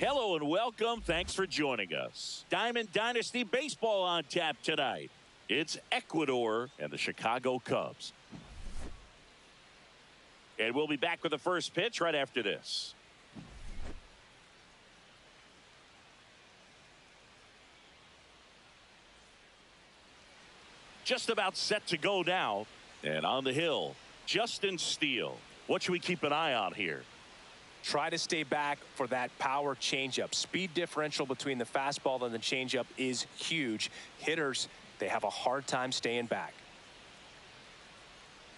Hello and welcome. Thanks for joining us. Diamond Dynasty Baseball on tap tonight. It's Ecuador and the Chicago Cubs. And we'll be back with the first pitch right after this. Just about set to go now. And on the hill, Justin Steele. What should we keep an eye on here? Try to stay back for that power changeup. Speed differential between the fastball and the changeup is huge. Hitters, they have a hard time staying back.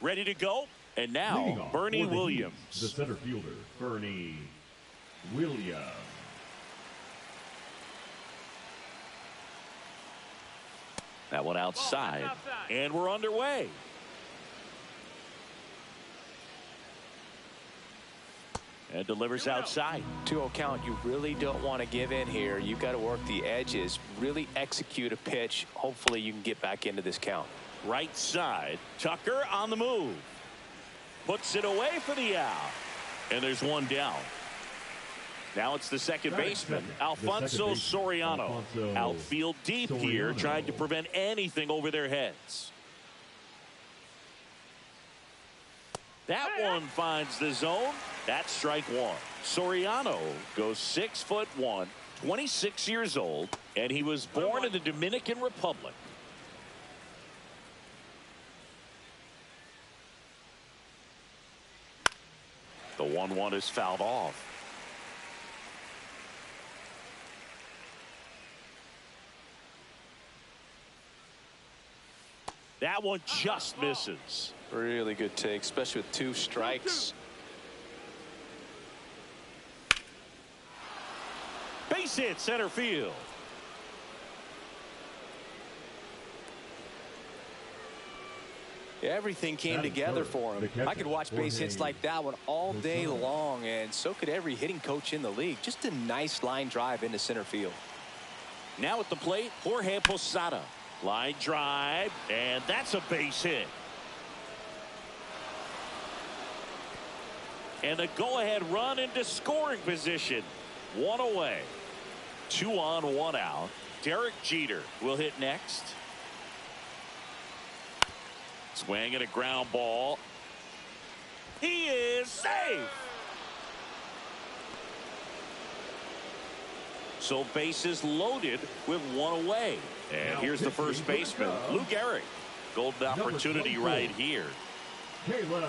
Ready to go? And now, Bernie Williams. The center fielder, Bernie Williams. That one outside. And we're underway. And delivers outside. 2-0 count. You really don't want to give in here. You've got to work the edges. Really execute a pitch. Hopefully you can get back into this count. Right side. Tucker on the move. Puts it away for the out. And there's one down. Now it's the second baseman, Alfonso Soriano. Outfield deep here, trying to prevent anything over their heads. That one finds the zone. That's strike one. Soriano goes 6'1", 26 years old, and he was born in the Dominican Republic. The 1-1 is fouled off. That one just misses. Really good take, especially with 2 strikes. Base hit center field. Everything came together for him. I could watch base hits like that one all day long, and so could every hitting coach in the league. Just a nice line drive into center field. Now at the plate, Jorge Posada. Line drive, and that's a base hit. And a go-ahead run into scoring position. 1 away. 2 on, 1 out. Derek Jeter will hit next. Swing and a ground ball. He is safe. So bases loaded with 1 away. And here's the first baseman, Lou Gehrig. Golden opportunity right here. 0-1.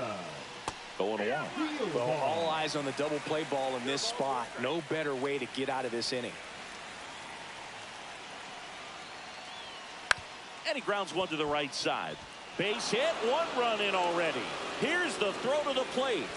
Well, all eyes on the double play ball in this spot. No better way to get out of this inning. And he grounds one to the right side. Base hit, 1 run in already. Here's the throw to the plate.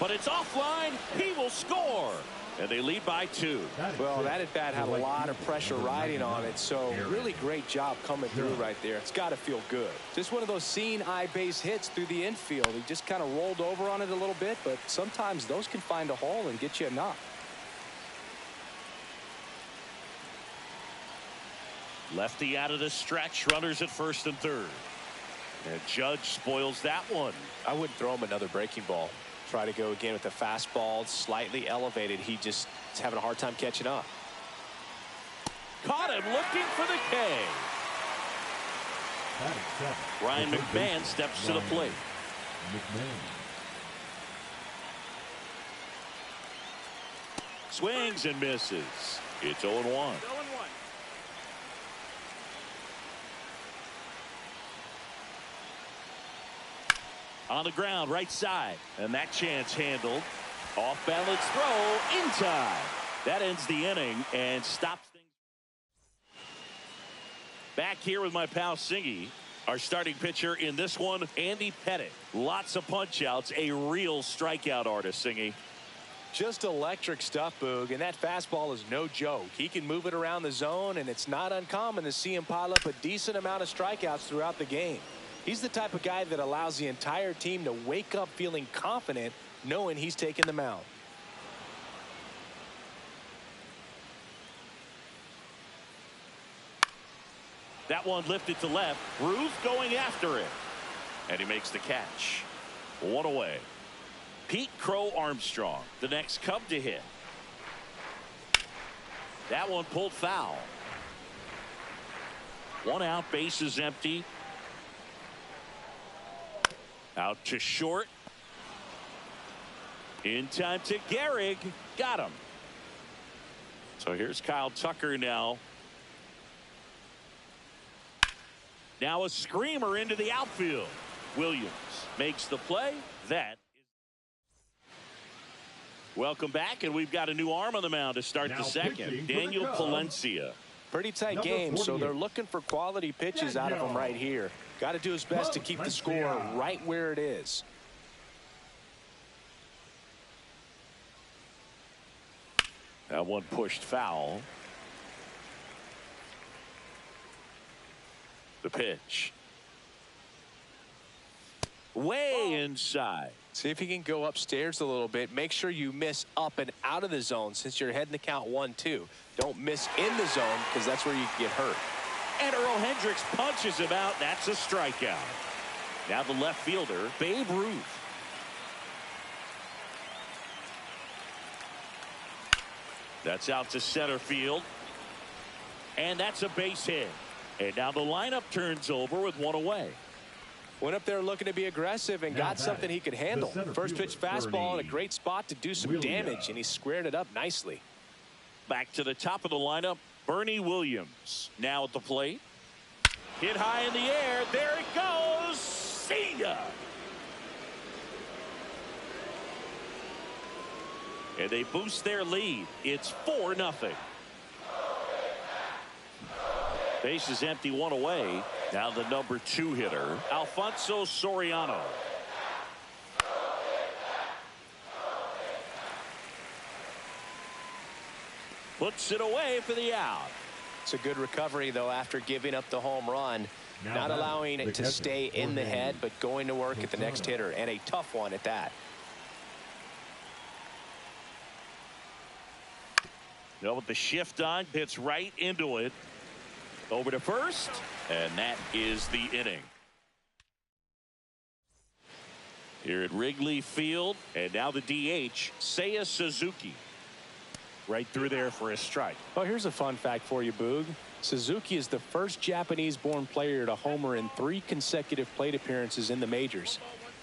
But it's offline. He will score. And they lead by 2. Well, that at bat had a lot of pressure riding on it, so really great job coming through right there. It's got to feel good. Just one of those seeing eye base hits through the infield. He just kind of rolled over on it a little bit, but sometimes those can find a hole and get you a knock. Lefty out of the stretch, runners at first and third. And Judge spoils that one. I wouldn't throw him another breaking ball. Try to go again with the fastball slightly elevated. He just is having a hard time catching up. Caught him looking for the K. Ryan McMahon steps to the plate. Swings and misses. It's 0-1. On the ground, right side. And that chance handled. Off balance throw in time. That ends the inning and stops things. Back here with my pal Singy. Our starting pitcher in this one, Andy Pettitte. Lots of punch outs. A real strikeout artist, Singy. Just electric stuff, Boog, and that fastball is no joke. He can move it around the zone, and it's not uncommon to see him pile up a decent amount of strikeouts throughout the game. He's the type of guy that allows the entire team to wake up feeling confident, knowing he's taking the mound. That one lifted to left. Ruth going after it. And he makes the catch. 1 away. Pete Crow Armstrong, the next Cub to hit. That one pulled foul. One out, base is empty. Out to short. In time to Gehrig. Got him. So here's Kyle Tucker now. Now a screamer into the outfield. Williams makes the play. That. Welcome back, and we've got a new arm on the mound to start the second. Daniel Palencia. Pretty tight game, so they're looking for quality pitches out of him right here. Got to do his best to keep the score right where it is. That one pushed foul. The pitch. Way inside. See if he can go upstairs a little bit. Make sure you miss up and out of the zone since you're heading to count 1-2. Don't miss in the zone because that's where you can get hurt. And Earl Hendricks punches him out. That's a strikeout. Now the left fielder, Babe Ruth. That's out to center field. And that's a base hit. And now the lineup turns over with one away. Went up there looking to be aggressive and got something he could handle. First pitch fastball in a great spot to do some damage, and he squared it up nicely. Back to the top of the lineup, Bernie Williams. Now at the plate. Hit high in the air. There it goes. See ya. And they boost their lead. It's 4-0. Base is empty, one away. Now the number 2 hitter, Alfonso Soriano. Puts it away for the out. It's a good recovery, though, after giving up the home run. Not allowing it to stay in the head, but going to work at the next hitter, and a tough one at that. Now with the shift on, hits right into it. Over to first, and that is the inning. Here at Wrigley Field, and now the DH, Seiya Suzuki. Right through there for a strike. Well, here's a fun fact for you, Boog. Suzuki is the first Japanese-born player to homer in 3 consecutive plate appearances in the majors.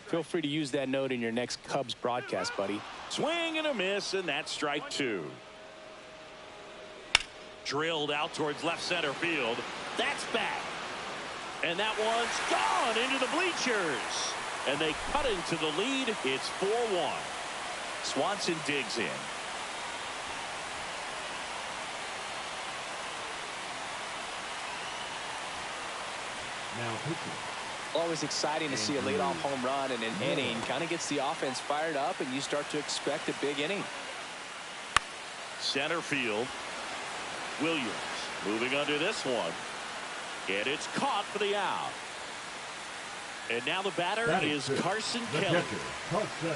Feel free to use that note in your next Cubs broadcast, buddy. Swing and a miss, and that's strike 2. Drilled out towards left center field. That's back. And that one's gone into the bleachers. And they cut into the lead. It's 4-1. Swanson digs in. Now pitching. Always exciting to see a leadoff home run in an inning. Kind of gets the offense fired up, and you start to expect a big inning. Center field. Williams moving under this one. And it's caught for the out. And now the batter is Carson Kelly. Carson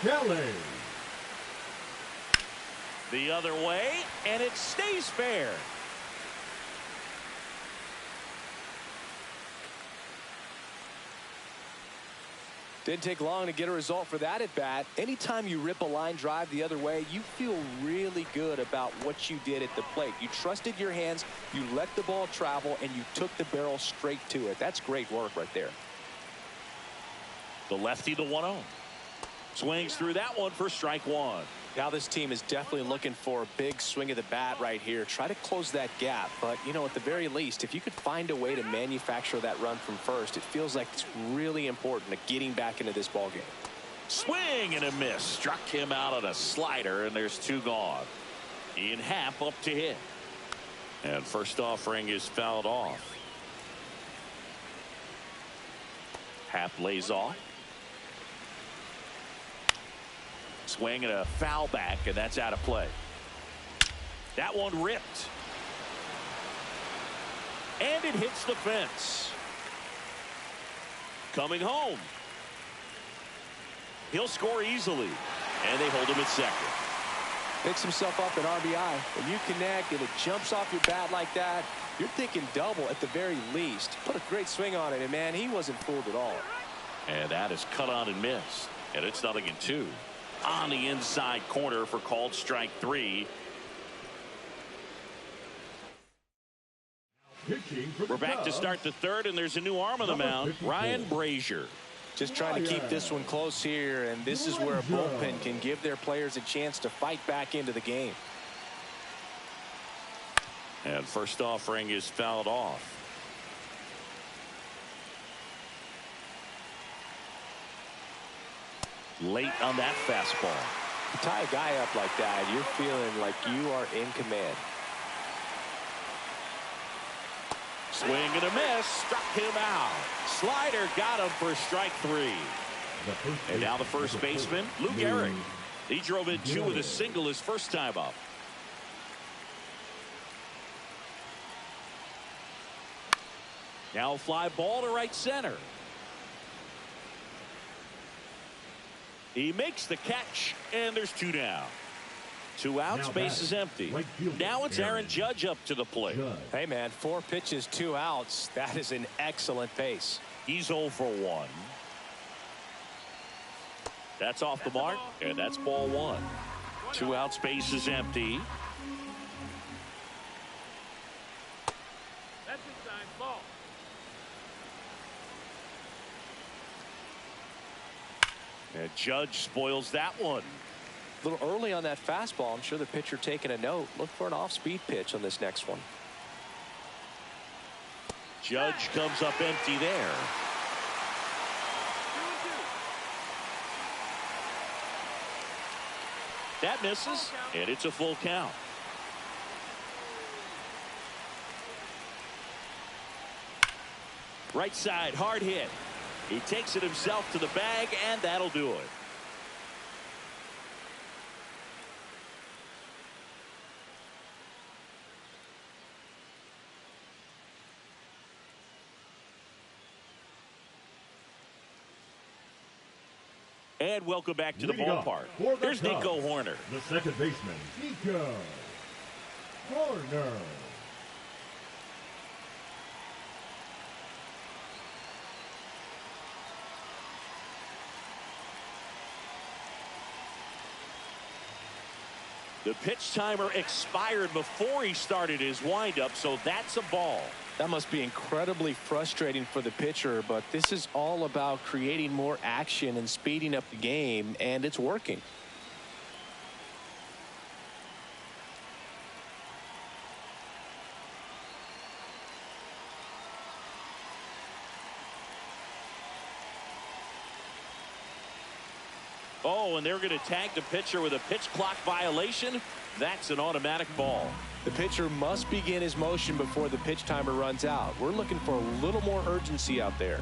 Kelly. The other way, and it stays fair. Didn't take long to get a result for that at bat. Anytime you rip a line drive the other way, you feel really good about what you did at the plate. You trusted your hands, you let the ball travel, and you took the barrel straight to it. That's great work right there. The lefty, the 1-0. Swings through that one for strike 1. Now this team is definitely looking for a big swing of the bat right here. Try to close that gap. But, you know, at the very least, if you could find a way to manufacture that run from first, it feels like it's really important to getting back into this ballgame. Swing and a miss. Struck him out on a slider, and there's 2 gone. Ian Happ up to hit. And first offering is fouled off. Happ lays off. Swing and a foul back, and that's out of play. That one ripped. And it hits the fence. Coming home. He'll score easily. And they hold him at second. Picks himself up an RBI. When you connect and it jumps off your bat like that, you're thinking double at the very least. Put a great swing on it, and man, he wasn't fooled at all. And that is cut on and missed. And it's 0-2. On the inside corner for called strike 3. We're back to start the third, and there's a new arm on the mound, Ryan Brazier. Just trying to keep this one close here, and this is where a bullpen can give their players a chance to fight back into the game. And first offering is fouled off. Late on that fastball. You tie a guy up like that, you're feeling like you are in command. Swing and a miss. Struck him out. Slider got him for strike 3. And now the first baseman, Lou Gehrig. He drove in 2 with a single his first time up. Now a fly ball to right center. He makes the catch, and there's 2 down. 2 outs, base is empty. Now it's Aaron Judge up to the plate. Hey, man, 4 pitches, 2 outs. That is an excellent pace. He's 0 for 1. That's off the mark, and that's ball 1. 2 outs, base is empty. That's inside ball. And Judge spoils that one. A little early on that fastball. I'm sure the pitcher taking a note. Look for an off-speed pitch on this next one. Judge comes up empty there. That misses, and it's a full count. Right side, hard hit. He takes it himself to the bag, and that'll do it. And welcome back to the ballpark. Here's Nico Hoerner. The second baseman, Nico Hoerner. The pitch timer expired before he started his windup, so that's a ball. That must be incredibly frustrating for the pitcher, but this is all about creating more action and speeding up the game, and it's working. Oh, and they're going to tag the pitcher with a pitch clock violation. That's an automatic ball. The pitcher must begin his motion before the pitch timer runs out. We're looking for a little more urgency out there.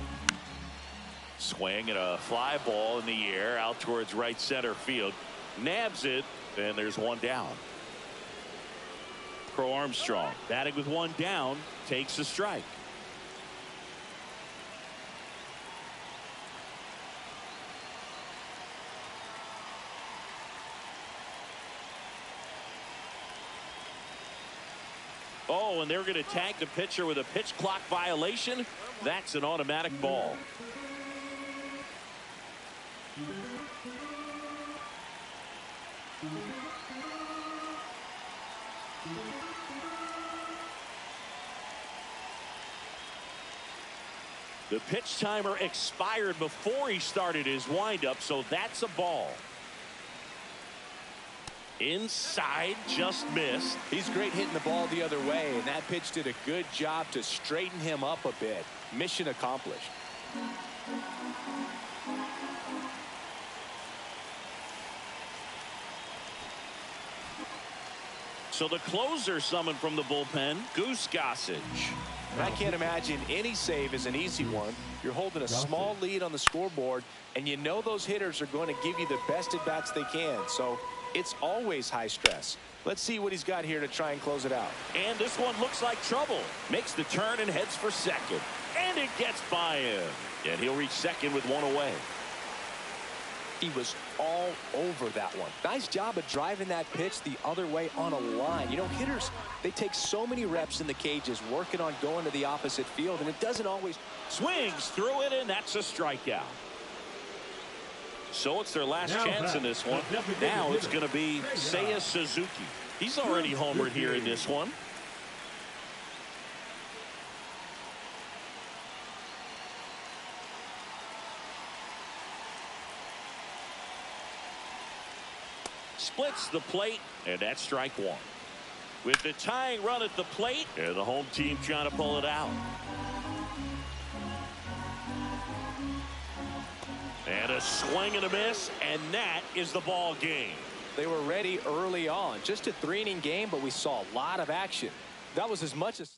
Swing and a fly ball in the air out towards right center field. Nabs it, and there's 1 down. Crow Armstrong batting with 1 down, takes a strike. Oh, and they're going to tag the pitcher with a pitch clock violation. That's an automatic ball. The pitch timer expired before he started his windup, so that's a ball. Inside, just missed. He's great hitting the ball the other way, and that pitch did a good job to straighten him up a bit. Mission accomplished. So the closer summoned from the bullpen, Goose Gossage. I can't imagine any save is an easy one. You're holding a small lead on the scoreboard, and you know those hitters are going to give you the best at-bats they can. So it's always high stress. Let's see what he's got here to try and close it out. And this one looks like trouble. Makes the turn and heads for second. And it gets by him. And he'll reach second with 1 away. He was all over that one. Nice job of driving that pitch the other way on a line. You know, hitters, they take so many reps in the cages working on going to the opposite field, and it doesn't always. Swings through it, and that's a strikeout. So it's their last chance in this one. Now it's going to be Seiya Suzuki. He's already homered here in this one. Splits the plate, and that's strike one. With the tying run at the plate, and the home team trying to pull it out. And a swing and a miss, and that is the ball game. They were ready early on. Just a 3-inning game, but we saw a lot of action. That was as much as...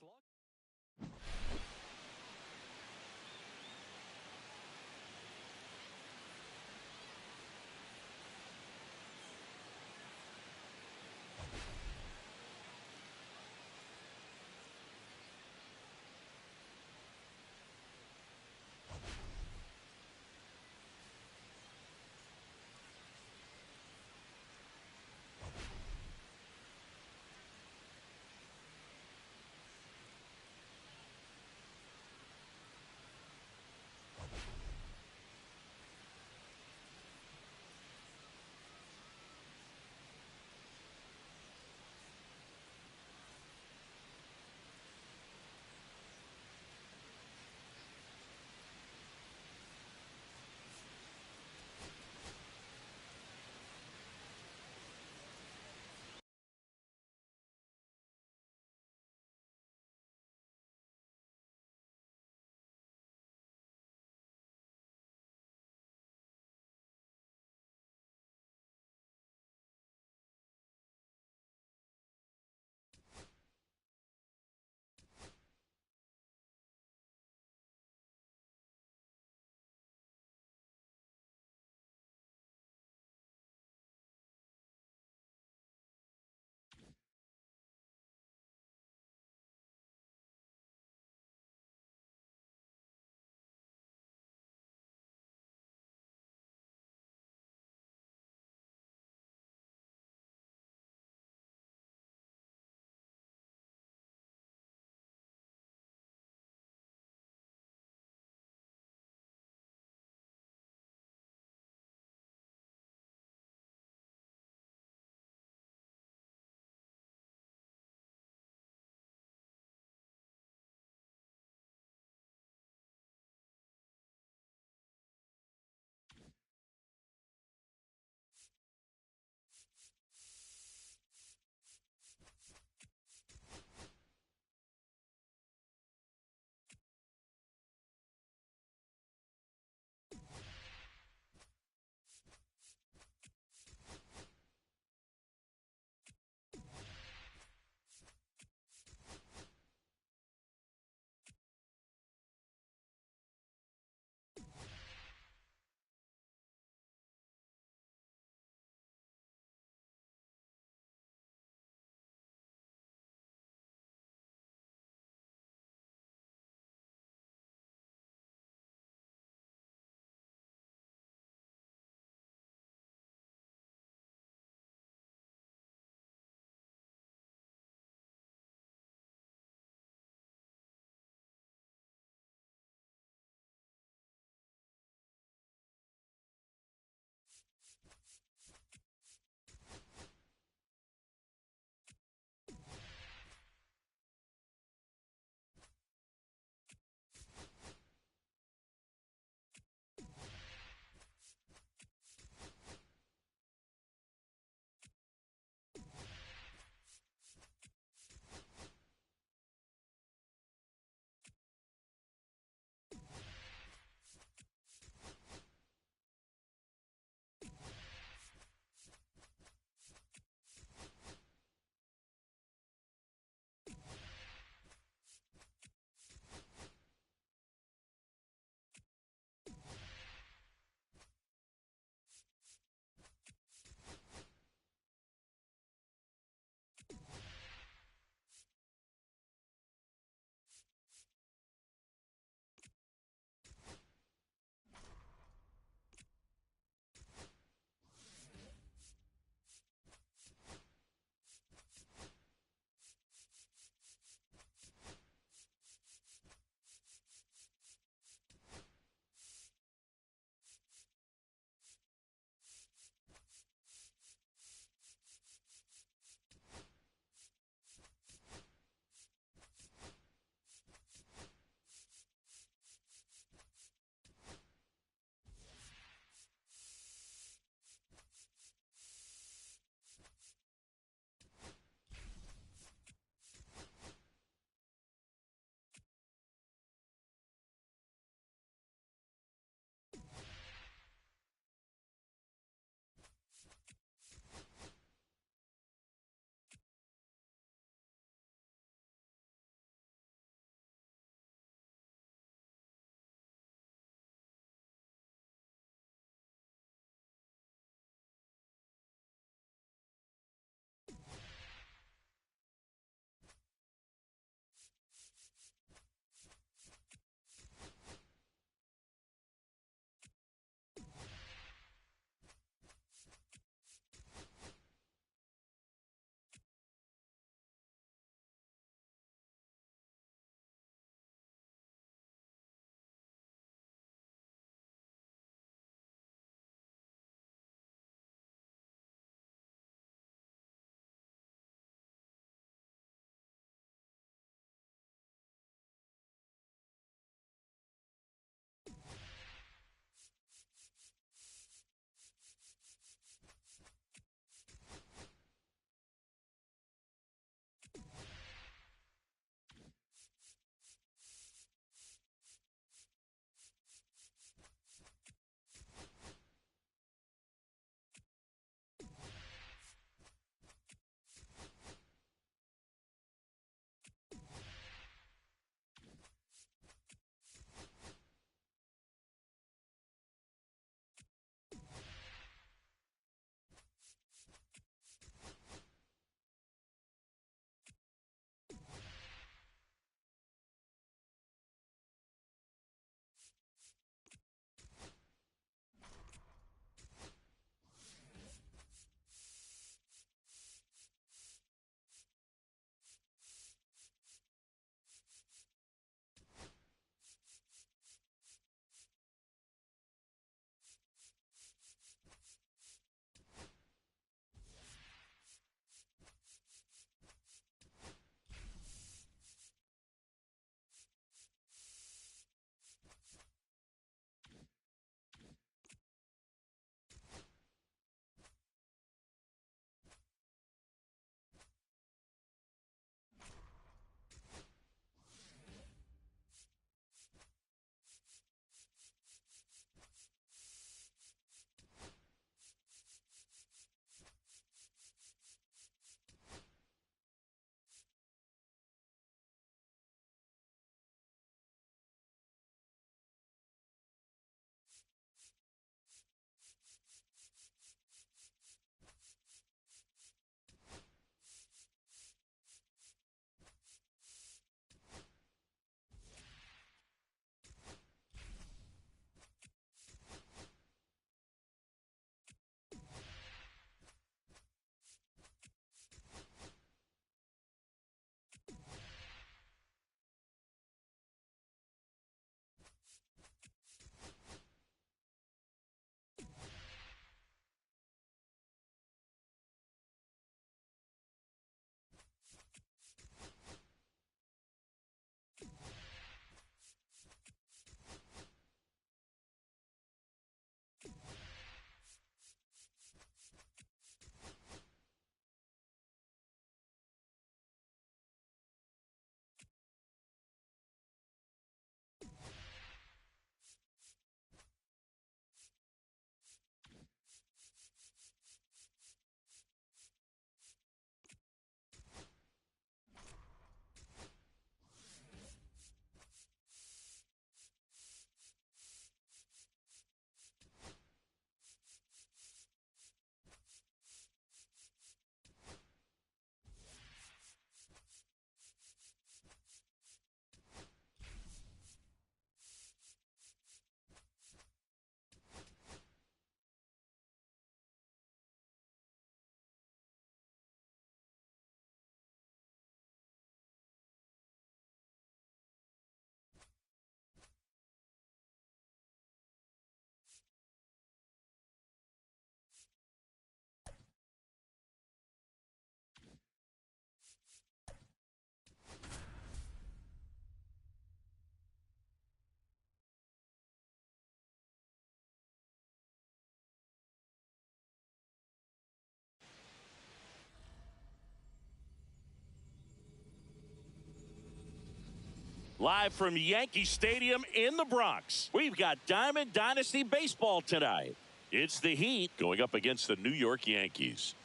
Live from Yankee Stadium in the Bronx, we've got Diamond Dynasty Baseball tonight. It's the Heat going up against the New York Yankees.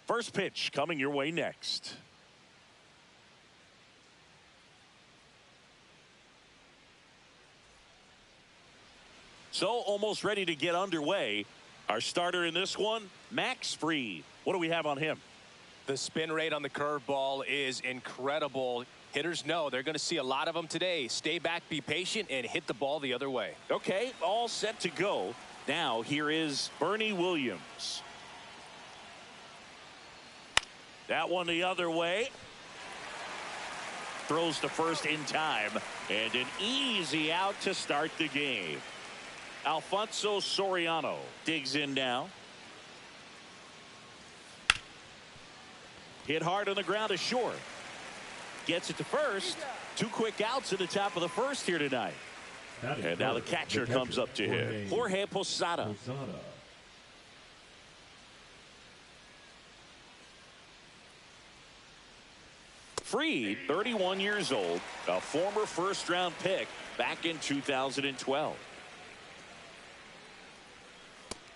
First pitch coming your way next. So almost ready to get underway. Our starter in this one, Max Fried. What do we have on him? The spin rate on the curveball is incredible. Hitters know they're going to see a lot of them today. Stay back, be patient, and hit the ball the other way. Okay, all set to go. Now here is Bernie Williams. That one the other way. Throws to first in time. And an easy out to start the game. Alfonso Soriano digs in now. Hit hard on the ground to short. Gets it to first. 2 quick outs at the top of the first here tonight. And now the catcher comes up to hit. Jorge Posada. Fried, 31 years old, a former first-round pick back in 2012.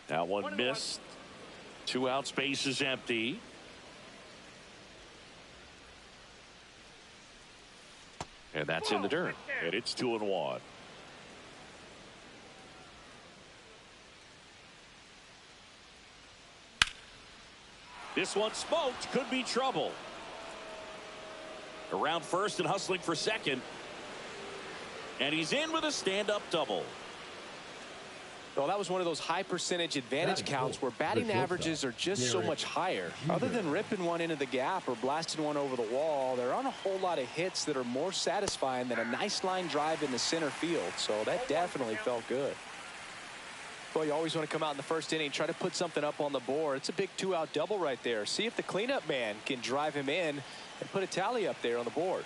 That one missed. 2 outs, base is empty. And that's in the dirt. And it's 2-1. This one smoked. Could be trouble. Around first and hustling for second. And he's in with a stand-up double. Well, that was one of those high percentage advantage counts where batting averages are just so much higher. Other than ripping one into the gap or blasting one over the wall, there aren't a whole lot of hits that are more satisfying than a nice line drive in the center field. So that definitely felt good. Well, you always want to come out in the first inning, try to put something up on the board. It's a big 2-out double right there. See if the cleanup man can drive him in and put a tally up there on the board.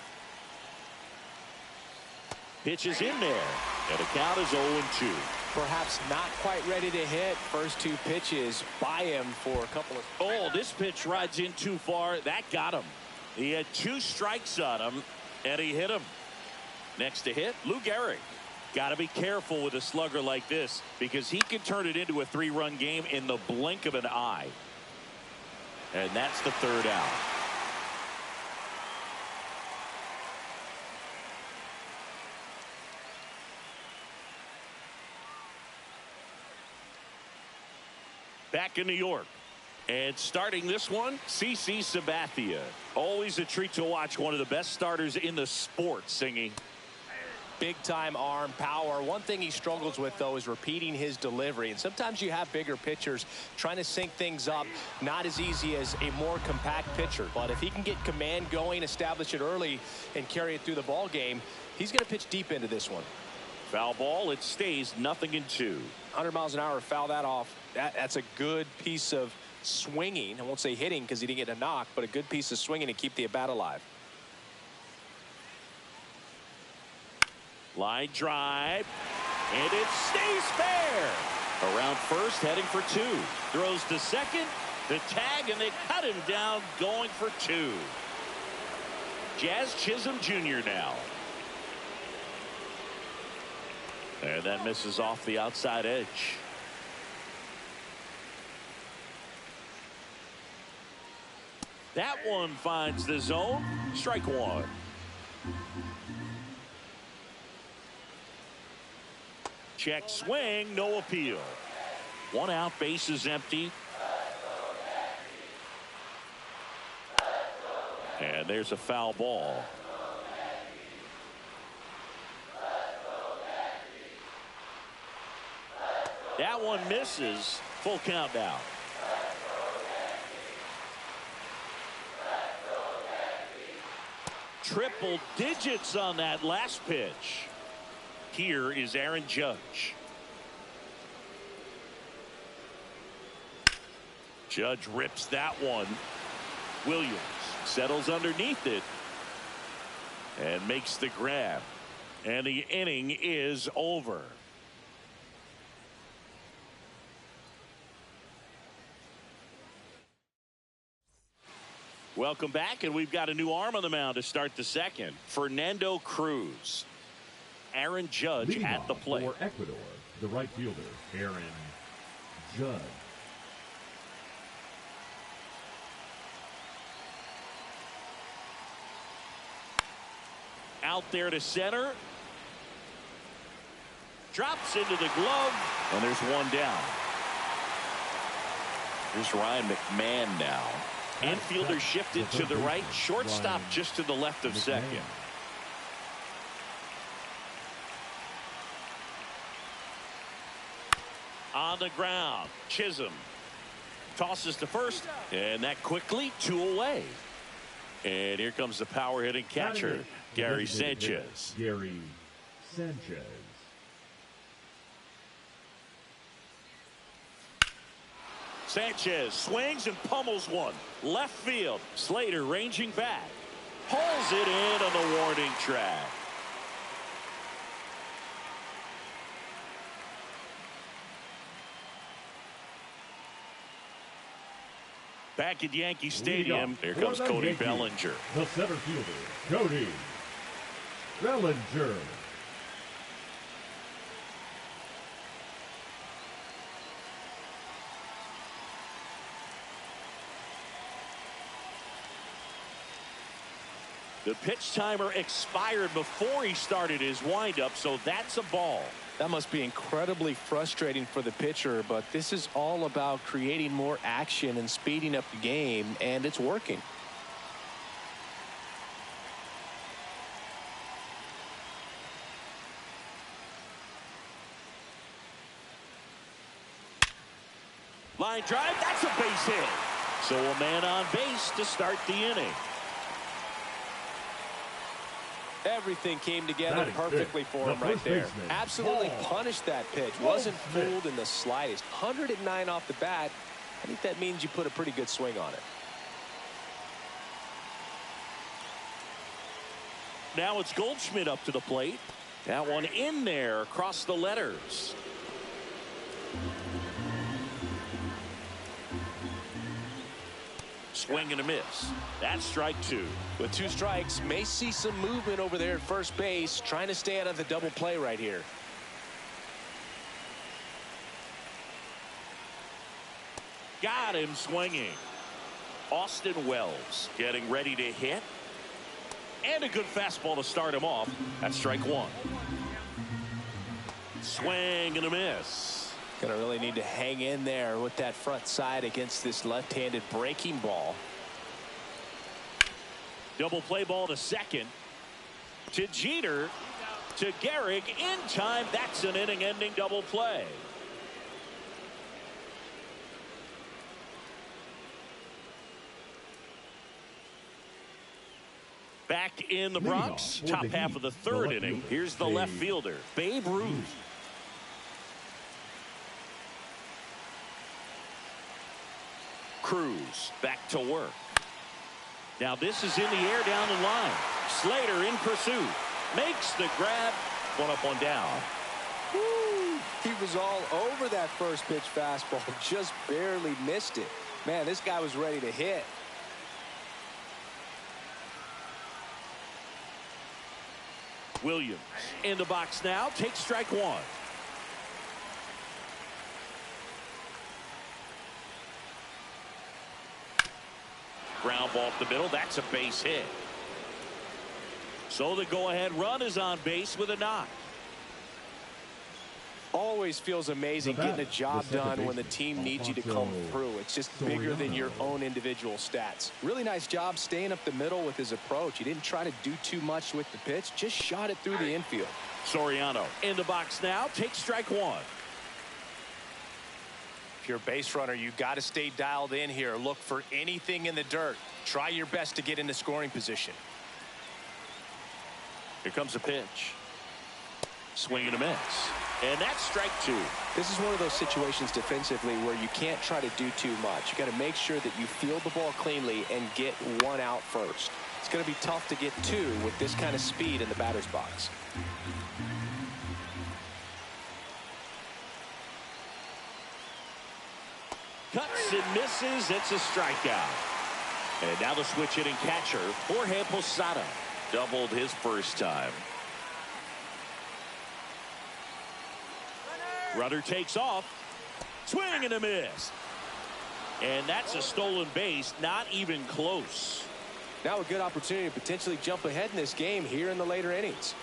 Pitch is in there. And the count is 0-2. Perhaps not quite ready to hit. First 2 pitches by him for a couple of... Oh, this pitch rides in too far. That got him. He had 2 strikes on him, and he hit him. Next to hit, Lou Gehrig. Got to be careful with a slugger like this because he can turn it into a 3-run game in the blink of an eye. And that's the 3rd out. Back in New York. And starting this one, CC Sabathia. Always a treat to watch one of the best starters in the sport singing. Big time arm power. One thing he struggles with, though, is repeating his delivery. And sometimes you have bigger pitchers trying to sync things up. Not as easy as a more compact pitcher. But if he can get command going, establish it early, and carry it through the ball game, he's going to pitch deep into this one. Foul ball. It stays 0-2. 100 miles an hour, foul that off. That's a good piece of swinging. I won't say hitting because he didn't get a knock, but a good piece of swinging to keep the at-bat alive. Line drive, and it stays fair. Around first, heading for 2. Throws to second, the tag, and they cut him down, going for 2. Jazz Chisholm Jr. now. And that misses off the outside edge. That one finds the zone. Strike 1. Check swing, no appeal. 1 out, base is empty. And there's a foul ball. That one misses. Full count now. Triple digits on that last pitch. Here is Aaron Judge. Judge rips that one. Williams settles underneath it and makes the grab. And the inning is over. Welcome back, and we've got a new arm on the mound to start the second. Fernando Cruz. Aaron Judge Leading at the off plate. for Ecuador, the right fielder, Aaron Judge. Out there to center. Drops into the glove, and there's one down. Here's Ryan McMahon now. Infielder shifted to the right. Shortstop just to the left of second. On the ground, Chisholm tosses to first, and that quickly 2 away. And here comes the power hitting catcher, Gary Sanchez. Gary Sanchez. Sanchez swings and pummels one. Left field. Slater ranging back. Pulls it in on the warning track. Back at Yankee Stadium, here comes Cody Bellinger. The center fielder, Cody Bellinger. The pitch timer expired before he started his windup, so that's a ball. That must be incredibly frustrating for the pitcher, but this is all about creating more action and speeding up the game, and it's working. Line drive, that's a base hit. So a man on base to start the inning. Everything came together perfectly for him right there. Absolutely punished that pitch. Wasn't fooled in the slightest. 109 off the bat. I think that means you put a pretty good swing on it. Now it's Goldschmidt up to the plate. That one in there across the letters. Swing and a miss. That's strike 2. With 2 strikes, may see some movement over there at first base, trying to stay out of the double play right here. Got him swinging. Austin Wells getting ready to hit. And a good fastball to start him off. That's strike 1. Swing and a miss. Gonna really need to hang in there with that front side against this left-handed breaking ball. Double play ball to second. To Jeter. To Gehrig in time. That's an inning-ending double play. Back in the Bronx, top half of the third inning. Here's the left fielder, Babe Ruth. Cruz back to work. Now this is in the air down the line. Slater in pursuit. Makes the grab. 1 up, 1 down. Woo! He was all over that first pitch fastball. Just barely missed it. Man, this guy was ready to hit. Williams in the box now. Takes strike 1. Ground ball up the middle. That's a base hit. So the go-ahead run is on base with a knock. Always feels amazing getting a job done when the team needs you to come through. It's just bigger than your own individual stats. Really nice job staying up the middle with his approach. He didn't try to do too much with the pitch. Just shot it through the infield. Soriano in the box now. Takes strike 1. If you're a base runner, you got to stay dialed in here. Look for anything in the dirt. Try your best to get into scoring position. Here comes a pitch. Swing and a miss. And that's strike 2. This is one of those situations defensively where you can't try to do too much. You got to make sure that you field the ball cleanly and get 1 out first. It's going to be tough to get 2 with this kind of speed in the batter's box. Cuts and misses. It's a strikeout. And now the switch hitting catcher, Jorge Posada. Doubled his first time. Runner takes off. Swing and a miss. And that's a stolen base, not even close. Now a good opportunity to potentially jump ahead in this game here in the later innings.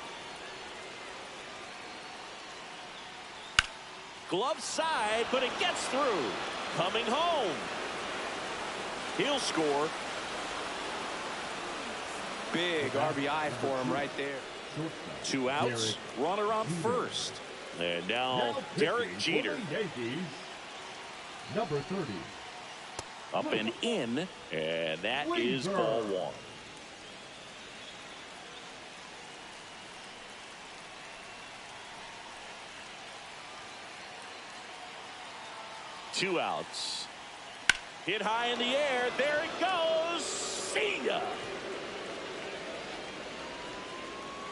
Glove side, but it gets through. Coming home. He'll score. Big RBI for him right there. 2 outs. Runner on first. And now Derek Jeter. Number 30. Up and in. And that is ball 1. Two outs. Hit high in the air. There it goes. See ya.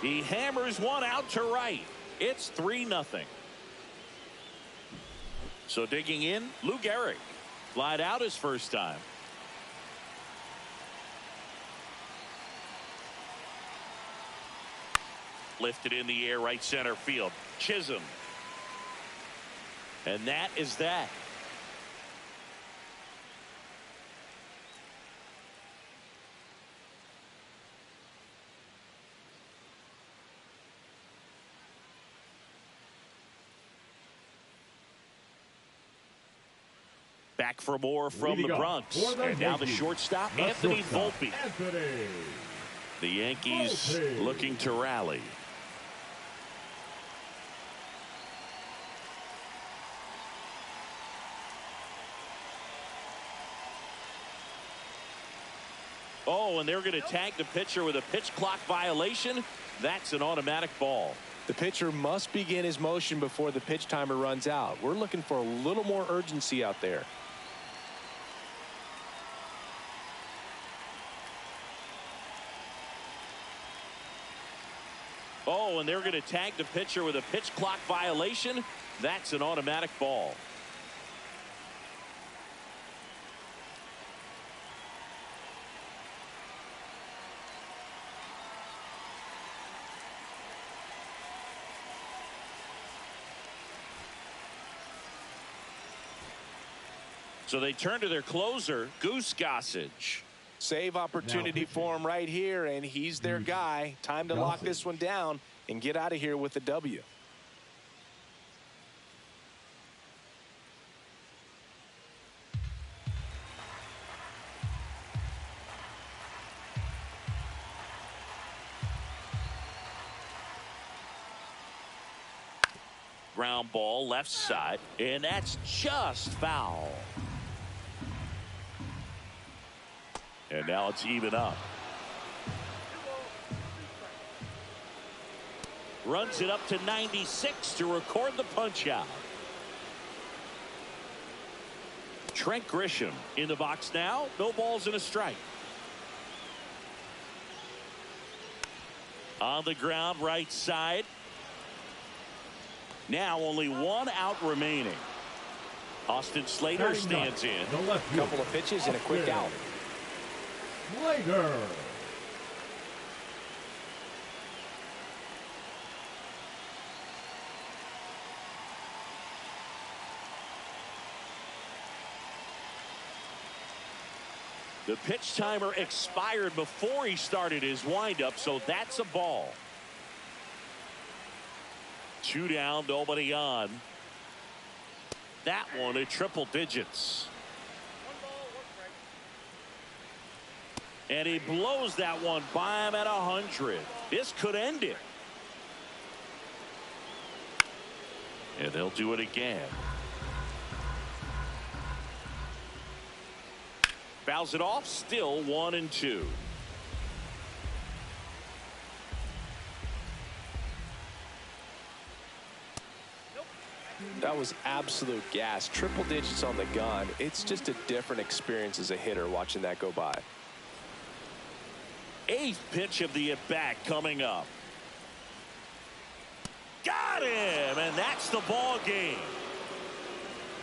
He hammers one out to right. It's 3-0. So digging in, Lou Gehrig. Flied out his first time. Lifted in the air, right center field. Chisholm. And that is that. Back for more from the Bronx. And now the shortstop, Anthony Volpe. The Yankees looking to rally. Oh, and they're going to tag the pitcher with a pitch clock violation. That's an automatic ball. The pitcher must begin his motion before the pitch timer runs out. We're looking for a little more urgency out there. Oh, and they're going to tag the pitcher with a pitch clock violation. That's an automatic ball. So they turn to their closer, Goose Gossage. Save opportunity for him right here, and he's their guy. Time to lock this one down and get out of here with a W. Ground ball left side, and that's just foul. And now it's even up. Runs it up to 96 to record the punch out. Trent Grisham in the box now. No balls and a strike. On the ground, right side. Now only 1 out remaining. Austin Slater stands in. A couple of pitches and a quick out. Slater. The pitch timer expired before he started his windup, so that's a ball. 2 down, nobody on. That one at triple digits. And he blows that one by him at 100. This could end it. And they'll do it again. Fouls it off, still 1-2. That was absolute gas. Triple digits on the gun. It's just a different experience as a hitter watching that go by. 8th pitch of the at-bat coming up. Got him, and that's the ball game.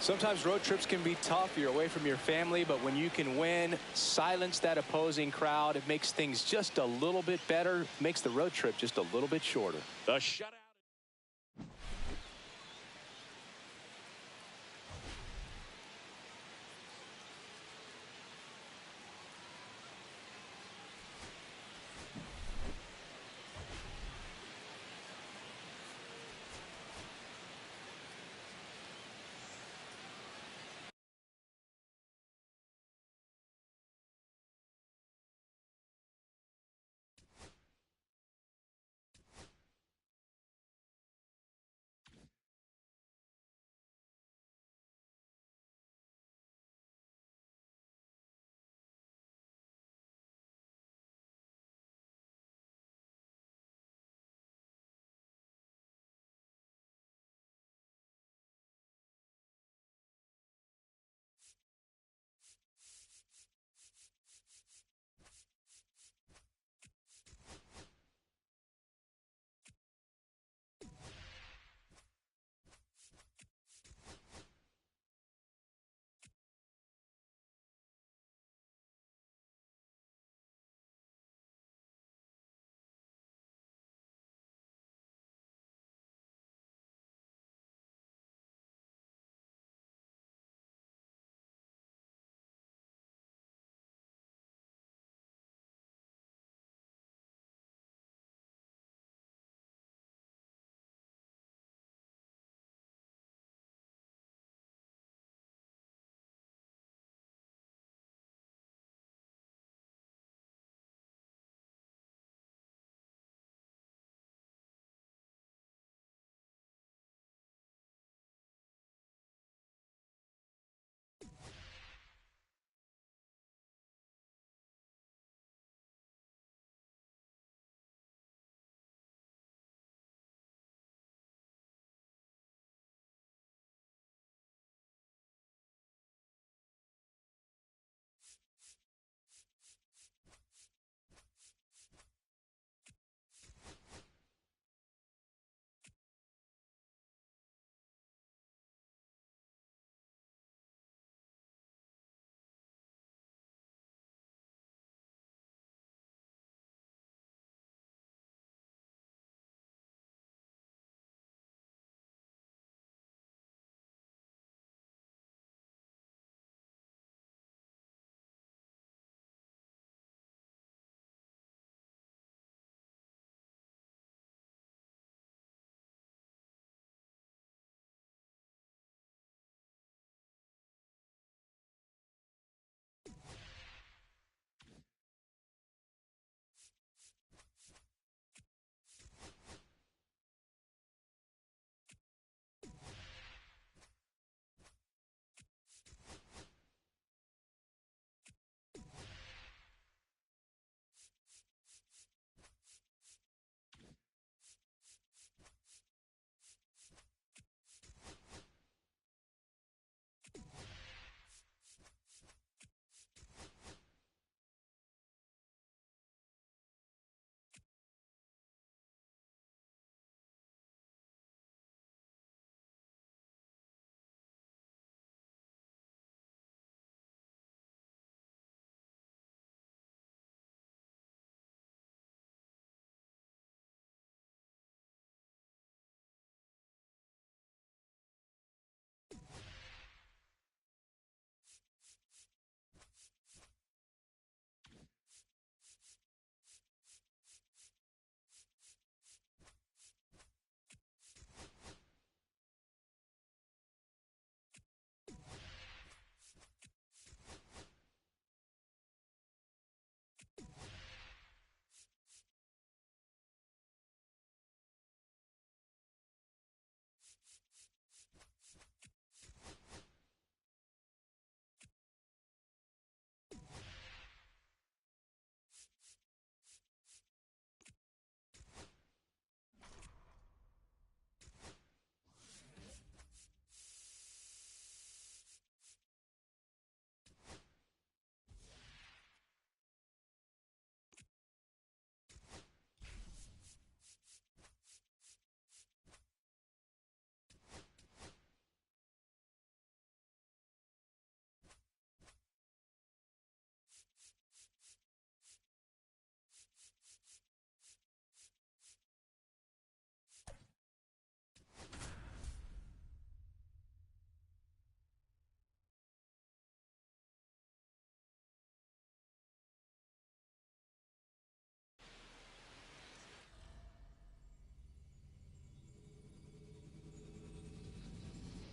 Sometimes road trips can be tough. You're away from your family, but when you can win, silence that opposing crowd, it makes things just a little bit better, makes the road trip just a little bit shorter. The shutout.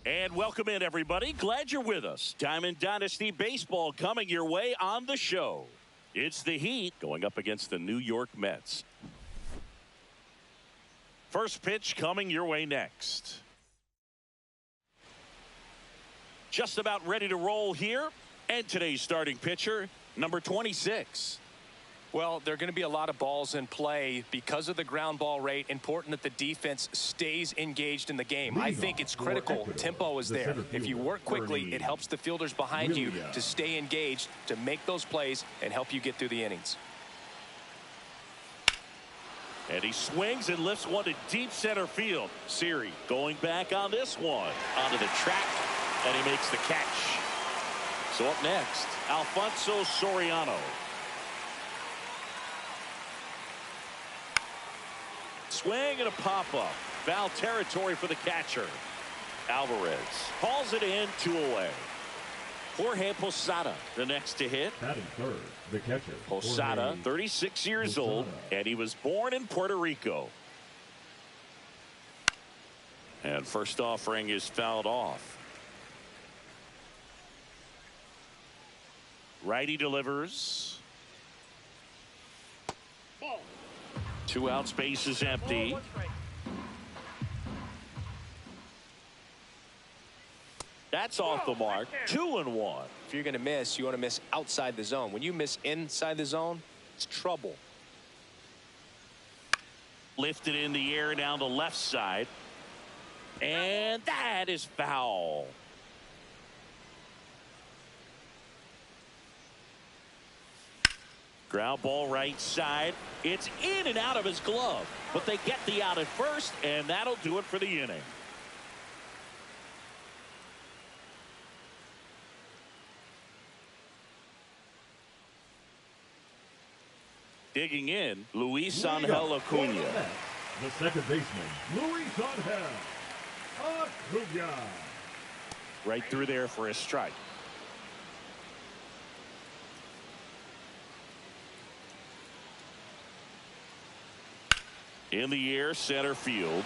And welcome in, everybody. Glad you're with us. Diamond Dynasty Baseball coming your way on the show. It's the Heat going up against the New York Mets. First pitch coming your way next. Just about ready to roll here. And today's starting pitcher, number 26. Well, there are going to be a lot of balls in play because of the ground ball rate. Important that the defense stays engaged in the game. I think it's critical. Tempo is there. If you work quickly, it helps the fielders behind you to stay engaged, to make those plays, and help you get through the innings. And he swings and lifts one to deep center field. Siri going back on this one. Onto the track, and he makes the catch. So up next, Alfonso Soriano. Swing and a pop-up. Foul territory for the catcher. Alvarez hauls it in, 2 away. Jorge Posada, the next to hit. Batting third, the catcher. Posada, 36 years old, and he was born in Puerto Rico. And first offering is fouled off. Righty delivers. 2 outs, base is empty. That's off the mark. 2-1. If you're going to miss, you want to miss outside the zone. When you miss inside the zone, it's trouble. Lifted in the air down the left side. And that is foul. Ground ball right side. It's in and out of his glove. But they get the out at first, and that'll do it for the inning. Digging in, Luis Angel Acuna. The second baseman, Luis Angel Acuna. Right through there for a strike. In the air, center field.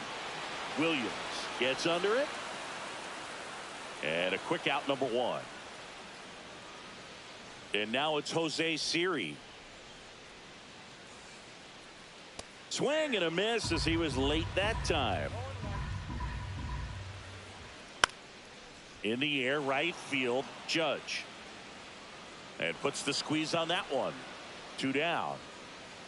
Williams gets under it. And a quick out, number 1. And now it's Jose Siri. Swing and a miss as he was late that time. In the air, right field, Judge. And puts the squeeze on that one. 2 down.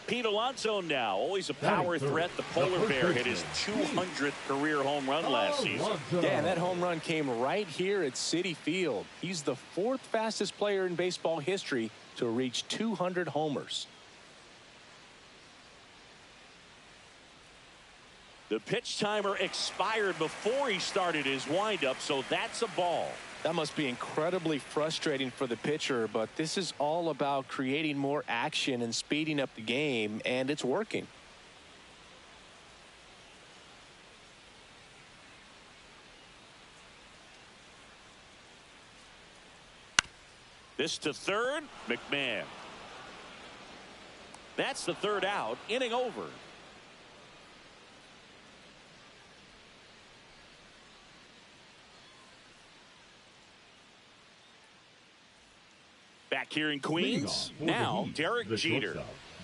Pete Alonso now, always a power threat. The Polar Bear hit his 200th career home run last season. Yeah, and that home run came right here at Citi Field. He's the 4th fastest player in baseball history to reach 200 homers. The pitch timer expired before he started his windup, so that's a ball. That must be incredibly frustrating for the pitcher, but this is all about creating more action and speeding up the game, and it's working. This to third, McMahon. That's the 3rd out, inning over. Back here in Queens, now Derek Jeter.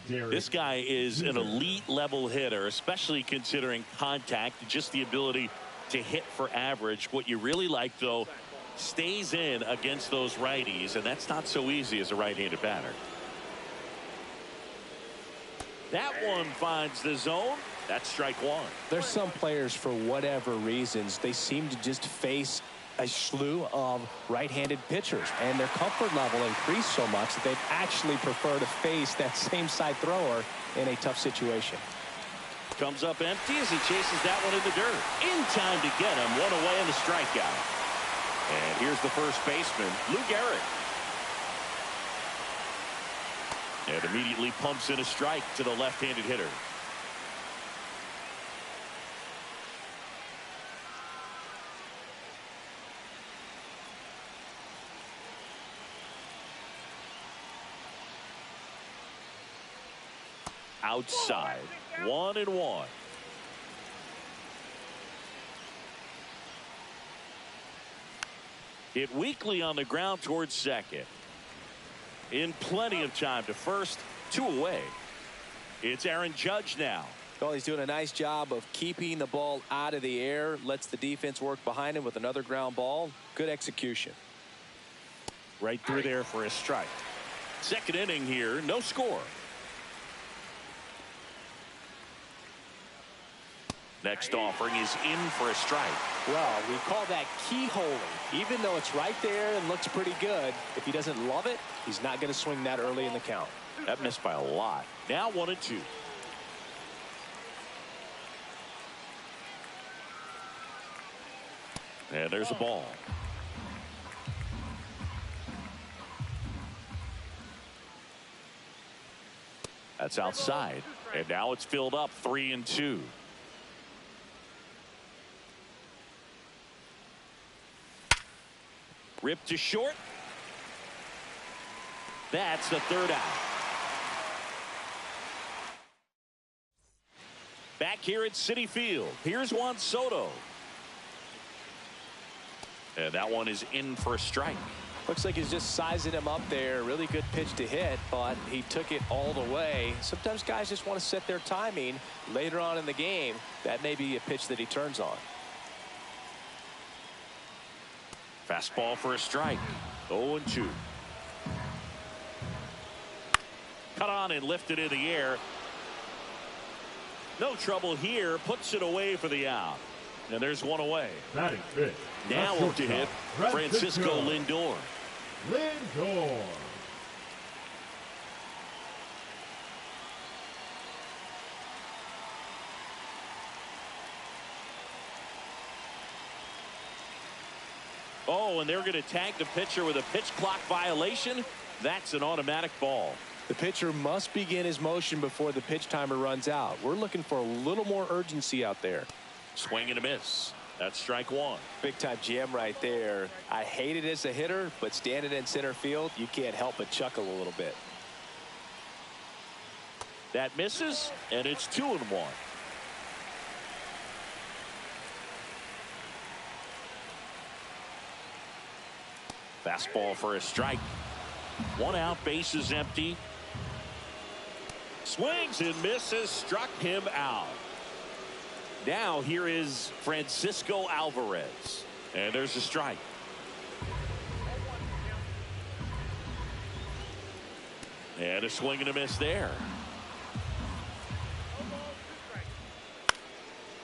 This guy is an elite level hitter, especially considering contact, just the ability to hit for average. What you really like, though, stays in against those righties, and that's not so easy as a right-handed batter. That one finds the zone. That's strike 1. There's some players, for whatever reasons, they seem to just face a slew of right-handed pitchers, and their comfort level increased so much that they'd actually prefer to face that same side thrower in a tough situation. Comes up empty as he chases that one in the dirt. In time to get him. 1 away in the strikeout. And here's the first baseman, Lou Gehrig. And immediately pumps in a strike to the left-handed hitter. Outside, 1-1. Hit weakly on the ground towards second. In plenty of time to first, 2 away. It's Aaron Judge now. Well, he's doing a nice job of keeping the ball out of the air. Lets the defense work behind him with another ground ball. Good execution. Right through there for a strike. Second inning here, no score. Next offering is in for a strike. Well, we call that keyholing. Even though it's right there and looks pretty good, if he doesn't love it, he's not going to swing that early in the count. That missed by a lot. Now 1-2. And there's a ball. That's outside. And now it's filled up 3-2. Ripped to short. That's the third out. Back here at Citi Field. Here's Juan Soto. And that one is in for a strike. Looks like he's just sizing him up there. Really good pitch to hit, but he took it all the way. Sometimes guys just want to set their timing later on in the game. That may be a pitch that he turns on. Fastball for a strike. 0-2. Cut on and lifted in the air. No trouble here. Puts it away for the out. And there's one away. Batting fifth. Now up to hit Francisco Lindor. Lindor. Oh, and they're going to tag the pitcher with a pitch clock violation. That's an automatic ball. The pitcher must begin his motion before the pitch timer runs out. We're looking for a little more urgency out there. Swing and a miss. That's strike one. Big time jam right there. I hate it as a hitter, but standing in center field, you can't help but chuckle a little bit. That misses, and it's 2-1. Fastball for a strike. One out, base is empty. Swings and misses, struck him out. Now here is Francisco Alvarez. And there's a strike. And a swing and a miss there.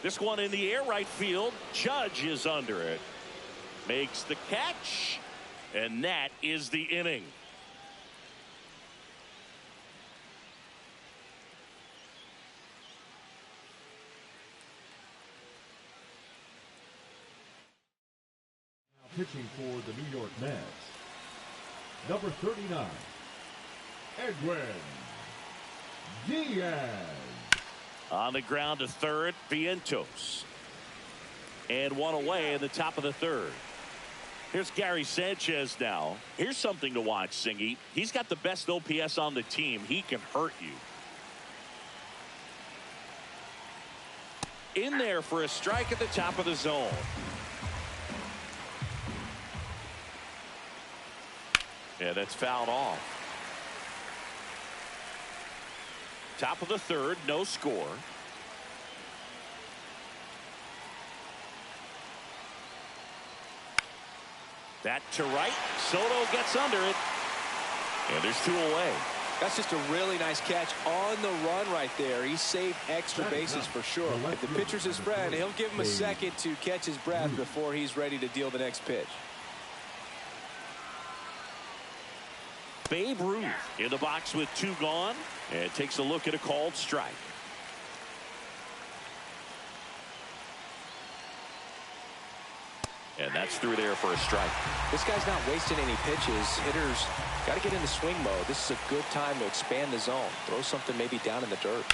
This one in the air right field. Judge is under it. Makes the catch. And that is the inning. Pitching for the New York Mets, number 39, Edwin Diaz. On the ground to third, Vientos. And one away in the top of the third. Here's Gary Sanchez now. Here's something to watch, Singy. He's got the best OPS on the team. He can hurt you. In there for a strike at the top of the zone. Yeah, that's fouled off. Top of the third, no score. That to right. Soto gets under it. And there's 2 away. That's just a really nice catch on the run right there. He saved extra bases for sure. If the pitcher's his friend, he'll give him a second to catch his breath before he's ready to deal the next pitch. Babe Ruth in the box with 2 gone, and takes a look at a called strike. And that's through there for a strike. This guy's not wasting any pitches. Hitters got to get into swing mode. This is a good time to expand the zone. Throw something maybe down in the dirt.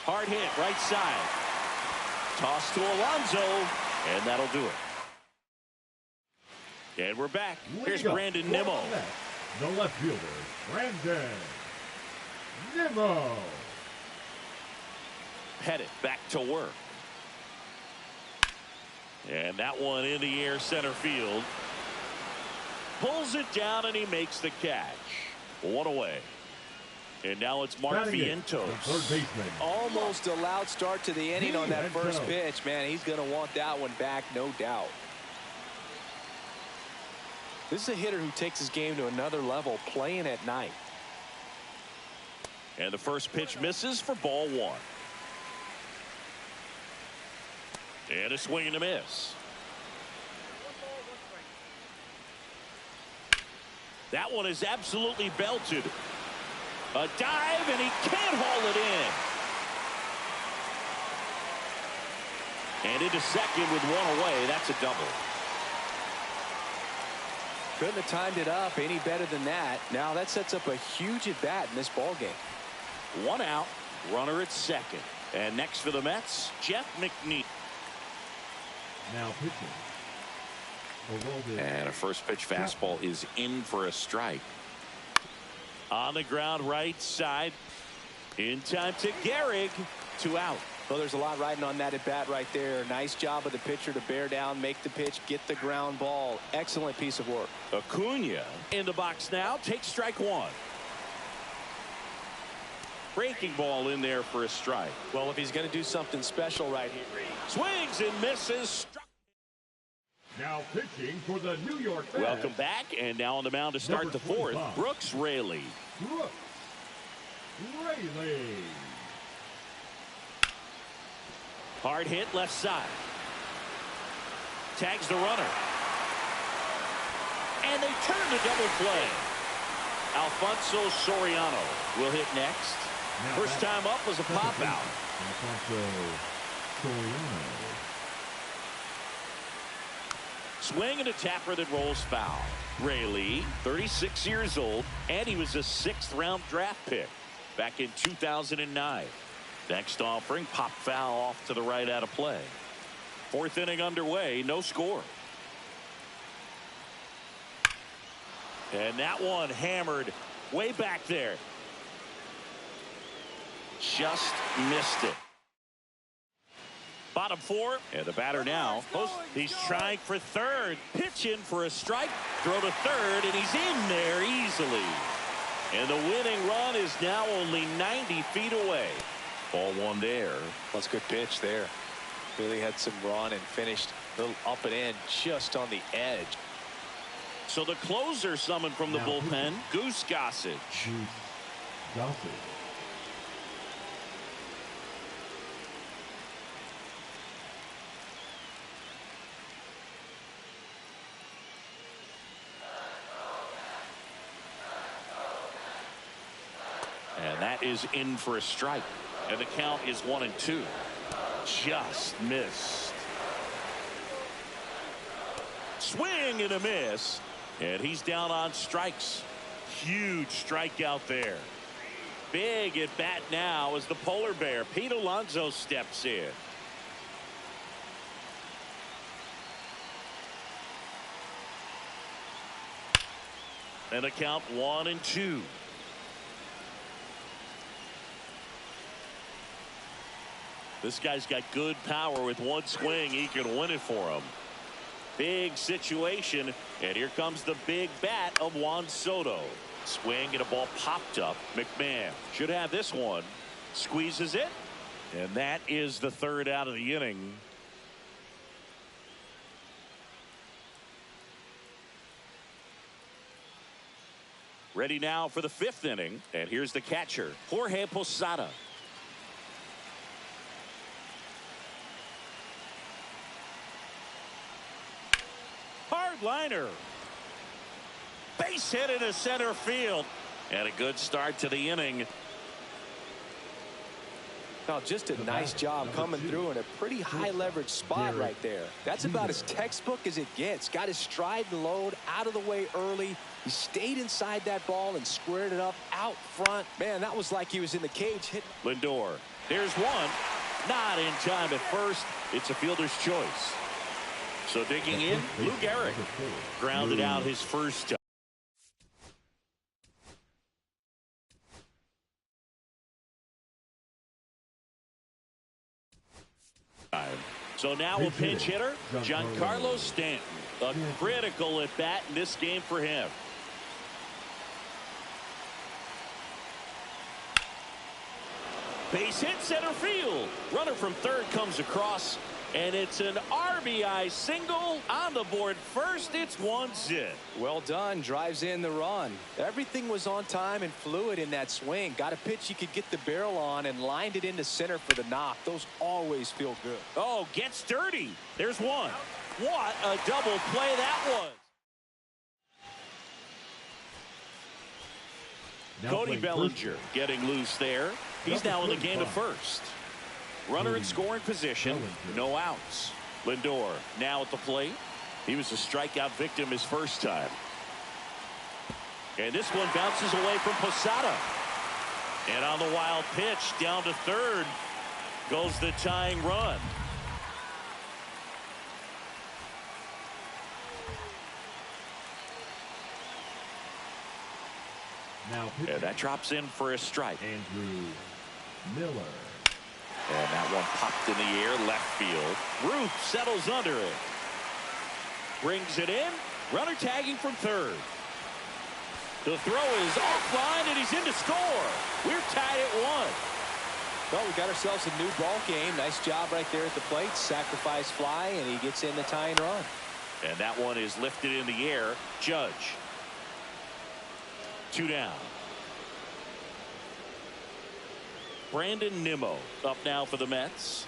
Hard hit, right side. Toss to Alonso, and that'll do it. And we're back. Here's Brandon Nimmo. The left fielder, Brandon Nimmo. Pettit back to work. And that one in the air center field. Pulls it down and he makes the catch. One away. And now it's Mark Vientos. Almost a loud start to the inning on that first pitch. Man, he's going to want that one back, no doubt. This is a hitter who takes his game to another level, playing at night. And the first pitch misses for ball one. And a swing and a miss. That one is absolutely belted. A dive, and he can't haul it in. And into second with one away. That's a double. Couldn't have timed it up any better than that. Now that sets up a huge at-bat in this ball game. One out, runner at second. And next for the Mets, Jeff McNeil. Now pitching. And a first pitch fastball is in for a strike. On the ground right side. In time to Gehrig. 2 out. Well, there's a lot riding on that at bat right there. Nice job of the pitcher to bear down, make the pitch, get the ground ball. Excellent piece of work. Acuna in the box now. Takes strike one. Breaking ball in there for a strike. Well, if he's going to do something special right here. Swings and misses. Now pitching for the New York Mets. Welcome back, and now on the mound to start the fourth, Brooks Raley. Brooks Raley. Hard hit left side. Tags the runner. And they turn the double play. Alfonso Soriano will hit next. First time up was a pop out. Alfonso Soriano. Swing and a tapper that rolls foul. Raley, 36 years old, and he was a 6th round draft pick back in 2009. Next offering, pop foul off to the right out of play. 4th inning underway, no score. And that one hammered way back there. Just missed it. Bottom 4, and the batter now. He's trying for third. Pitching for a strike. Throw to third, and he's in there easily. And the winning run is now only 90 feet away. Ball one there. That's a good pitch there. Really had some run and finished a little up and in, just on the edge. So the closer summoned from the bullpen, Goose Gossage. And that is in for a strike. And the count is 1-2. Just missed. Swing and a miss. And he's down on strikes. Huge strikeout there. Big at bat now as the polar bear, Pete Alonso, steps in. And the count 1-2. This guy's got good power. With one swing, he can win it for him. Big situation, and here comes the big bat of Juan Soto. Swing and a ball popped up. McMahon should have this one. Squeezes it, and that is the 3rd out of the inning. Ready now for the 5th inning, and here's the catcher, Jorge Posada. Liner. Base hit into center field. And a good start to the inning. Now, just a nice job coming through in a pretty high leverage spot right there. That's about as textbook as it gets. Got his stride and load out of the way early. He stayed inside that ball and squared it up out front. Man, that was like he was in the cage hitting. Lindor. There's one. Not in time at first. It's a fielder's choice. So digging in, Lou Gehrig grounded out his first time. So now a pinch hitter, Giancarlo Stanton. A critical at bat in this game for him. Base hit center field. Runner from third comes across, and it's an RBI single on the board first. It's 1-0. Well done. Drives in the run. Everything was on time and fluid in that swing. Got a pitch you could get the barrel on and lined it into center for the knock. Those always feel good. Oh, gets dirty. There's one. What a double play that was. Cody Bellinger getting loose there. He's now in the game at first. Runner in scoring position. No outs. Lindor now at the plate. He was a strikeout victim his first time. And this one bounces away from Posada. And on the wild pitch down to third goes the tying run. And that drops in for a strike. Andrew Miller. And that one popped in the air left field. Ruth settles under it. Brings it in. Runner tagging from third. The throw is offline and he's in to score. We're tied at 1. Well, we got ourselves a new ball game. Nice job right there at the plate. Sacrifice fly, and he gets in the tying run. And that one is lifted in the air. Judge. 2 down. Brandon Nimmo up now for the Mets.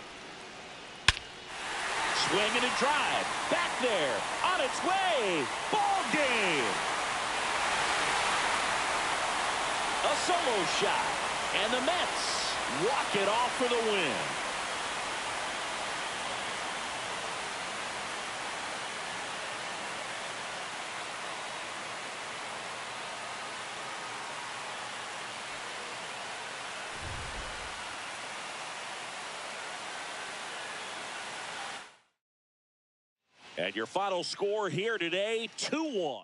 Swing and a drive. Back there. On its way. Ball game. A solo shot. And the Mets walk it off for the win. And your final score here today, 2-1.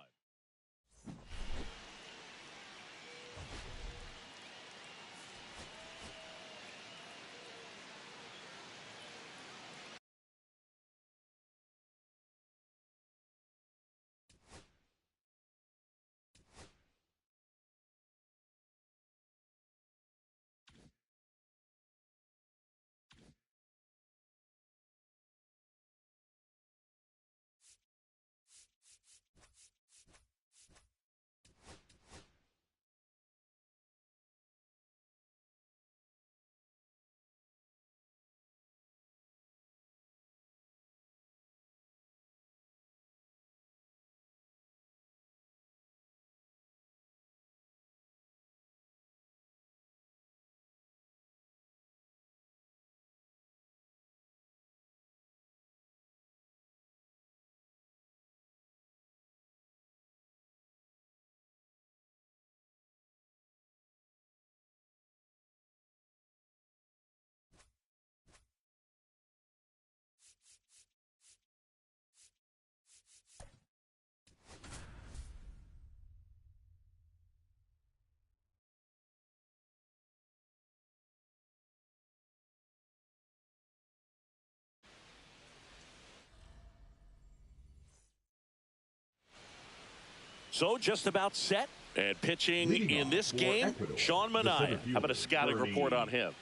So just about set and pitching in this game, Sean Manaea. How about a scouting report on him?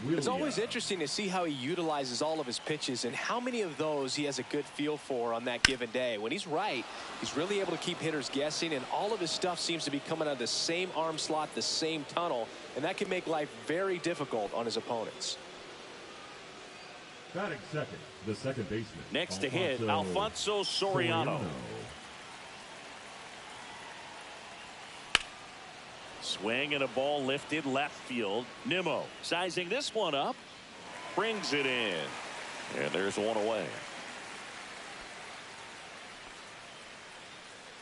It's always interesting to see how he utilizes all of his pitches and how many of those he has a good feel for on that given day. When he's right, he's really able to keep hitters guessing, and all of his stuff seems to be coming out of the same arm slot, the same tunnel, and that can make life very difficult on his opponents. Batting second, the second baseman. Next to hit, Alfonso Soriano. Swing and a ball lifted left field. Nimmo sizing this one up. Brings it in. And there's one away.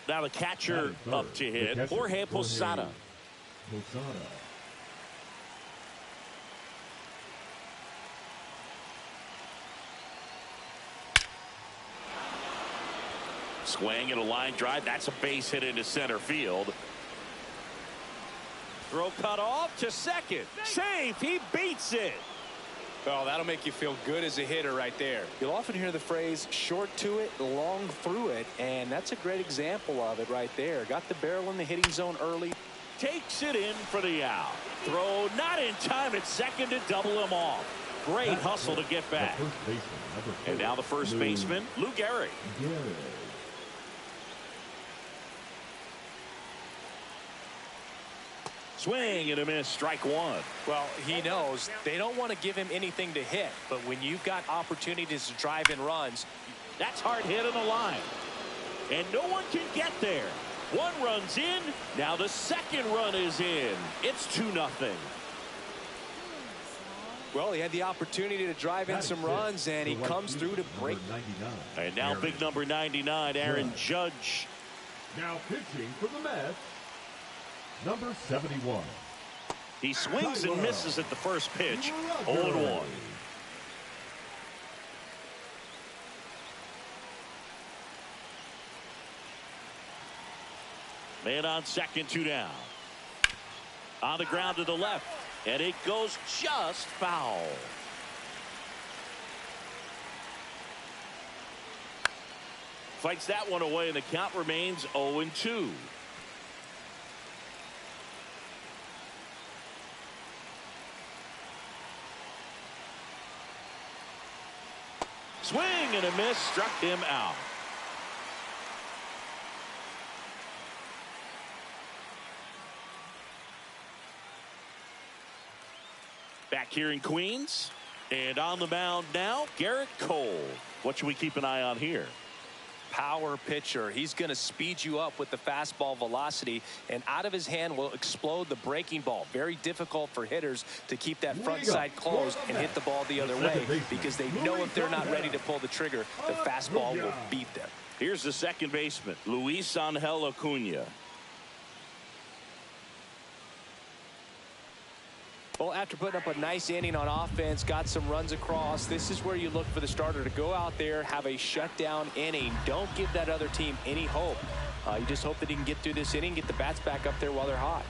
Now the catcher up to hit. Jorge Posada. Swing and a line drive. That's a base hit into center field. Throw cut off to second. Safe. He beats it. Well, that'll make you feel good as a hitter right there. You'll often hear the phrase short to it, long through it, and that's a great example of it right there. Got the barrel in the hitting zone early. Takes it in for the out. Throw not in time at second to double him off. Great hustle to get back. And now the first baseman, Lou Gehrig. Swing and a miss, strike one. Well, he knows they don't want to give him anything to hit, but when you've got opportunities to drive in runs, that's hard hit on the line. And no one can get there. One run's in. Now the second run is in. It's 2-0. Well, he had the opportunity to drive in some runs, and he comes through to break. And now big number 99, Aaron Judge. Now pitching for the Mets, number 71. He swings and misses at the first pitch. 0-1. Man on second, 2 down. On the ground to the left, and it goes just foul. Fights that one away, and the count remains 0-2. Swing and a miss, struck him out. Back here in Queens, and on the mound now, Garrett Cole. What should we keep an eye on here? Power pitcher. He's going to speed you up with the fastball velocity, and out of his hand will explode the breaking ball. Very difficult for hitters to keep that front side closed and hit the ball the other way, because they know if they're not ready to pull the trigger, the fastball will beat them. Here's the second baseman, Luis Angel Acuna. Well, after putting up a nice inning on offense, got some runs across, this is where you look for the starter to go out there, have a shutdown inning. Don't give that other team any hope. You just hope that he can get through this inning, get the bats back up there while they're hot.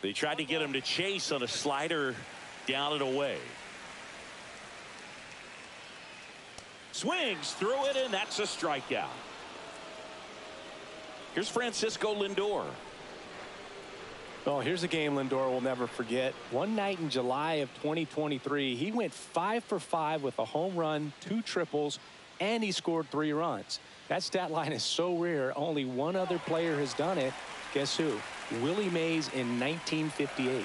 They tried to get him to chase on a slider down and away. Swings through it, and that's a strikeout. Here's Francisco Lindor. Oh, here's a game Lindor will never forget. One night in July of 2023, he went 5 for 5 with a home run, 2 triples, and he scored 3 runs. That stat line is so rare, only one other player has done it. Guess who? Willie Mays in 1958.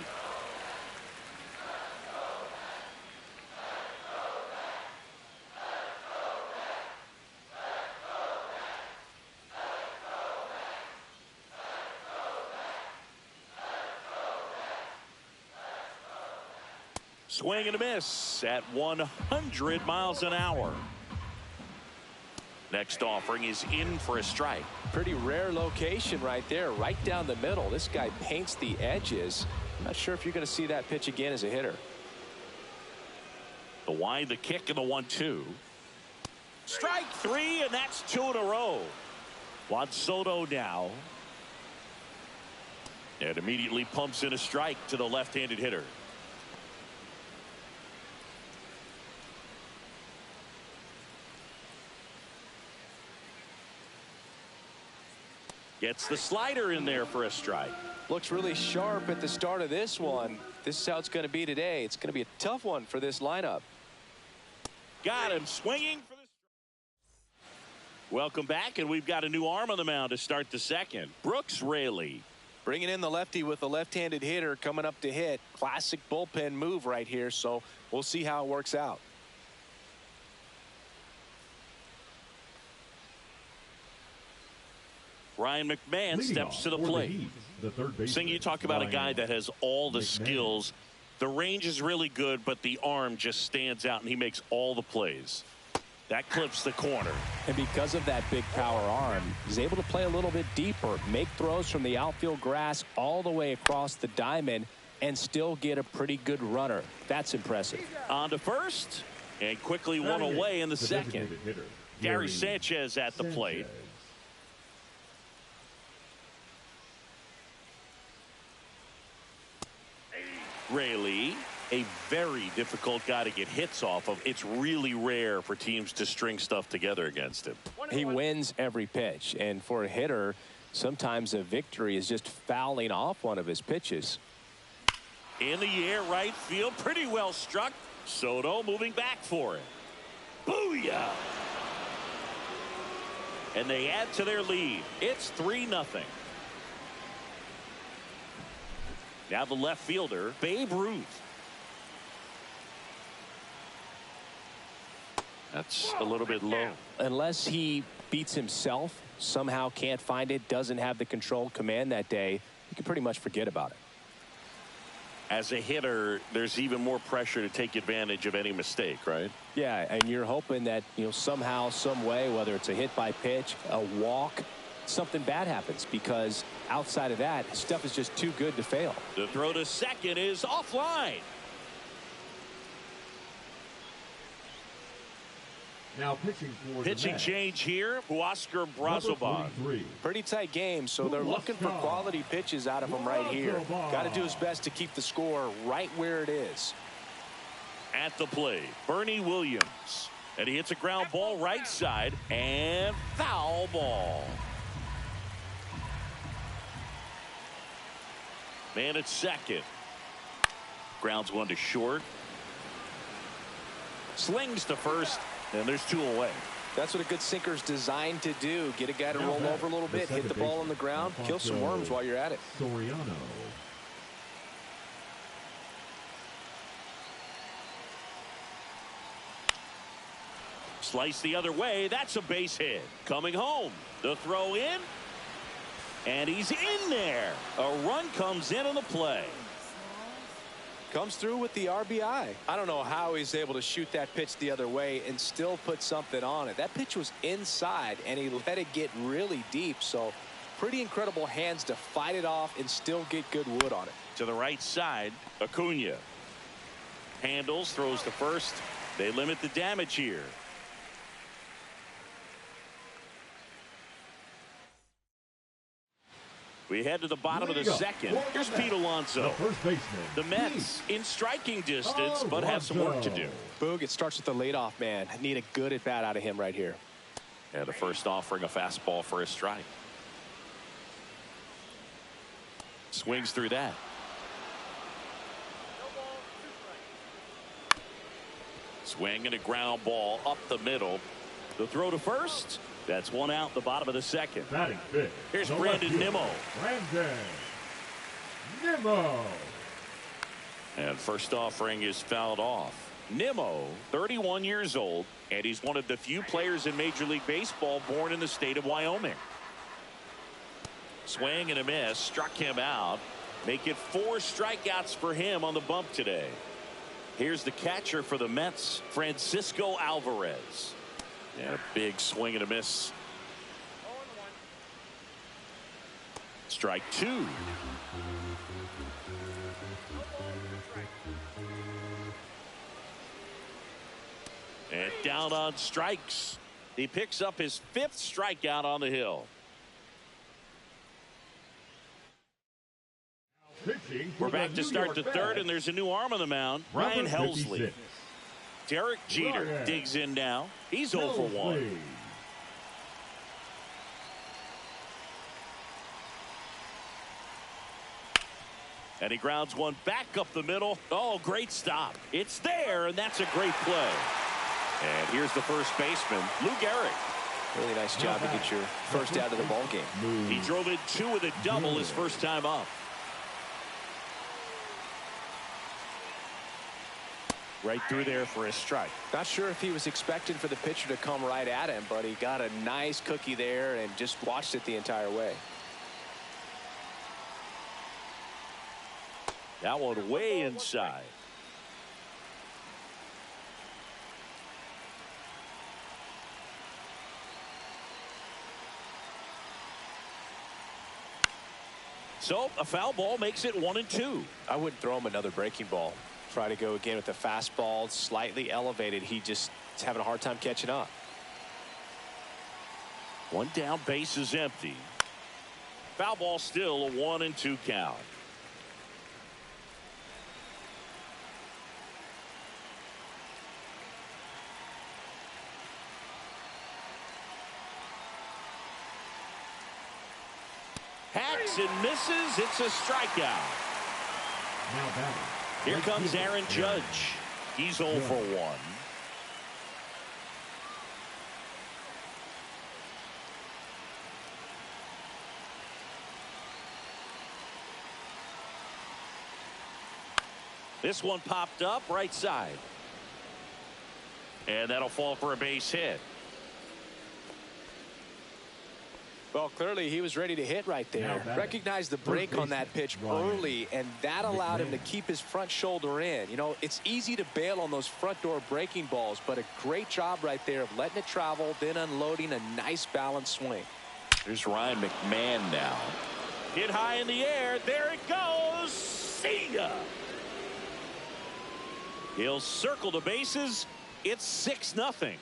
Swing and a miss at 100 miles an hour. Next offering is in for a strike. Pretty rare location right there, right down the middle. This guy paints the edges. I'm not sure if you're going to see that pitch again as a hitter. The wind, the kick, and the 1-2. Strike 3, and that's 2 in a row. Juan Soto now. And immediately pumps in a strike to the left-handed hitter. Gets the slider in there for a strike. Looks really sharp at the start of this one. This is how it's going to be today. It's going to be a tough one for this lineup. Got him swinging for the. Welcome back, and we've got a new arm on the mound to start the second. Brooks Raley. Bringing in the lefty with a left-handed hitter coming up to hit. Classic bullpen move right here, so we'll see how it works out. Ryan McMahon steps to the plate. Sing, you talk about a guy that has all the skills. The range is really good, but the arm just stands out, and he makes all the plays. That clips the corner. And because of that big power arm, he's able to play a little bit deeper, make throws from the outfield grass all the way across the diamond, and still get a pretty good runner. That's impressive. On to first, and quickly one away in the second. Gary Sanchez at the plate. Rayleigh, a very difficult guy to get hits off of. It's really rare for teams to string stuff together against him. He wins every pitch, and for a hitter, sometimes a victory is just fouling off one of his pitches. In the air, right field, pretty well struck. Soto moving back for it. Booyah! And they add to their lead. It's 3-0. Now the left fielder, Babe Ruth. That's a little bit low. Unless he beats himself, somehow can't find it, doesn't have the control command that day, you can pretty much forget about it. As a hitter, there's even more pressure to take advantage of any mistake, right? Yeah, and you're hoping that, somehow, some way, whether it's a hit by pitch, a walk, something bad happens, because outside of that, stuff is just too good to fail. The throw to second is offline. Now pitching change here, Huascar Brazoban. Pretty tight game, so they're looking for quality pitches out of him right here. Got to do his best to keep the score right where it is. At the plate, Bernie Williams. And he hits a ground ball right side, and foul ball. Man at second. Grounds one to short. Slings to first, and there's 2 away. That's what a good sinker's designed to do. Get a guy to roll over a little bit, hit the ball on the ground, kill some worms while you're at it. Soriano. Slice the other way. That's a base hit. Coming home. The throw in. And he's in there. A run comes in on the play. Comes through with the RBI. I don't know how he's able to shoot that pitch the other way and still put something on it. That pitch was inside, and he let it get really deep. So pretty incredible hands to fight it off and still get good wood on it. To the right side, Acuna. Handles, throws to first. They limit the damage here. We head to the bottom of the second. Here's Pete Alonso. The first baseman. The Mets in striking distance, but have some work to do. Boog, it starts with the leadoff man. Need a good at bat out of him right here. And the first offering a fastball for a strike. Swings through that. Swing and a ground ball up the middle. The throw to first. That's one out, the bottom of the second. Batting fifth. Here's Brandon Nimmo. Brandon Nimmo. And first offering is fouled off. Nimmo, 31 years old, and he's one of the few players in Major League Baseball born in the state of Wyoming. Swing and a miss, struck him out. Make it 4 strikeouts for him on the bump today. Here's the catcher for the Mets, Francisco Alvarez. And a big swing and a miss. Strike 2. And down on strikes. He picks up his 5th strikeout on the hill. We're back to start the third, and there's a new arm on the mound. Ryan Helsley. Derek Jeter digs in now. He's 0 for 1. And he grounds one back up the middle. Oh, great stop. It's there, and that's a great play. And here's the first baseman, Lou Gehrig. Really nice job to get your first out of the ball game. He drove in 2 with a double his first time up. Right through there for a strike. Not sure if he was expecting for the pitcher to come right at him, but he got a nice cookie there and just watched it the entire way. That one way inside. So a foul ball makes it 1-2. I wouldn't throw him another breaking ball. Try to go again with the fastball, slightly elevated. He just is having a hard time catching up. One down, base is empty. Foul ball, still a 1-2 count. Hacks and misses. It's a strikeout. Now batting. Here comes Aaron Judge. He's 0 for 1. This one popped up right side. And that'll fall for a base hit. Well, clearly he was ready to hit right there. Recognized the break on that pitch early, and that allowed him to keep his front shoulder in. You know, it's easy to bail on those front door breaking balls, but a great job right there of letting it travel, then unloading a nice balanced swing. Here's Ryan McMahon now. Hit high in the air. There it goes. See ya. He'll circle the bases. It's 6-0.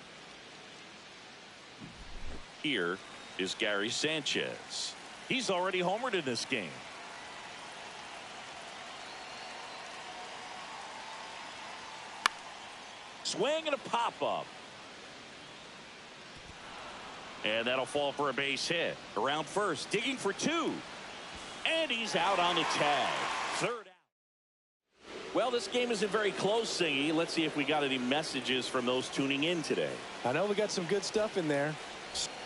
Here is Gary Sanchez. He's already homered in this game. Swing and a pop-up. And that'll fall for a base hit. Around first, digging for 2. And he's out on the tag. Third out. Well, this game isn't very close, Singy. Let's see if we got any messages from those tuning in today. I know we got some good stuff in there.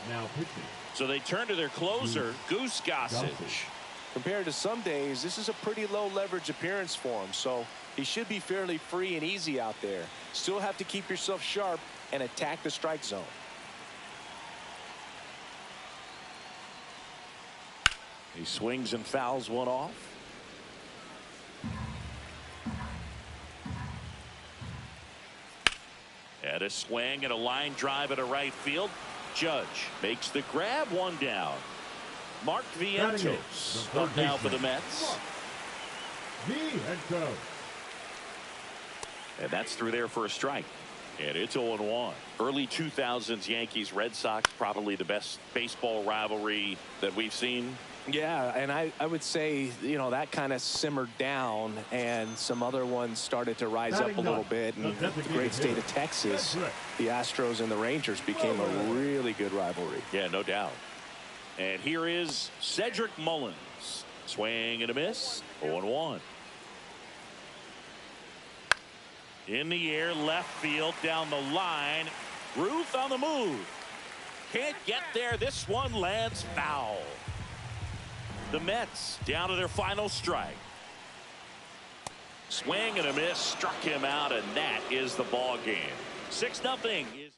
Now pitching. So they turn to their closer, Goose Gossage. Compared to some days, this is a pretty low leverage appearance for him, so he should be fairly free and easy out there. Still have to keep yourself sharp and attack the strike zone. He swings and fouls one off. And a swing and a line drive at a right field. Judge makes the grab, one down. Mark Vientos up now for the Mets. Vientos. And that's through there for a strike. And it's 0-1. Early 2000s Yankees Red Sox, probably the best baseball rivalry that we've seen. Yeah, and I would say, you know, that kind of simmered down and some other ones started to rise up a little bit. And the great state of Texas, the Astros and the Rangers became a really good rivalry. Yeah, no doubt. And here is Cedric Mullins. Swing and a miss. 0-1. In the air, left field, down the line. Ruth on the move. Can't get there. This one lands foul. The Mets down to their final strike. Swing and a miss, struck him out, and that is the ball game. 6-0 is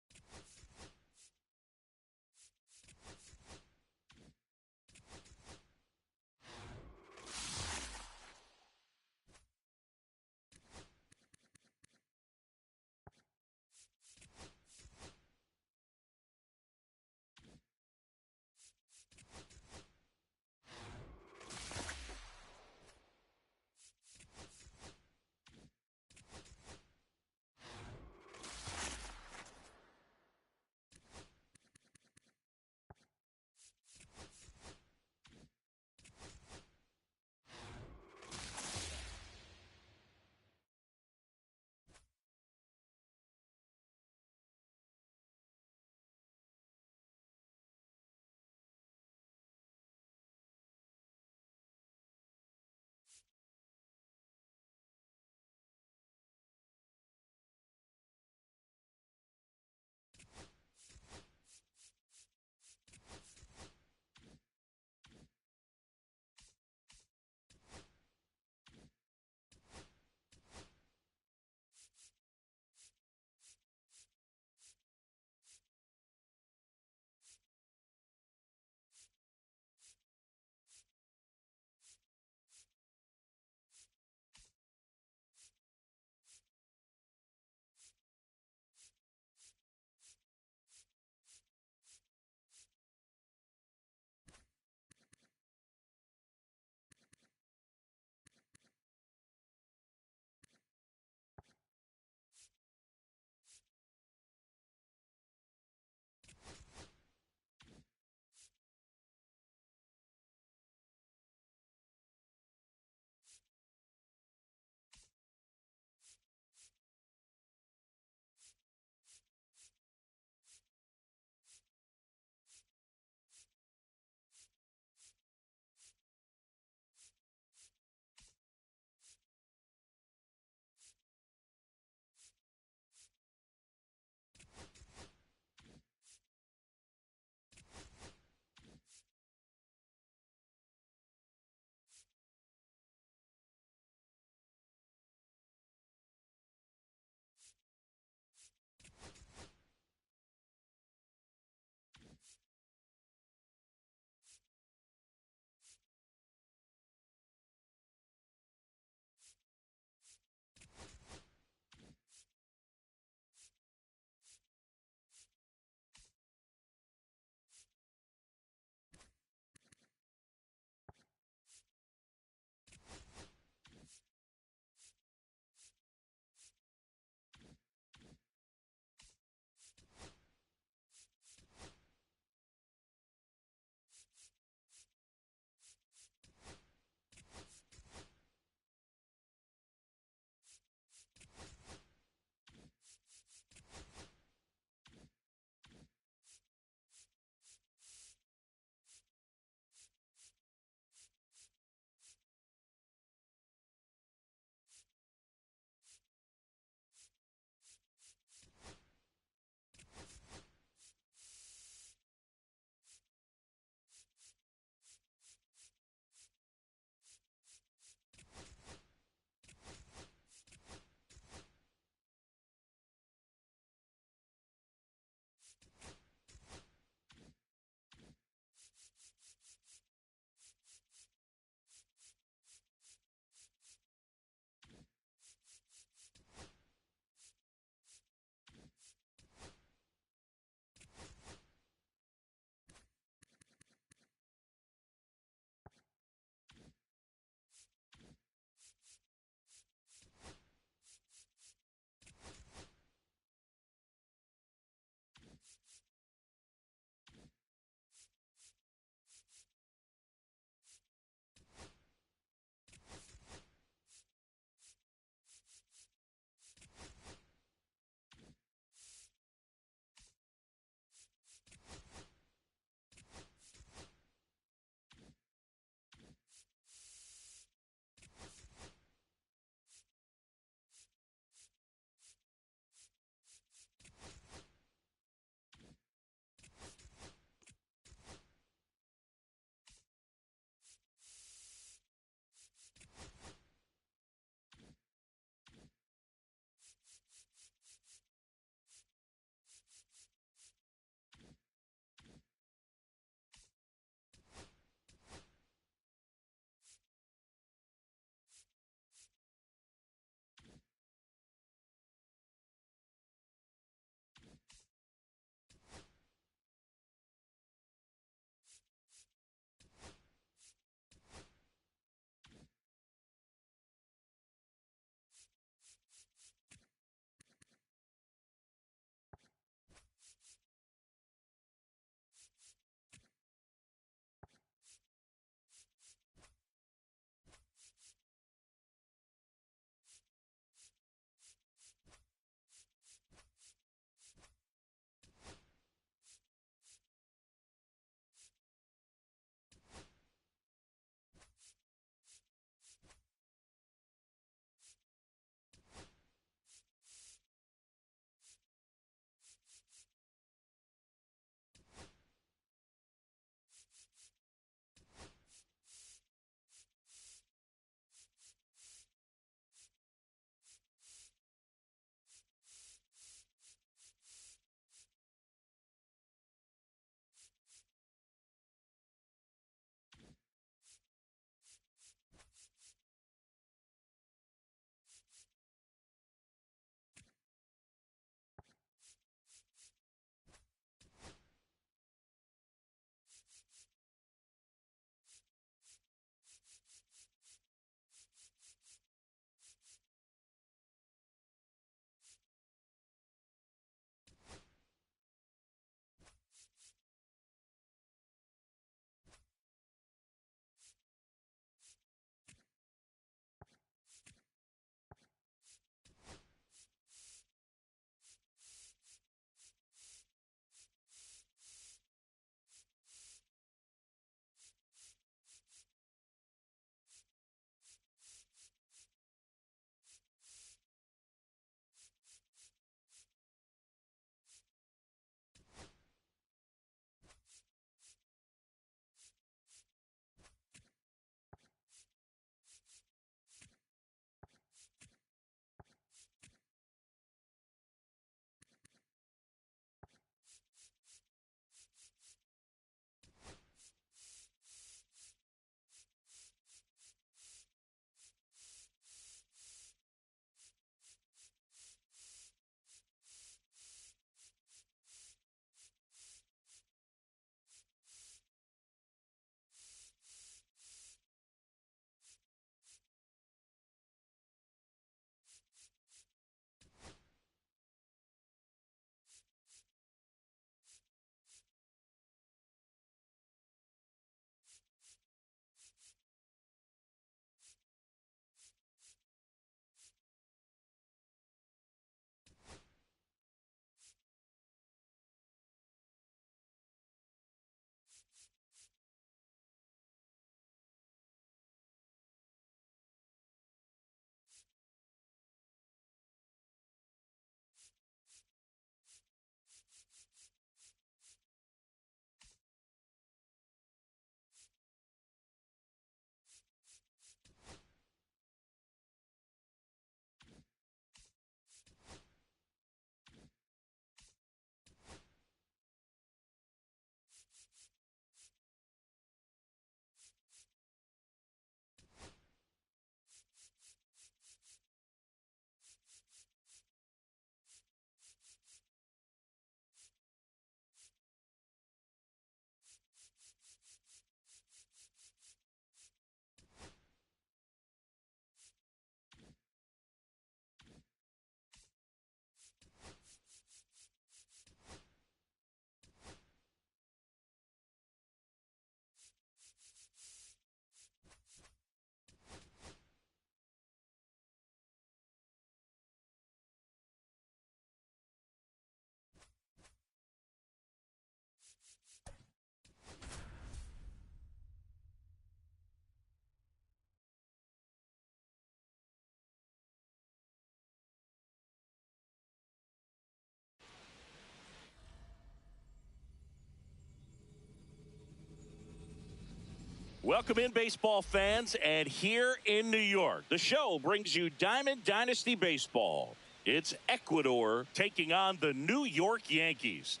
Welcome in, baseball fans, and here in New York, the show brings you Diamond Dynasty Baseball. It's Ecuador taking on the New York Yankees.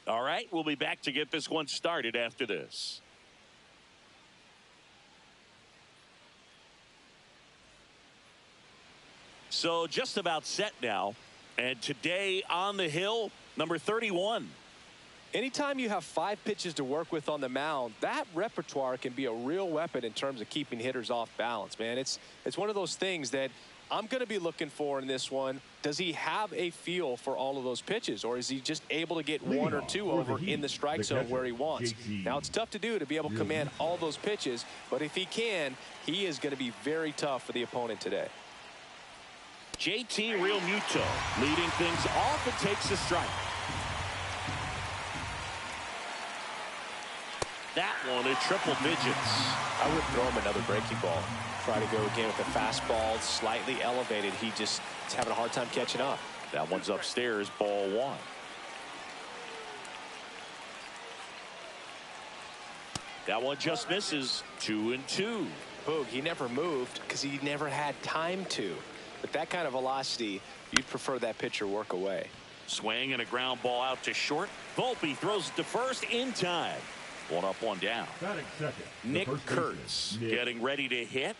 All right, we'll be back to get this one started after this. So just about set now, and today on the hill, number 31. Anytime you have 5 pitches to work with on the mound, that repertoire can be a real weapon in terms of keeping hitters off balance, man. It's one of those things that I'm going to be looking for in this one. Does he have a feel for all of those pitches, or is he just able to get 1 or 2 over in the strike zone where he wants? Now, it's tough to do to be able to command all those pitches, but if he can, he is going to be very tough for the opponent today. JT Real Muto leading things off and takes a strike. That one at triple digits. I would throw him another breaking ball. Try to go again with the fastball slightly elevated. He just is having a hard time catching up. That one's upstairs, ball 1. That one just misses. 2-2. Boog, he never moved because he never had time to. With that kind of velocity, you'd prefer that pitcher work away. Swing and a ground ball out to short. Volpe throws it to first in time. 1 up, 1 down. Second, Nick Kurtz getting ready to hit.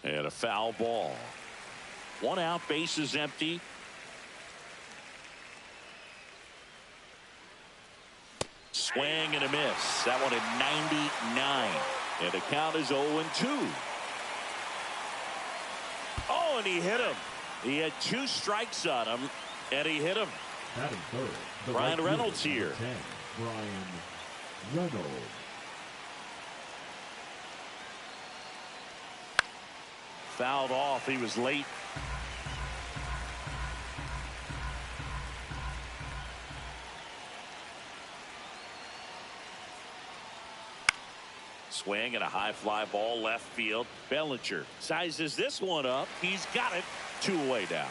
And a foul ball. 1 out, bases empty. Swing and a miss. That one at 99. And the count is 0-2. Oh, and he hit him. He had 2 strikes on him, and he hit him. Brian Reynolds here. Brian Reynolds. Fouled off. He was late. Swing and a high fly ball left field. Bellinger sizes this one up. He's got it. 2 away now.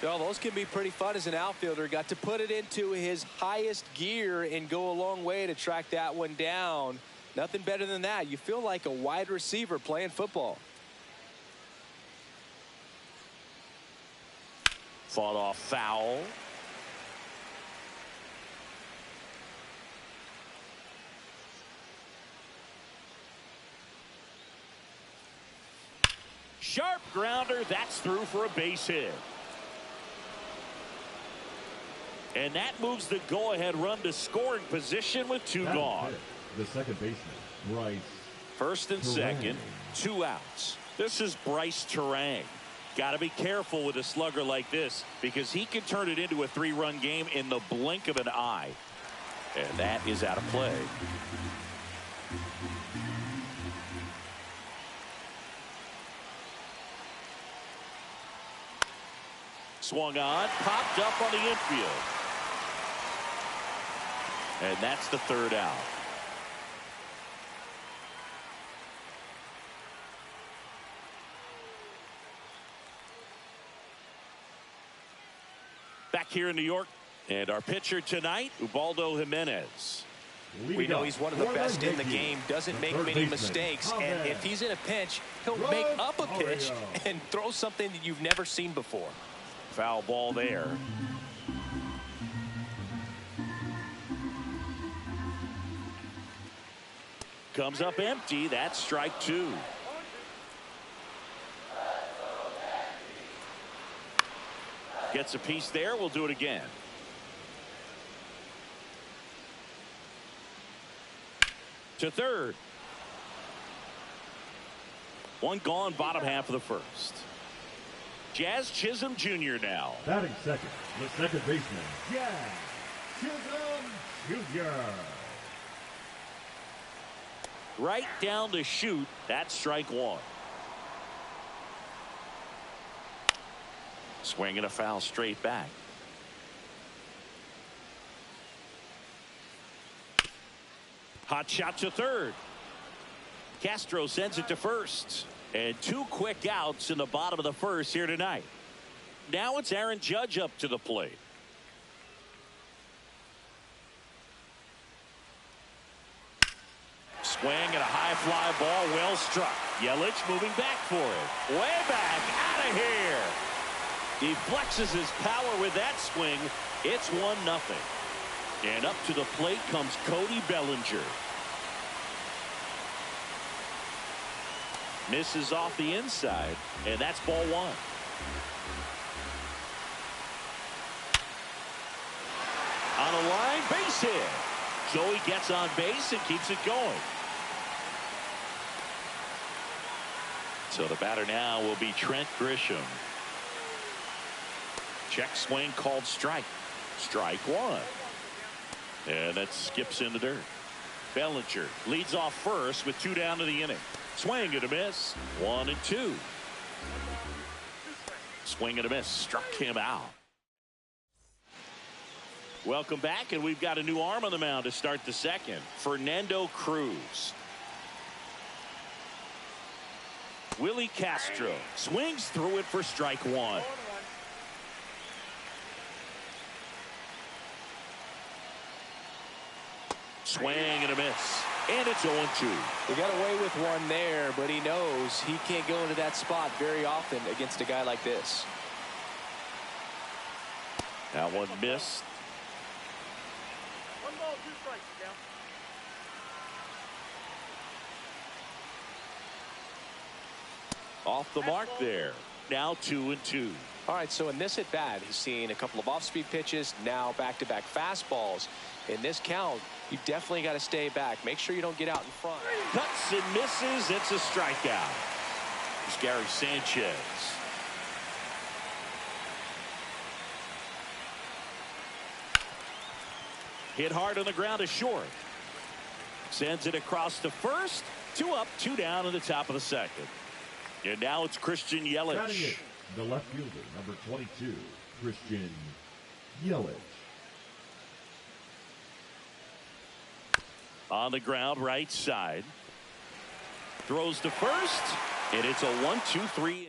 Well, those can be pretty fun as an outfielder. Got to put it into his highest gear and go a long way to track that one down. Nothing better than that. You feel like a wide receiver playing football. Fought off foul. Sharp grounder. That's through for a base hit. And that moves the go-ahead run to scoring position with 2 gone. The second baseman, Bryce. First and second, 2 outs. This is Bryce Terang. Got to be careful with a slugger like this because he can turn it into a 3-run game in the blink of an eye. And that is out of play. Swung on, popped up on the infield. And that's the 3rd out. Back here in New York, and our pitcher tonight, Ubaldo Jimenez. We know he's one of the best in the game, doesn't make many mistakes, and if he's in a pinch, he'll make up a pitch and throw something that you've never seen before. Foul ball there. Comes up empty. That's strike 2. Gets a piece there. We'll do it again. To third. 1 gone, bottom half of the first. Jazz Chisholm Jr. now. Batting second, the second baseman, Jazz Chisholm Jr. Right down to shoot. That's strike 1. Swing and a foul straight back. Hot shot to third. Castro sends it to first. And 2 quick outs in the bottom of the first here tonight. Now it's Aaron Judge up to the plate. Swing and a high fly ball, well struck. Yelich moving back for it. Way back, out of here. Deflexes his power with that swing. It's 1-0. And up to the plate comes Cody Bellinger. Misses off the inside, and that's ball 1. On a line, base hit. Joey gets on base and keeps it going. So the batter now will be Trent Grisham. Check swing called strike. Strike 1. And that skips in the dirt. Bellinger leads off first with 2 down to the inning. Swing and a miss. 1-2. Swing and a miss. Struck him out. Welcome back, and we've got a new arm on the mound to start the second. Fernando Cruz. Willie Castro swings through it for strike 1. Swing and a miss. And it's 0-2. He got away with one there, but he knows he can't go into that spot very often against a guy like this. That one missed. 1 ball, 2 strikes, Cal. Off the mark there. Now 2-2. All right, so in this at bat, he's seen a couple of off-speed pitches, now back-to-back fastballs. In this count, you definitely got to stay back. Make sure you don't get out in front. Cuts and misses. It's a strikeout. It's Gary Sanchez. Hit hard on the ground is short. Sends it across to first. 2 up, 2 down in the top of the second. And now it's Christian Yelich. The left fielder, number 22, Christian Yelich. On the ground, right side. Throws to first, and it's a 1-2-3 inning.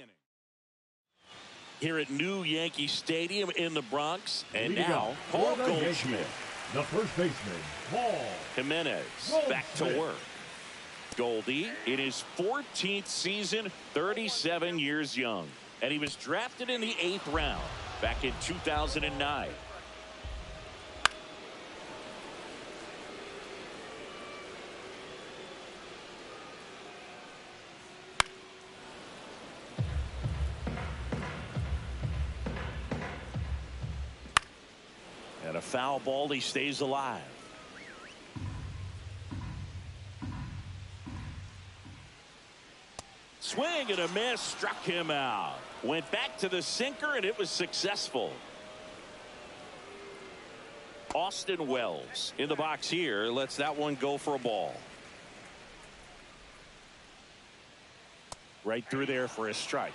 Here at New Yankee Stadium in the Bronx, and now Paul Goldschmidt. The first baseman, Paul Jimenez back to work. Goldie in his 14th season, 37 years young. And he was drafted in the 8th round back in 2009. And a foul ball, he stays alive. Swing and a miss, struck him out. Went back to the sinker, and it was successful. Austin Wells in the box here. Lets that one go for a ball. Right through there for a strike.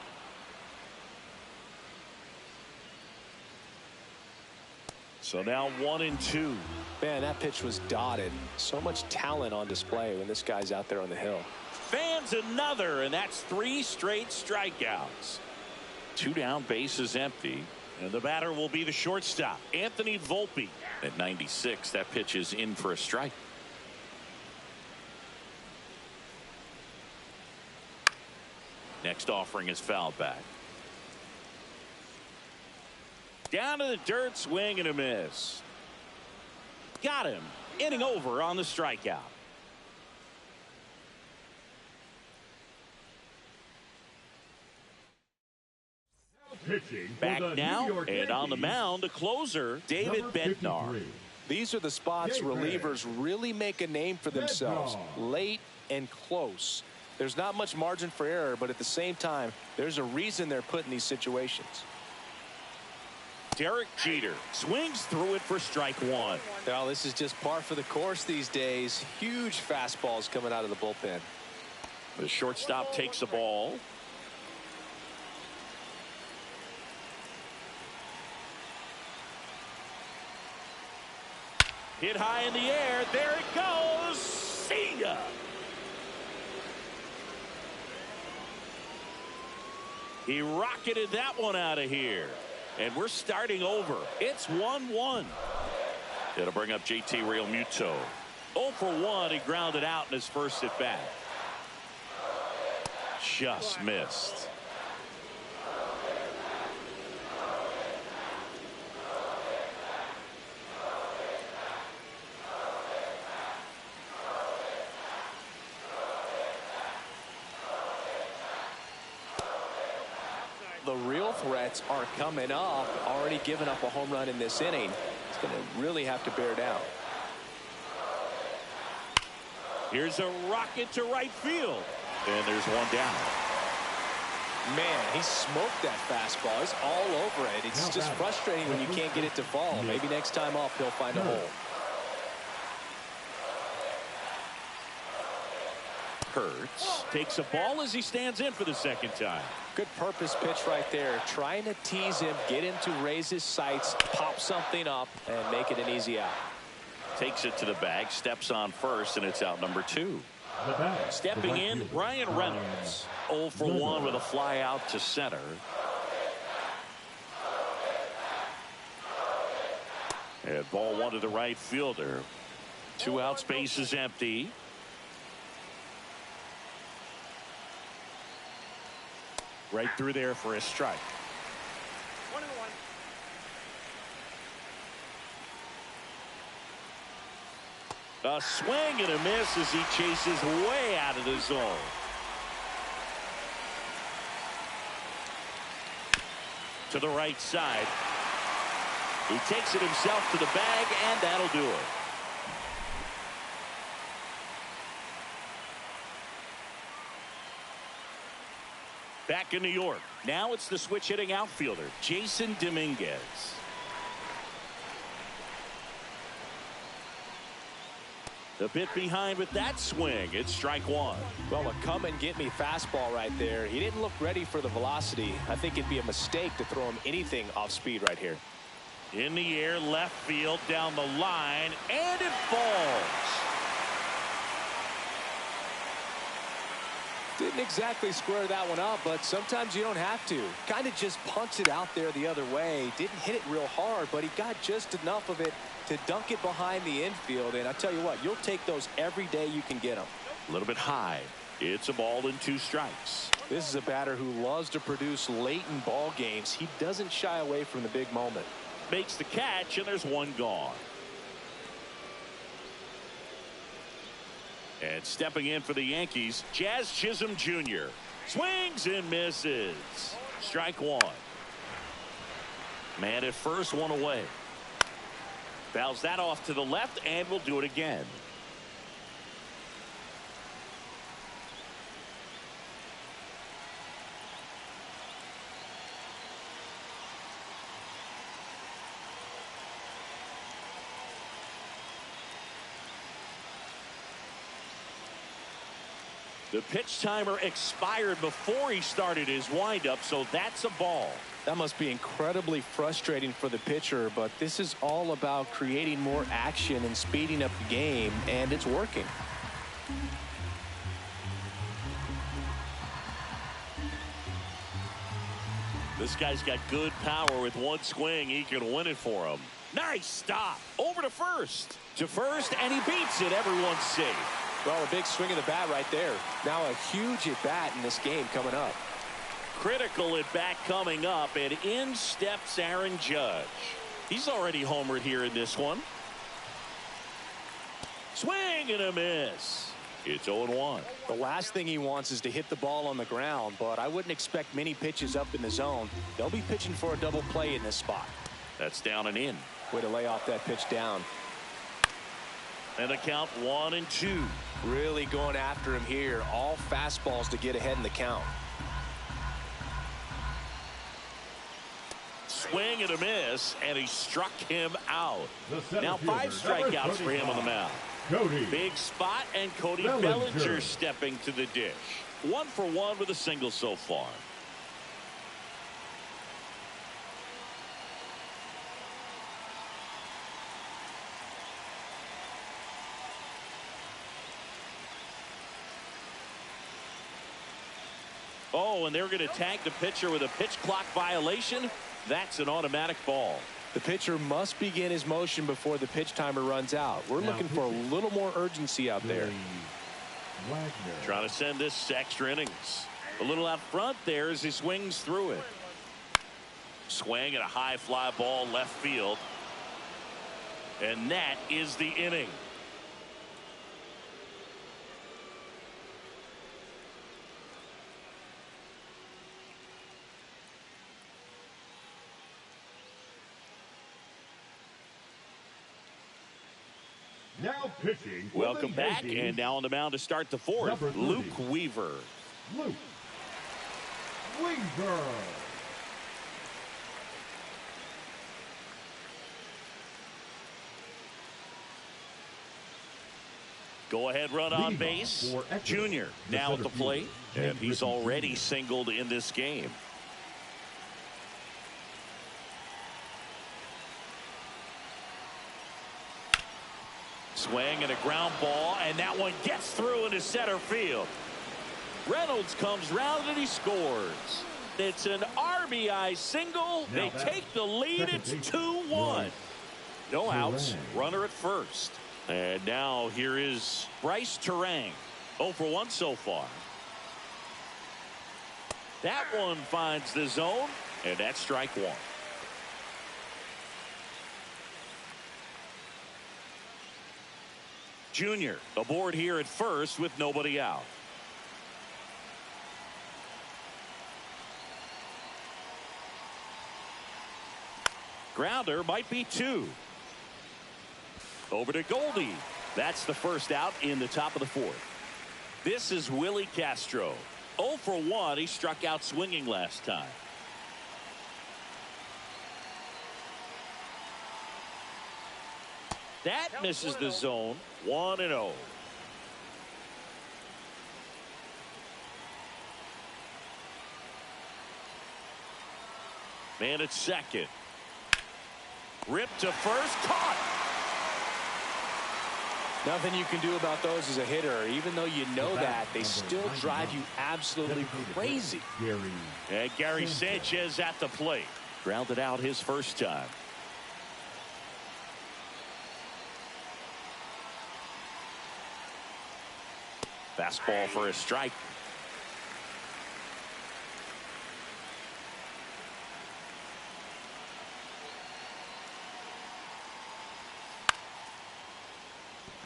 So now 1-2. Man, that pitch was dotted. So much talent on display when this guy's out there on the hill. Fans another, and that's 3 straight strikeouts. 2 down, bases empty, and the batter will be the shortstop, Anthony Volpe. At 96, that pitch is in for a strike. Next offering is fouled back. Down to the dirt, swing and a miss. Got him. Inning over on the strikeout. Back now, and on the mound, the closer, David Bednar. These are the spots relievers really make a name for themselves. Late and close. There's not much margin for error, but at the same time, there's a reason they're put in these situations. Derek Jeter swings through it for strike 1. Now, this is just par for the course these days. Huge fastballs coming out of the bullpen. The shortstop takes the ball. Hit high in the air. There it goes. See ya. He rocketed that one out of here. And we're starting over. It's 1-1. It'll bring up JT Realmuto. 0 for 1. He grounded out in his first at bat. Just missed. The real threats are coming up. Already given up a home run in this inning. It's going to really have to bear down. Here's a rocket to right field. And there's one down. Man, he smoked that fastball. He's all over it. It's just frustrating when you can't get it to fall. Maybe next time off he'll find a hole. Hurts takes a ball as he stands in for the second time. Good purpose pitch right there. Trying to tease him, get him to raise his sights, pop something up, and make it an easy out. Takes it to the bag, steps on first, and it's out number 2. Stepping in, Ryan Reynolds. 0 for 1 with a fly out to center. And ball 1 to the right fielder. 2 outs, base is empty. Right through there for a strike. 1-1. A swing and a miss as he chases way out of the zone. To the right side. He takes it himself to the bag, and that'll do it. Back in New York. Now it's the switch hitting outfielder, Jason Dominguez. A bit behind with that swing. It's strike 1. Well, a come and get me fastball right there. He didn't look ready for the velocity. I think it'd be a mistake to throw him anything off speed right here. In the air, left field, down the line, and it falls. Didn't exactly square that one up, but sometimes you don't have to. Kind of just punch it out there the other way. Didn't hit it real hard, but he got just enough of it to dunk it behind the infield. And I tell you what, you'll take those every day you can get them. A little bit high. It's a ball and 2 strikes. This is a batter who loves to produce late in ball games. He doesn't shy away from the big moment. Makes the catch, and there's one gone. And stepping in for the Yankees, Jazz Chisholm Jr. Swings and misses. Strike 1. Man at first, 1 away. Fouls that off to the left, and will do it again. The pitch timer expired before he started his windup, so that's a ball. That must be incredibly frustrating for the pitcher, but this is all about creating more action and speeding up the game, and it's working. This guy's got good power. With one swing, he can win it for him. Nice stop. Over to first. To first, and he beats it. Everyone's safe. Well, a big swing of the bat right there. Now a huge at bat in this game coming up. Critical at bat coming up, and in steps Aaron Judge. He's already homered here in this one. Swing and a miss. It's 0-1. The last thing he wants is to hit the ball on the ground, but I wouldn't expect many pitches up in the zone. They'll be pitching for a double play in this spot. That's down and in. Way to lay off that pitch down. And a count 1-2. Really going after him here. All fastballs to get ahead in the count. Swing and a miss, and he struck him out. Now 5 fielder, strikeouts for him on the mound. Cody. Big spot, and Cody Bellinger stepping to the dish. 1 for 1 with a single so far. Oh, and they're going to tag the pitcher with a pitch clock violation. That's an automatic ball. The pitcher must begin his motion before the pitch timer runs out. We're looking for a little more urgency out there. Trying to send this to extra innings. A little out front there as he swings through it. Swing and a high fly ball left field. And that is the inning. Now pitching. Welcome back, and now on the mound to start the fourth, Luke Weaver. Luke Weaver. Go ahead run on base. Junior now at the plate, and he's already singled in this game. Swing and a ground ball, and that one gets through into center field. Reynolds comes round and he scores. It's an RBI single. They take the lead. It's 2-1. No outs. Runner at first. And now here is Bryce Terang. 0 for 1 so far. That one finds the zone, and that's strike one. Junior aboard here at first with nobody out. Grounder might be 2. Over to Goldie. That's the first out in the top of the fourth. This is Willie Castro. 0 for 1. He struck out swinging last time. That misses the zone. 1-0. Man at second. Ripped to first. Caught. Nothing you can do about those as a hitter. Even though you know that, they still drive you absolutely crazy. And Gary Sanchez at the plate. Grounded out his first time. Fastball for a strike.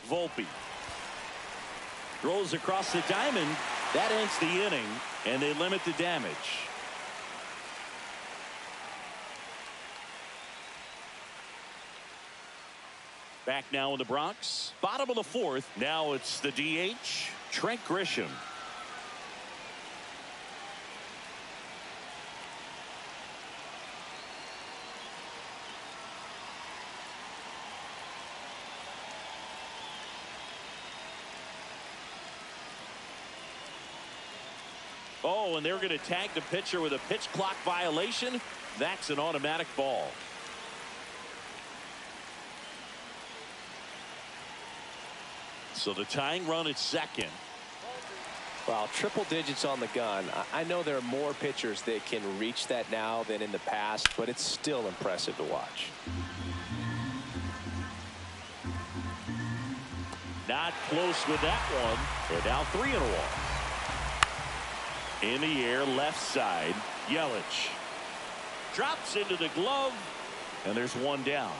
Volpe throws across the diamond. That ends the inning, and they limit the damage. Back now in the Bronx. Bottom of the fourth. Now it's the DH, Trent Grisham. Oh, and they're going to tag the pitcher with a pitch clock violation. That's an automatic ball. So the tying run at second. Well, triple digits on the gun. I know there are more pitchers that can reach that now than in the past, but it's still impressive to watch. Not close with that one. And now 3-1. In the air, left side. Yelich drops into the glove, and there's one down.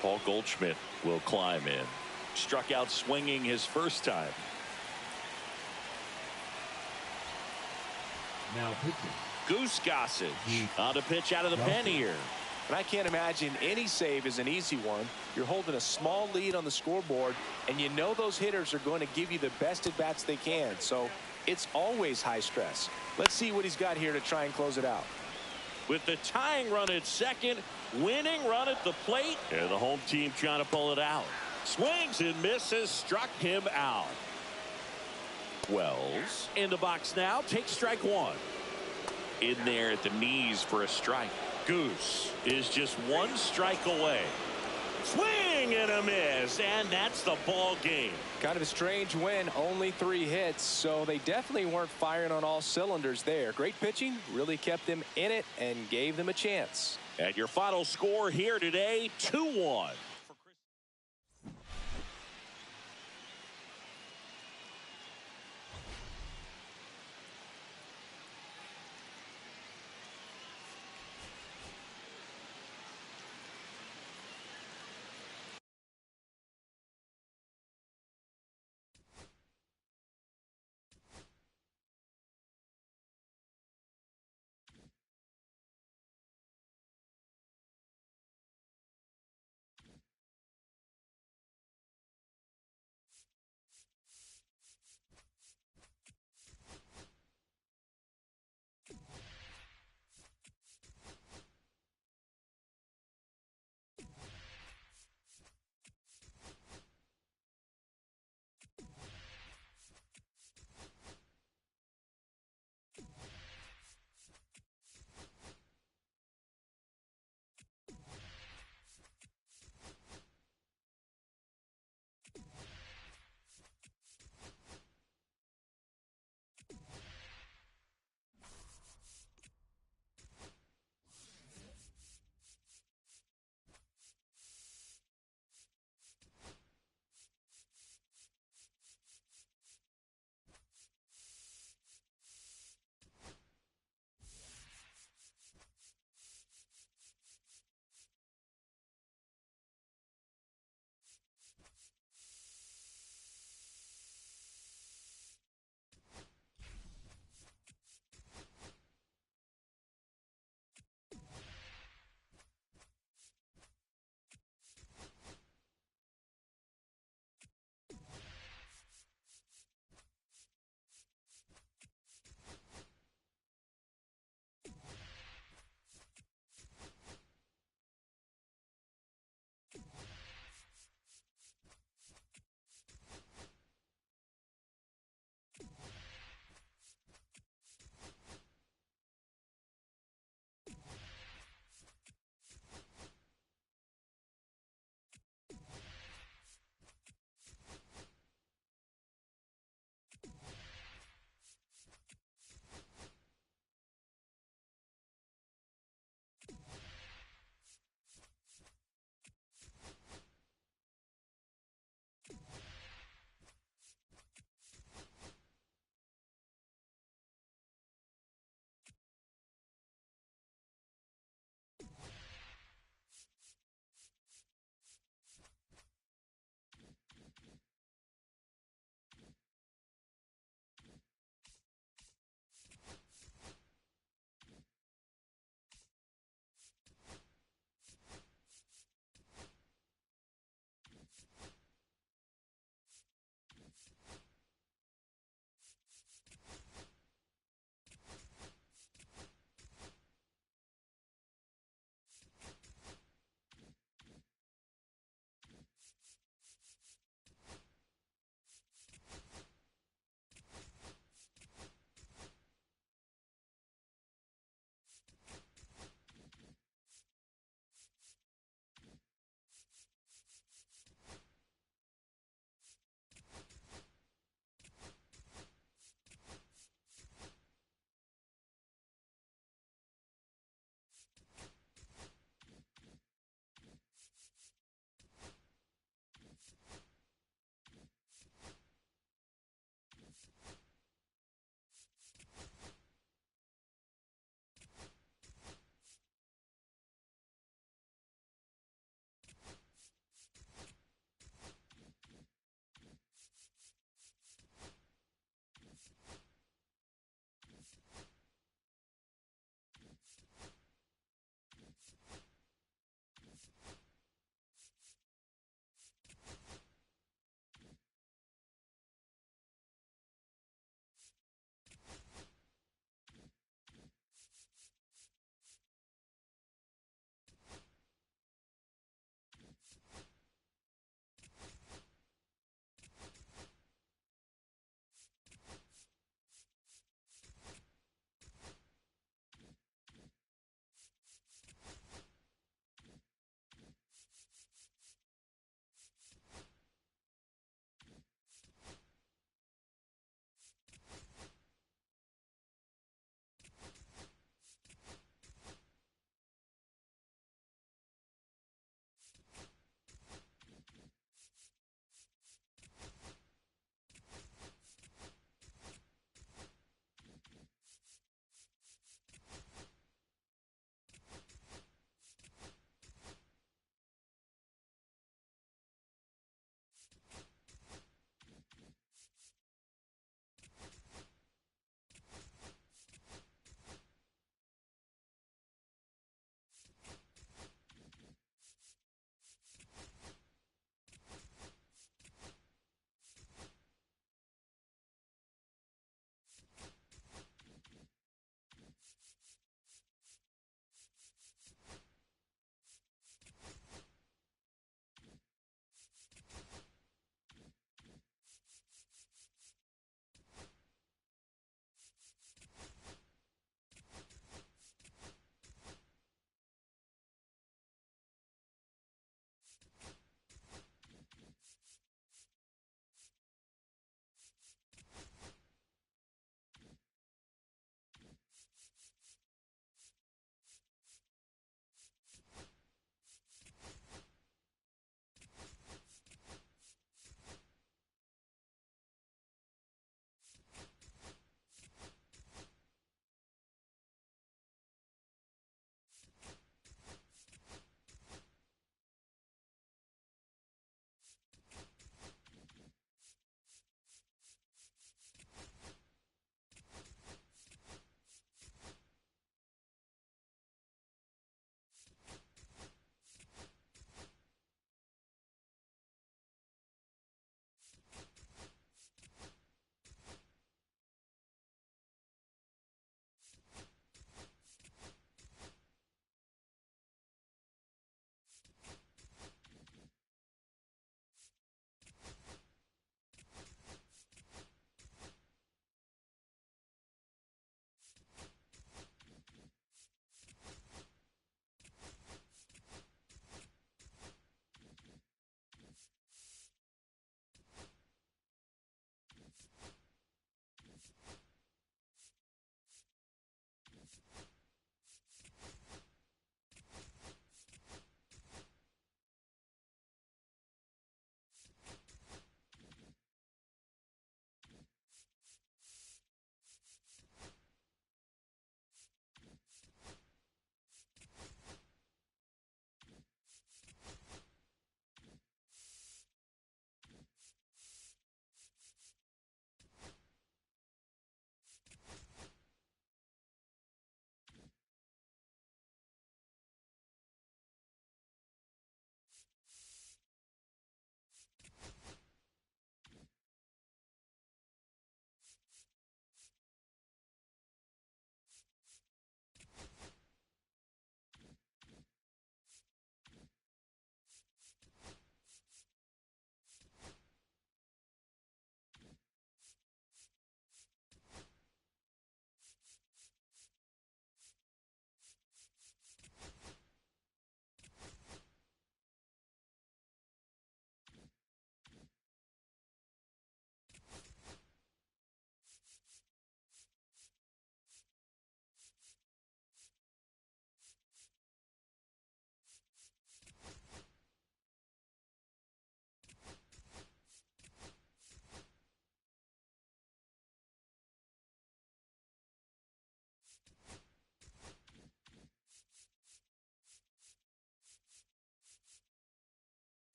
Paul Goldschmidt will climb in. Struck out swinging his first time. Now pitching. Goose Gossage on the pitch out of the pen here. And I can't imagine any save is an easy one. You're holding a small lead on the scoreboard, and you know those hitters are going to give you the best at-bats they can. So it's always high stress. Let's see what he's got here to try and close it out. With the tying run at second, winning run at the plate, and the home team trying to pull it out. Swings and misses, struck him out. Wells in the box now, takes strike one. In there at the knees for a strike. Goose is just one strike away. Swing and a miss, and that's the ball game. Kind of a strange win, only 3 hits, so they definitely weren't firing on all cylinders there. Great pitching, really kept them in it and gave them a chance. And your final score here today, 2-1.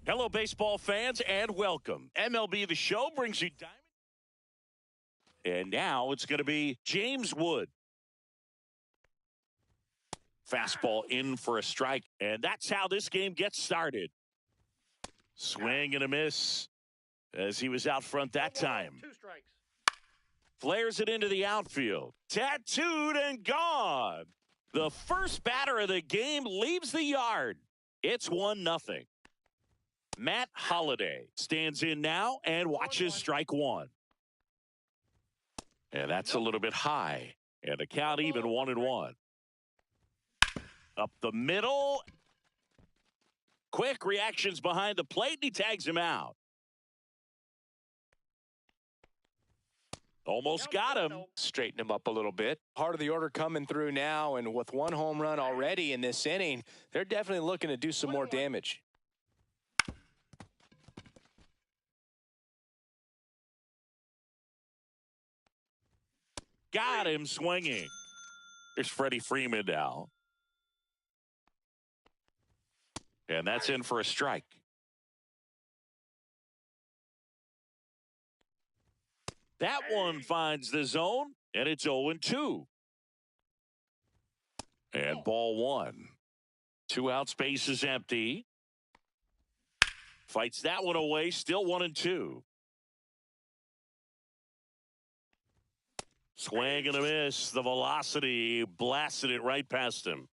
Hello, baseball fans, and welcome. MLB The Show brings you Diamond. And now it's going to be James Wood. Fastball in for a strike, and that's how this game gets started. Swing and a miss as he was out front that time. 2 strikes. Flares it into the outfield. Tattooed and gone. The first batter of the game leaves the yard. It's 1-0. Matt Holliday stands in now and watches strike one. And that's a little bit high. And the count even 1-1. Up the middle. Quick reactions behind the plate, and he tags him out. Almost got him. Straighten him up a little bit. Heart of the order coming through now, and with 1 home run already in this inning, they're definitely looking to do some more damage. Got him swinging. Here's Freddie Freeman now. And that's in for a strike. That one finds the zone, and it's 0-2. And ball 1. 2 out, space is empty. Fights that one away, still 1-2. Swing and a miss. The velocity blasted it right past him.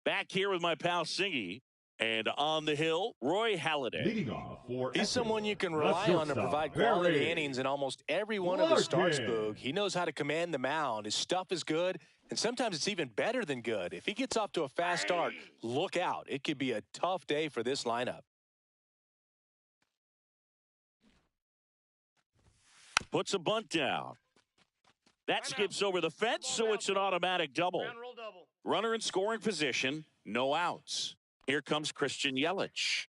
Back here with my pal Singy. And on the hill, Roy Halladay. Leading off for He's someone you can rely on to provide quality innings in almost every one of his starts, Boog. He knows how to command the mound. His stuff is good, and sometimes it's even better than good. If he gets off to a fast start, look out. It could be a tough day for this lineup. Puts a bunt down. That skips over the fence, so it's an automatic double. Runner in scoring position, no outs. Here comes Christian Yelich.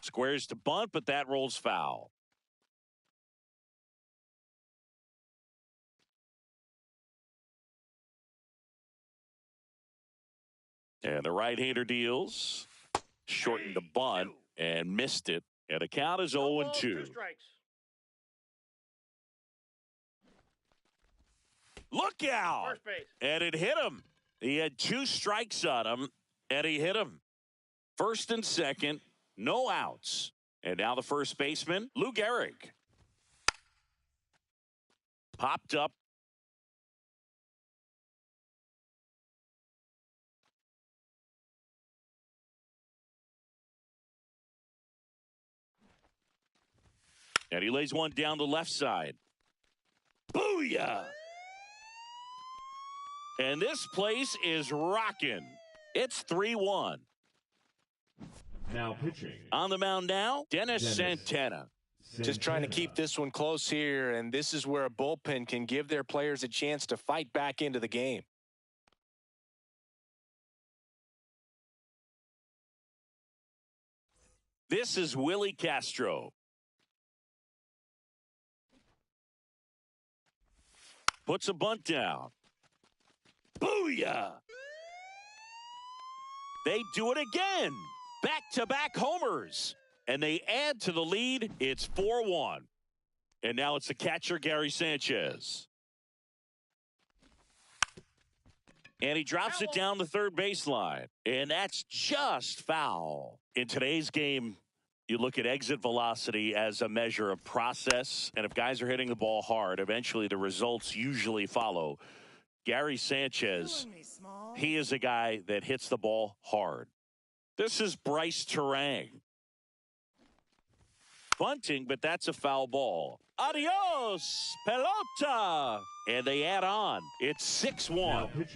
Squares to bunt, but that rolls foul. And the right-hander deals. Shortened the bunt and missed it. And the count is 0-2. 2 strikes. Look out! First base. And it hit him. He had 2 strikes on him, and he hit him. First and second, no outs. And now the first baseman, Lou Gehrig. Popped up. And he lays one down the left side. Booyah! And this place is rocking. It's 3-1. Now pitching. On the mound now, Dennis Santana. Just trying to keep this one close here, and this is where a bullpen can give their players a chance to fight back into the game. This is Willie Castro. Puts a bunt down. Booyah! They do it again. Back-to-back homers. And they add to the lead. It's 4-1. And now it's the catcher, Gary Sanchez. And he drops it down the third baseline. And that's just foul. In today's game, you look at exit velocity as a measure of process. And if guys are hitting the ball hard, eventually the results usually follow. Gary Sanchez, he is a guy that hits the ball hard. This is Bryce Terang. Bunting, but that's a foul ball. Adios, pelota. And they add on. It's 6-1.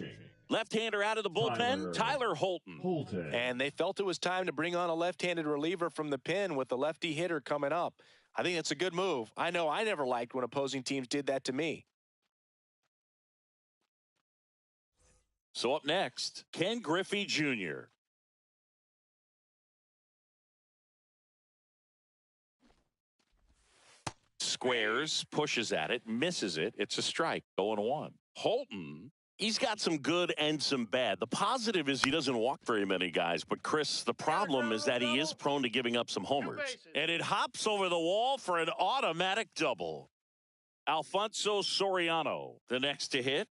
Left-hander out of the bullpen, Tyler Holton. And they felt it was time to bring on a left-handed reliever from the pen with the lefty hitter coming up. I think it's a good move. I know I never liked when opposing teams did that to me. So up next, Ken Griffey Jr. Squares, pushes at it, misses it. It's a strike, 0-1. Holton, he's got some good and some bad. The positive is he doesn't walk very many guys. But, Chris, the problem is that he is prone to giving up some homers. And it hops over the wall for an automatic double. Alfonso Soriano, the next to hit.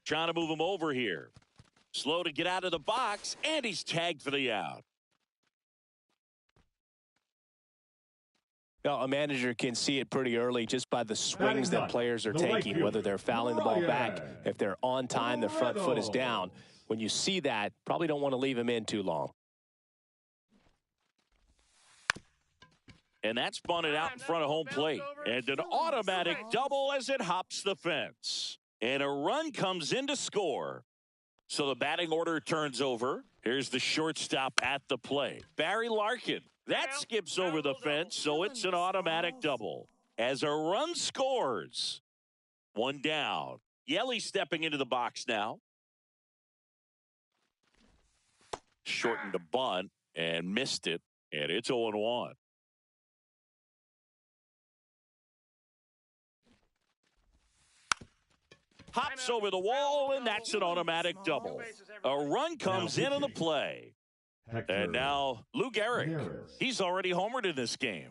Trying to move him over here. Slow to get out of the box, and he's tagged for the out. Now, a manager can see it pretty early just by the swings that players are taking, whether they're fouling the ball back, if they're on time, the front foot is down. When you see that, probably don't want to leave him in too long. And that's bunted out in front of home plate. And an automatic double as it hops the fence. And a run comes in to score. So the batting order turns over. Here's the shortstop at the plate, Barry Larkin. That skips over the fence, so it's an automatic double. As a run scores, one down. Yelly stepping into the box now. Shortened the bunt and missed it, and it's 0-1. Hops over the wall, and that's an automatic double. A run comes in on the play. And now Lou Gehrig. He's already homered in this game.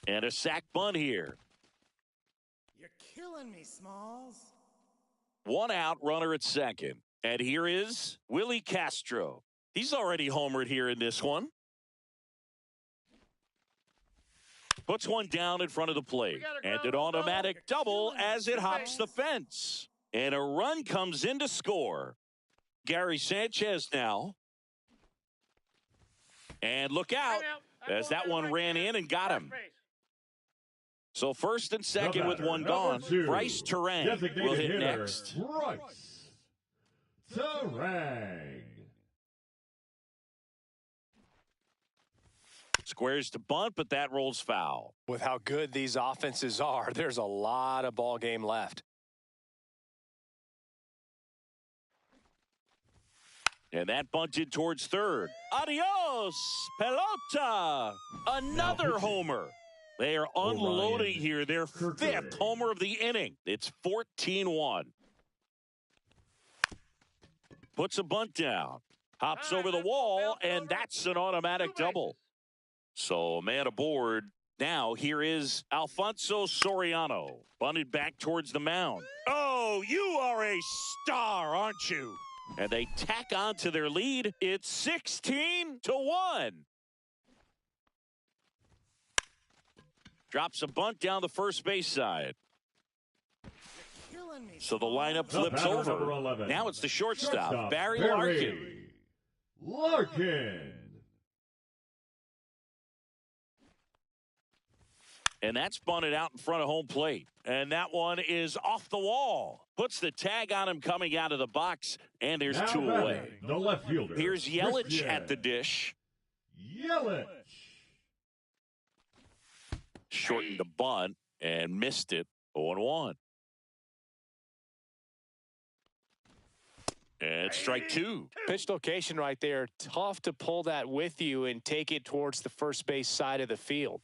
And a sac bunt here. You're killing me, Smalls. One out, runner at second. And here is Willie Castro. He's already homered here in this one. Puts one down in front of the plate. And an automatic double as it hops the fence. And a run comes in to score. Gary Sanchez now. And look out as that one ran in and got him. So first and second with one gone. Bryce Terang will hit next. Bryce Terang. Squares to bunt, but that rolls foul. With how good these offenses are, there's a lot of ball game left. And that bunted towards third. Adios, pelota. Another homer. They are unloading here. Their fifth homer of the inning. It's 14-1. Puts a bunt down. Hops over the wall, and that's an automatic double. So, man aboard. Now, here is Alfonso Soriano. Bunted back towards the mound. Oh, you are a star, aren't you? And they tack on to their lead. It's 16-1. Drops a bunt down the first base side. So the lineup flips over. Now it's the shortstop, Barry Larkin. And that's bunted out in front of home plate. And that one is off the wall. Puts the tag on him coming out of the box. And there's two away. The left fielder. Here's Yelich at the dish. Yelich. Shortened the bunt and missed it. 0-1. And strike two. Pitch location right there. Tough to pull that with you and take it towards the first base side of the field.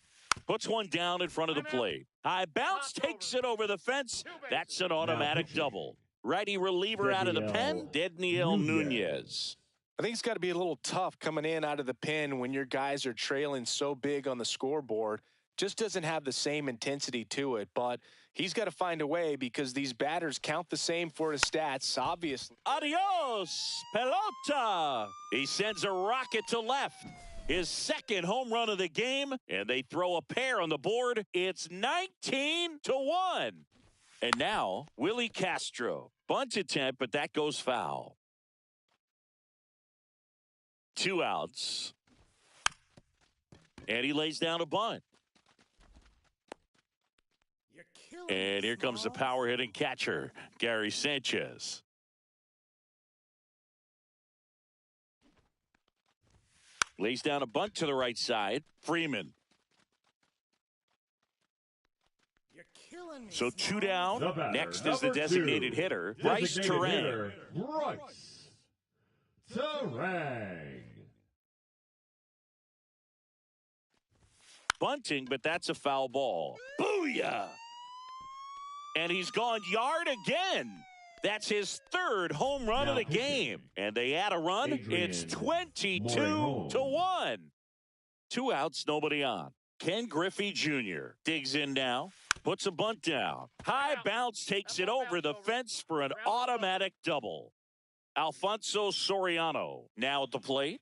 Puts one down in front of the plate. High bounce, takes it over the fence. That's an automatic double. Righty reliever out of the pen, Dedniel Nunez. I think it's got to be a little tough coming in out of the pen when your guys are trailing so big on the scoreboard. Just doesn't have the same intensity to it, but he's got to find a way because these batters count the same for his stats, obviously. Adios, pelota. He sends a rocket to left. His second home run of the game, and they throw a pair on the board. It's 19-1. And now, Willie Castro. Bunt attempt, but that goes foul. 2 outs. And he lays down a bunt. And here comes the power-hitting catcher, Gary Sanchez. Lays down a bunt to the right side. Freeman. So 2 down. Next is the designated hitter, Bryce Terang. Bryce Terang. Bunting, but that's a foul ball. Booyah! And he's gone yard again. That's his 3rd home run of the game. And they add a run. It's 22-1. 2 outs, nobody on. Ken Griffey Jr. digs in now. Puts a bunt down. High bounce takes it over the fence for an automatic double. Alfonso Soriano now at the plate.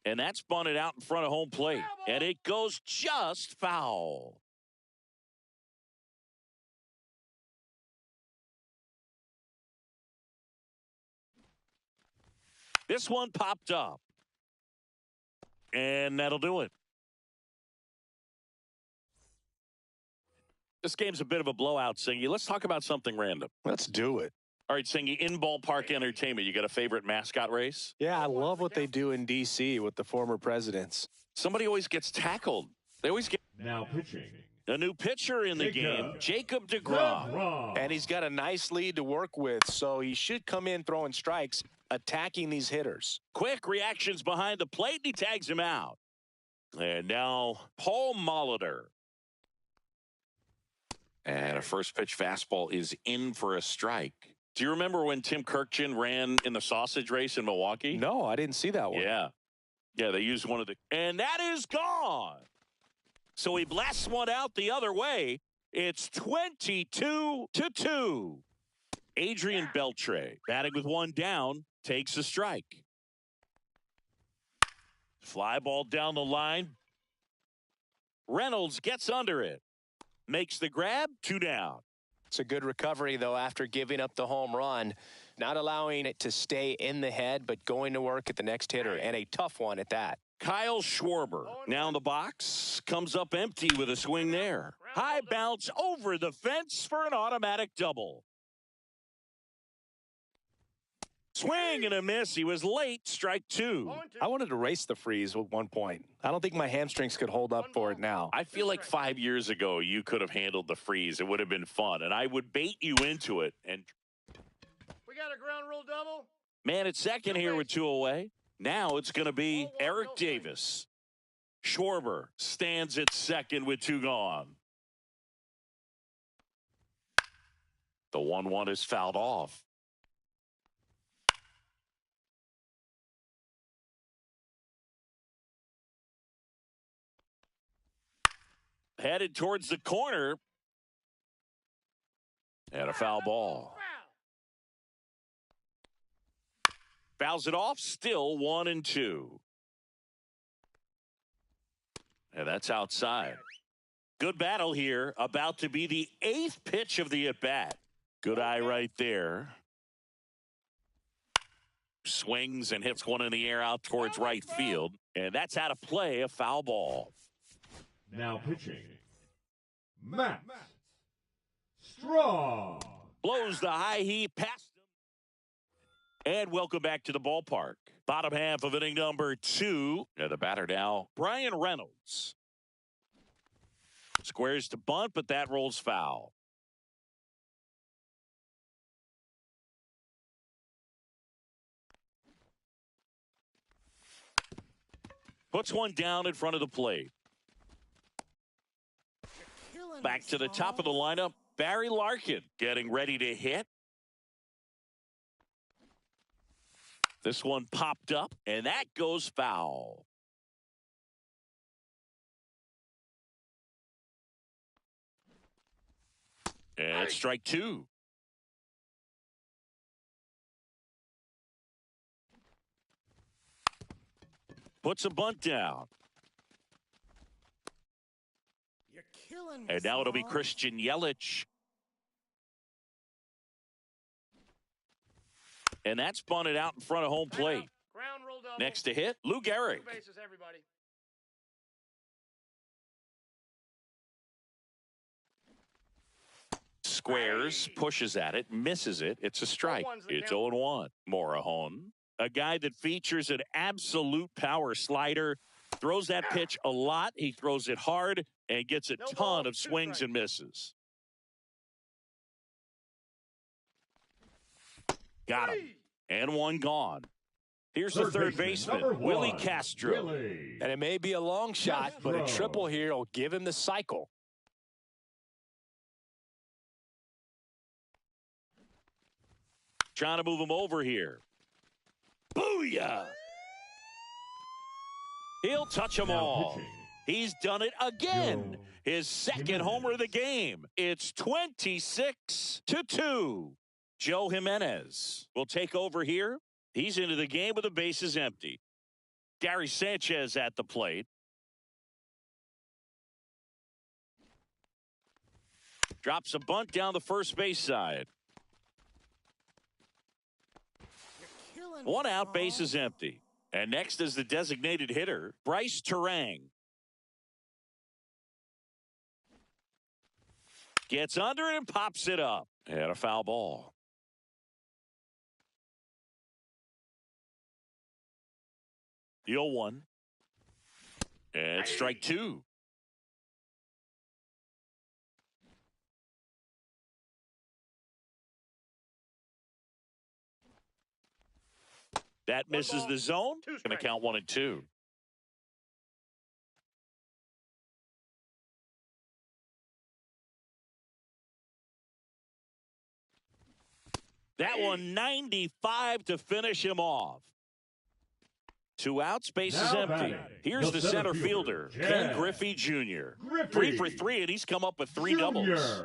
And that's bunted out in front of home plate. And it goes just foul. This one popped up. And that'll do it. This game's a bit of a blowout, Singy. Let's talk about something random. Let's do it. All right, Singy, in ballpark entertainment, you got a favorite mascot race? Yeah, I love what they do in D.C. with the former presidents. Somebody always gets tackled. They always get... Now pitching. A new pitcher in the game, Jacob DeGrom. And he's got a nice lead to work with, so he should come in throwing strikes, attacking these hitters. Quick reactions behind the plate, and he tags him out. And now, Paul Molitor. And a first pitch fastball is in for a strike. Do you remember when Tim Kirkjian ran in the sausage race in Milwaukee? No, I didn't see that one. Yeah. Yeah, they used one of the... And that is gone. So he blasts one out the other way. It's 22-2. Adrian Beltre, batting with one down, takes a strike. Fly ball down the line. Reynolds gets under it. Makes the grab, 2 down. It's a good recovery, though, after giving up the home run. Not allowing it to stay in the head, but going to work at the next hitter, and a tough one at that. Kyle Schwarber now in the box, comes up empty with a swing there. High bounce over the fence for an automatic double. Swing and a miss. He was late. Strike 2. I wanted to race the freeze at one point. I don't think my hamstrings could hold up for it now. I feel like 5 years ago you could have handled the freeze. It would have been fun, and I would bait you into it. And we got a ground rule double. Man at second here with 2 away. Now it's going to be Eric Davis. Schwarber stands at second with 2 gone. The 1-1 is fouled off. Headed towards the corner. And a foul ball. Fouls it off, still 1-2. And that's outside. Good battle here. About to be the 8th pitch of the at-bat. Good eye right there. Swings and hits one in the air out towards right field. And that's out of play, a foul ball. Now pitching, Matt Strong. Blows the high heat past him. And welcome back to the ballpark. Bottom half of inning number 2. And the batter now, Brian Reynolds. Squares to bunt, but that rolls foul. Puts one down in front of the plate. Back to the top of the lineup, Barry Larkin getting ready to hit. This one popped up, and that goes foul. And strike two. Puts a bunt down. You're killing me, And now it'll be Smalls. Christian Yelich. And that's bunted out in front of home plate. Ground rule double. Next to hit, Lou Gehrig. 2 bases, everybody. Squares, pushes at it, misses it. It's a strike. It's 0-1. Morejon, a guy that features an absolute power slider, throws that pitch a lot. He throws it hard and gets a ton of swings and misses. Got him. And one gone. Here's the third baseman, Willie Castro. And it may be a long shot, but a triple here will give him the cycle. Trying to move him over here. Booyah! He'll touch them all. He's done it again. His second homer of the game. It's 26-2. Joe Jimenez will take over here. He's into the game with the bases empty. Gary Sanchez at the plate. Drops a bunt down the first base side. One out, base is empty. And next is the designated hitter, Bryce Terang. Gets under it and pops it up. And a foul ball. The 0-1. And strike two. That misses the zone. Going to count 1 and 2. That one 95 to finish him off. 2 outs, base is empty. Here's the center fielder, Ken Griffey Jr. 3 for 3, and he's come up with 3 doubles.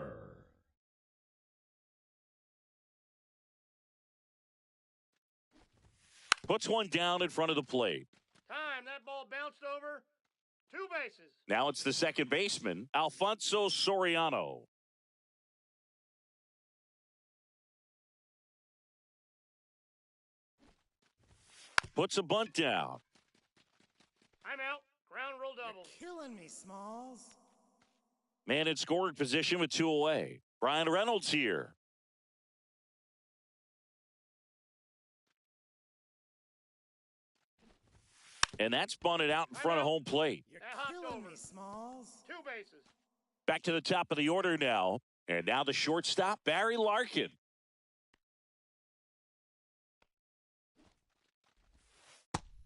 Puts one down in front of the plate. Time. That ball bounced over. 2 bases. Now it's the second baseman, Alfonso Soriano. Puts a bunt down. I'm out. Ground rule double. You're killing me, Smalls. Man in scoring position with 2 away. Brian Reynolds here. And that's bunted out in front of home plate. You're killing me, Smalls. 2 bases. Back to the top of the order now. And now the shortstop, Barry Larkin.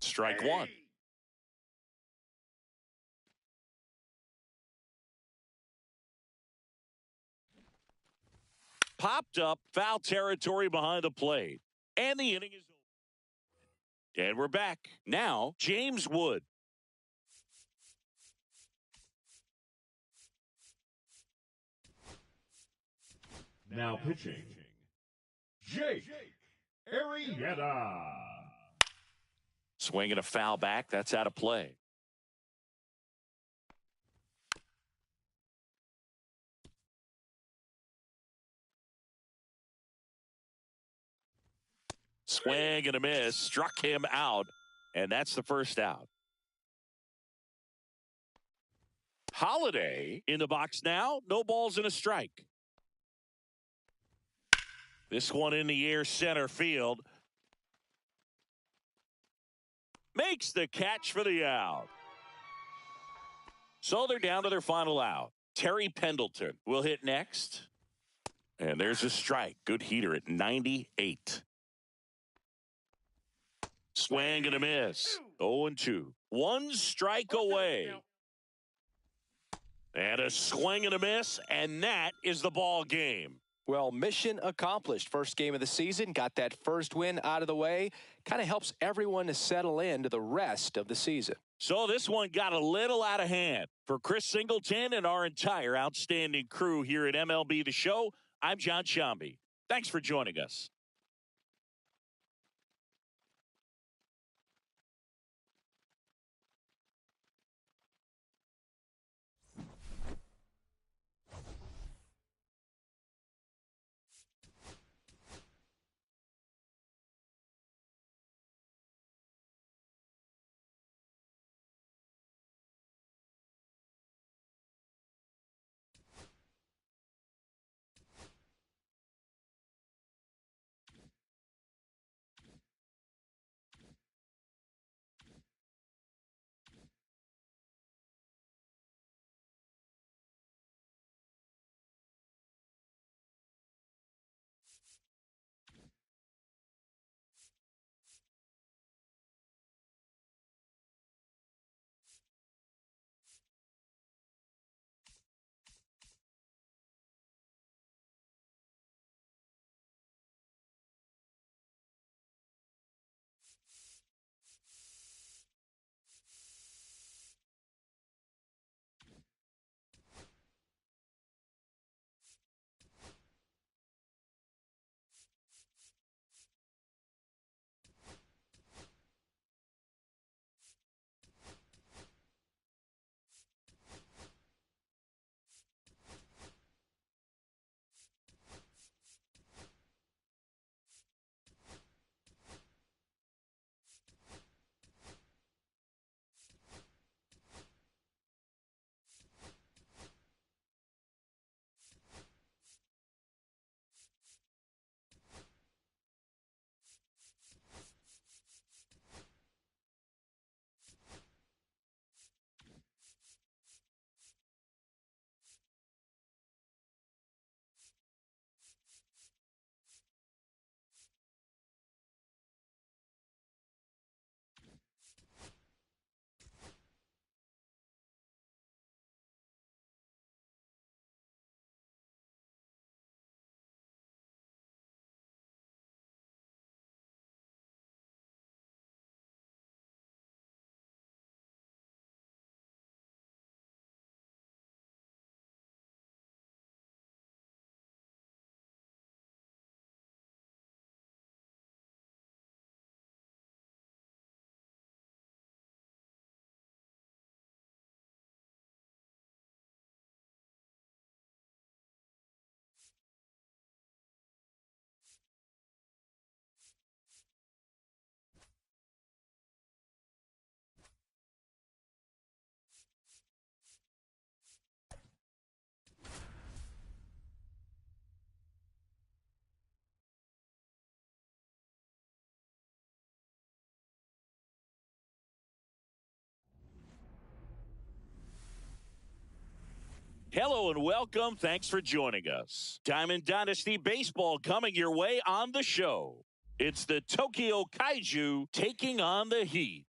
Strike one. Popped up, foul territory behind the plate. And the inning is over. And we're back. Now, James Wood. Now pitching, Jake Arrieta. Swinging a foul back. That's out of play. Swing and a miss. Struck him out. And that's the first out. Holiday in the box now. No balls and a strike. This one in the air, center field. Makes the catch for the out. So they're down to their final out. Terry Pendleton will hit next. And there's a strike. Good heater at 98. Swing and a miss. 0-2. One strike away. And a swing and a miss, and that is the ball game. Well, mission accomplished. First game of the season, got that first win out of the way. Kind of helps everyone to settle into the rest of the season. So this one got a little out of hand. For Chris Singleton and our entire outstanding crew here at MLB The Show, I'm John Shambi. Thanks for joining us. Hello and welcome. Thanks for joining us. Diamond Dynasty Baseball coming your way on the show. It's the Tokyo Kaiju taking on the Heat.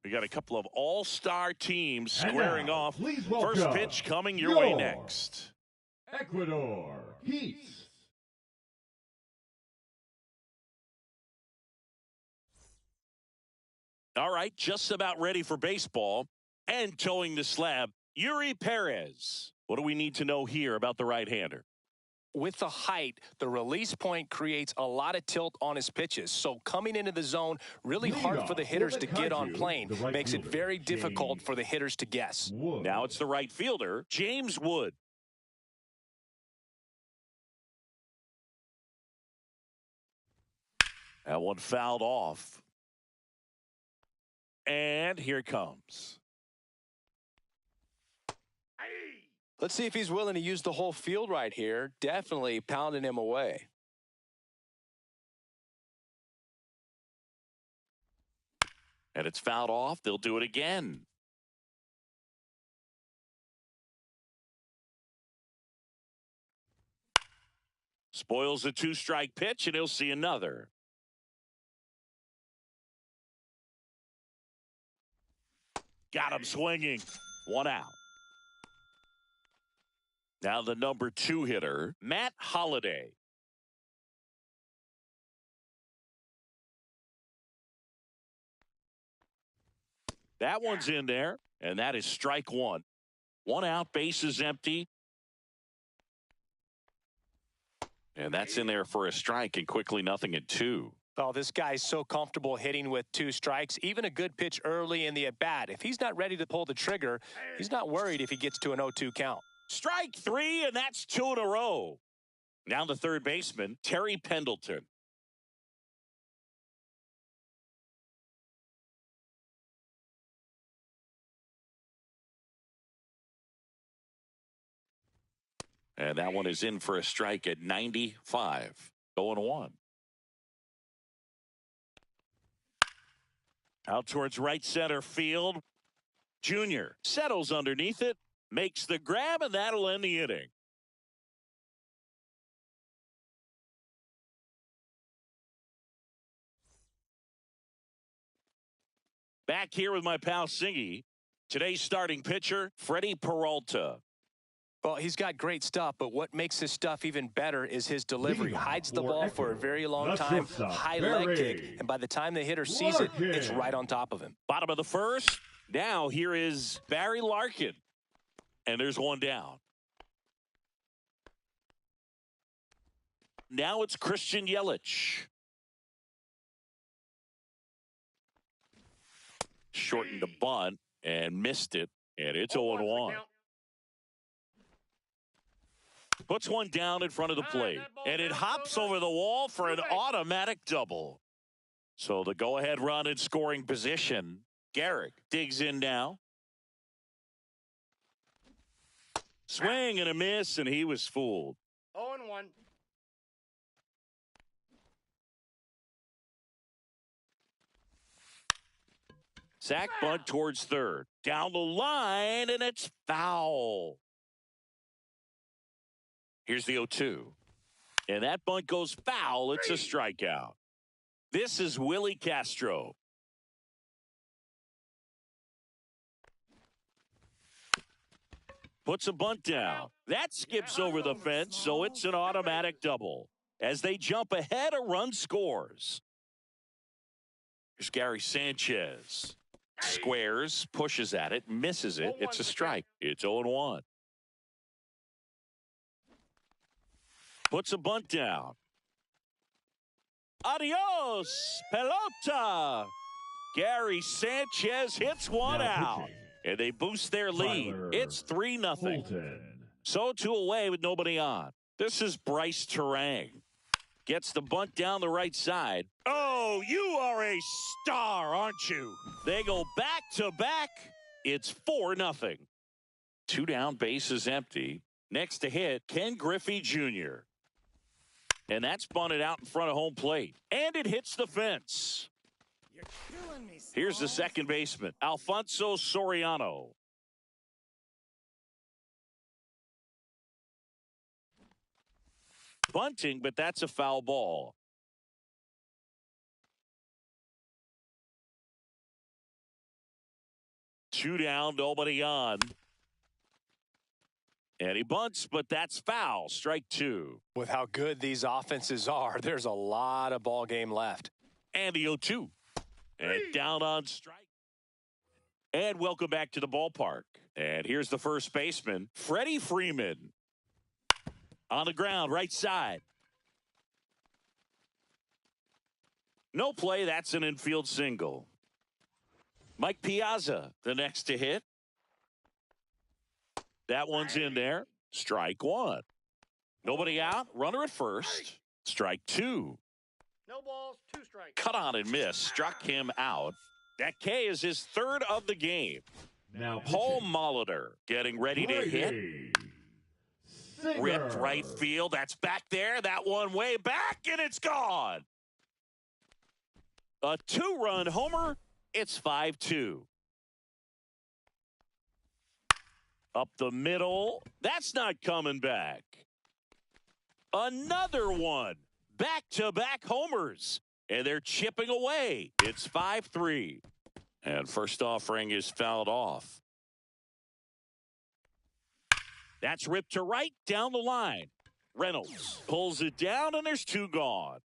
We got a couple of all-star teams squaring off. First pitch coming your way next. Ecuador Heat. All right, just about ready for baseball. And towing the slab, Yuri Perez. What do we need to know here about the right-hander? With the height, the release point creates a lot of tilt on his pitches. So coming into the zone, really hard for the hitters to get on plane. Makes it very difficult for the hitters to guess. Now it's the right fielder, James Wood. That one fouled off. And here it comes. Let's see if he's willing to use the whole field right here. Definitely pounding him away. And it's fouled off. They'll do it again. Spoils a 2-strike pitch, and he'll see another. Got him swinging. 1 out. Now the number 2 hitter, Matt Holliday. That one's in there, and that is strike 1. 1 out, bases empty. And that's in there for a strike, and quickly 0-2. Oh, this guy's so comfortable hitting with 2 strikes. Even a good pitch early in the at-bat. If he's not ready to pull the trigger, he's not worried if he gets to an 0-2 count. Strike 3, and that's 2 in a row. Now the third baseman, Terry Pendleton. And that one is in for a strike at 95. 0-1. Out towards right center field. Junior settles underneath it, makes the grab, and that'll end the inning. Back here with my pal Singy. Today's starting pitcher, Freddie Peralta. Well, he's got great stuff, but what makes his stuff even better is his delivery. Hides the ball for a very long time, high leg kick, and by the time the hitter sees it, it's right on top of him. Bottom of the first. Now here is Barry Larkin. And there's 1 down. Now it's Christian Yelich. Shortened the bunt and missed it, and it's 0-1. Puts one down in front of the plate, and it hops over the wall for an automatic double. So the go-ahead run in scoring position. Garrick digs in now. Swing and a miss, and he was fooled. 0-1. Sack bunt towards third. Down the line, and it's foul. Here's the 0-2. And that bunt goes foul. It's a strikeout. This is Willie Castro. Puts a bunt down. That skips over the fence, so it's an automatic double. As they jump ahead, a run scores. Here's Gary Sanchez. Squares, pushes at it, misses it. It's a strike. It's 0-1. Puts a bunt down. Adios, pelota. Gary Sanchez hits one out. And they boost their lead. It's 3-0. So 2 away with nobody on. This is Bryce Terang. Gets the bunt down the right side. Oh, you are a star, aren't you? They go back to back. It's 4-0. 2 down, bases empty. Next to hit, Ken Griffey Jr. And that's bunted out in front of home plate. And it hits the fence. You're killing me, Here's the second baseman, Alfonso Soriano. Bunting, but that's a foul ball. Two down, nobody on. And he bunts, but that's foul. Strike 2. With how good these offenses are, there's a lot of ball game left. And the 0-2. And down on strike. And welcome back to the ballpark. And here's the first baseman, Freddie Freeman. On the ground, right side. No play, that's an infield single. Mike Piazza, the next to hit. That one's in there. Strike 1. Nobody out. Runner at first. Strike 2. No balls, 2 strikes. Cut on and miss. Struck him out. That K is his 3rd of the game. Now Paul Molitor getting ready to hit. Ripped right field. That's back there. That one way back, and it's gone. A 2-run homer. It's 5-2. Up the middle. That's not coming back. Another one. Back-to-back homers. And they're chipping away. It's 5-3. And first offering is fouled off. That's ripped to right down the line. Reynolds pulls it down, and there's two gone.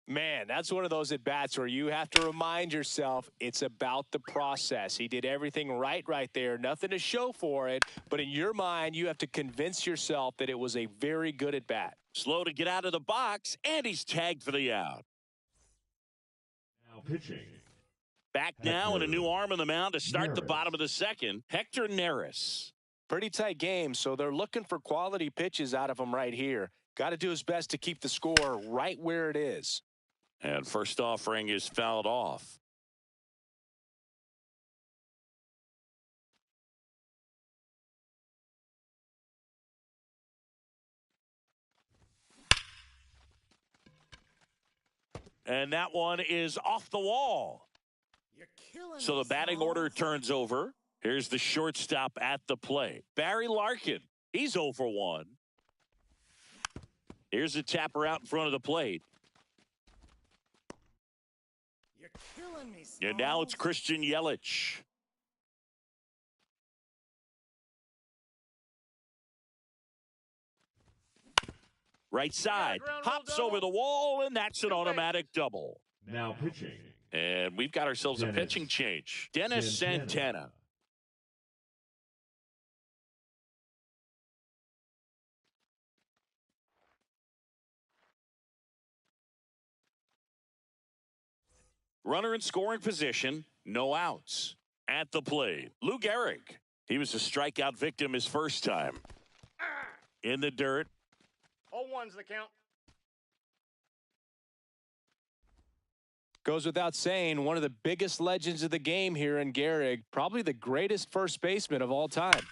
Man, that's one of those at-bats where you have to remind yourself it's about the process. He did everything right there. Nothing to show for it. But in your mind, you have to convince yourself that it was a very good at-bat. Slow to get out of the box, and he's tagged for the out. Now pitching. Back now and a new arm on the mound to start the bottom of the second. Hector Neris. Pretty tight game, so they're looking for quality pitches out of him right here. Got to do his best to keep the score right where it is. And first offering is fouled off. And that one is off the wall. You're killing So me, the batting Smalls. order turns over. Here's the shortstop at the plate. Barry Larkin. He's 0 for 1. Here's a tapper out in front of the plate. You're killing me, Smalls. And now it's Christian Yelich. Right side. ground rule Hops double. over the wall, and that's an automatic double. Now pitching. And we've got ourselves a Dennis pitching change. Dennis Santana. Runner in scoring position, no outs. At the plate, Lou Gehrig. He was a strikeout victim his first time. In the dirt. 0-1's the count. Goes without saying, one of the biggest legends of the game here in Gehrig, probably the greatest first baseman of all time.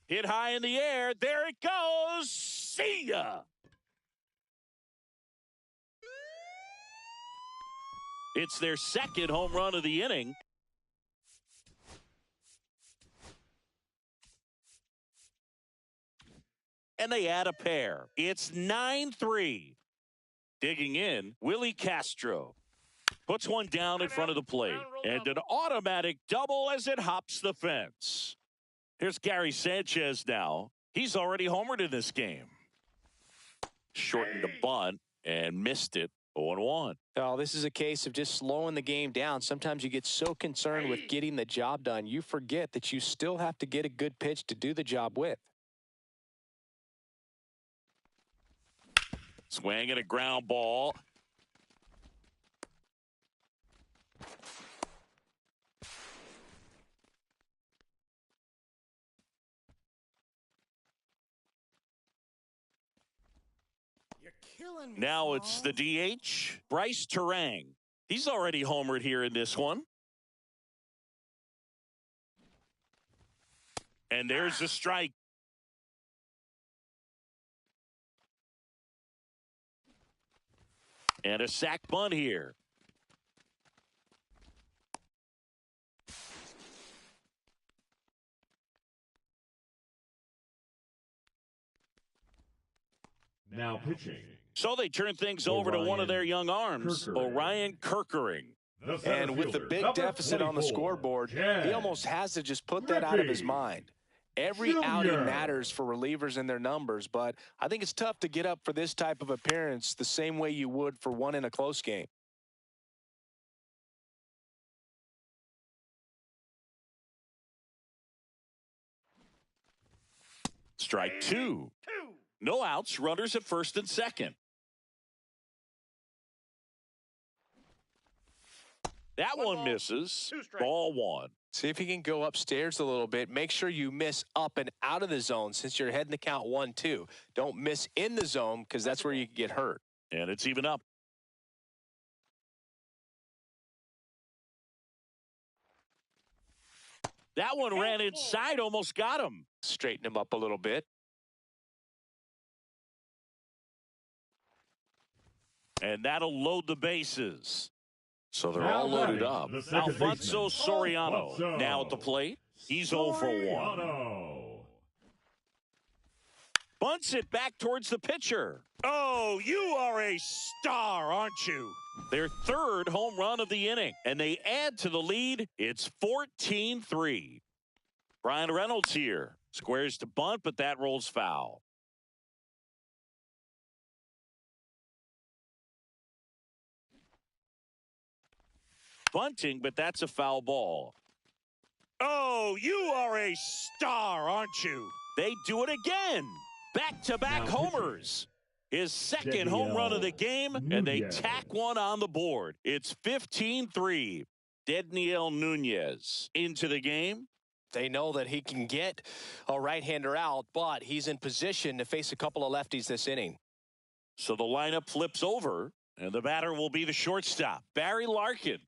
Hit high in the air. There it goes. See ya. It's their second home run of the inning. And they add a pair. It's 9-3. Digging in, Willie Castro. Puts one down in front of the plate. And an automatic double as it hops the fence. Here's Gary Sanchez now. He's already homered in this game. Shortened the bunt and missed it. 0-1. Oh, this is a case of just slowing the game down. Sometimes you get so concerned with getting the job done, you forget that you still have to get a good pitch to do the job with. Swing and a ground ball. You're killing me, Now it's the Smalls. DH, Bryce Terang. He's already homered here in this one. And there's a strike. And a sac bunt here. Now pitching. So they turn things over to one of their young arms, Kirkering. Orion Kirkering. The center And with the fielder, big number deficit on the 24, scoreboard, Chad he almost has to just put that out of his Griffey mind. Every Jr. outing matters for relievers and their numbers, but I think it's tough to get up for this type of appearance the same way you would for one in a close game. Strike two. No outs, runners at first and second. That one ball, misses. 2 strikes. Ball one. See if you can go upstairs a little bit. Make sure you miss up and out of the zone since you're heading to count 1-2. Don't miss in the zone because that's where you can get hurt. And it's even up. That one ran inside, almost got him. Straighten him up a little bit. And that'll load the bases. So they're Now all loaded batting, up. the second Alfonso baseman, Soriano Alfonso now at the plate. He's 0 for 1. Soriano. Bunts it back towards the pitcher. Oh, you are a star, aren't you? Their third home run of the inning, and they add to the lead. It's 14-3. Brian Reynolds here. Squares to bunt, but that rolls foul. Bunting, but that's a foul ball. Oh, you are a star, aren't you? They do it again. Back-to-back homers. His second home run of the game, and they tack one on the board. It's 15-3. Dedniel Nunez into the game. They know that he can get a right-hander out, but he's in position to face a couple of lefties this inning. So the lineup flips over, and the batter will be the shortstop, Barry Larkin.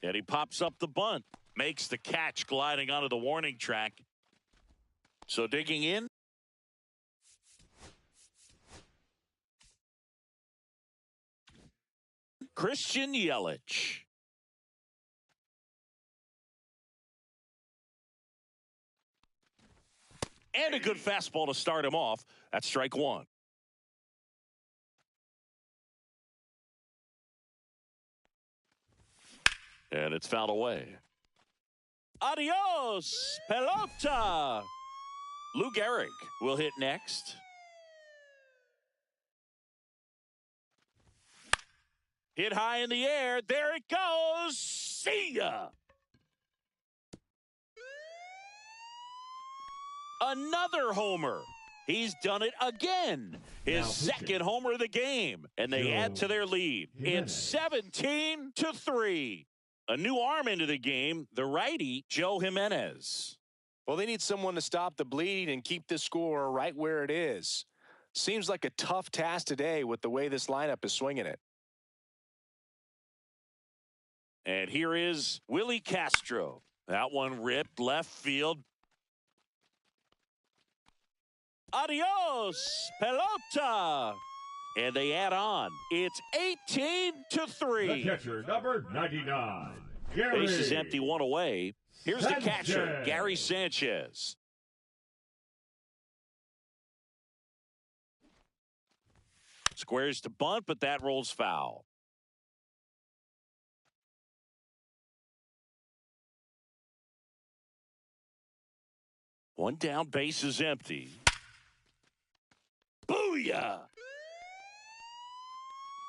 And he pops up the bunt, makes the catch gliding onto the warning track. So digging in. Christian Yelich. And a good fastball to start him off. That's strike one. And it's fouled away. Adios, pelota. Lou Gehrig will hit next. Hit high in the air. There it goes. See ya. Another homer. He's done it again. His second homer of the game. And they add to their lead. It's 17-3. A new arm into the game, the righty, Joe Jimenez. Well, they need someone to stop the bleed and keep the score right where it is. Seems like a tough task today with the way this lineup is swinging it. And here is Willie Castro. That one ripped left field. Adios, pelota. And they add on. It's 18-3. The catcher, number 99, Gary Base is empty, one away. Here's Sanchez. the catcher, Gary Sanchez. Squares to bunt, but that rolls foul. One down, base is empty. Booyah!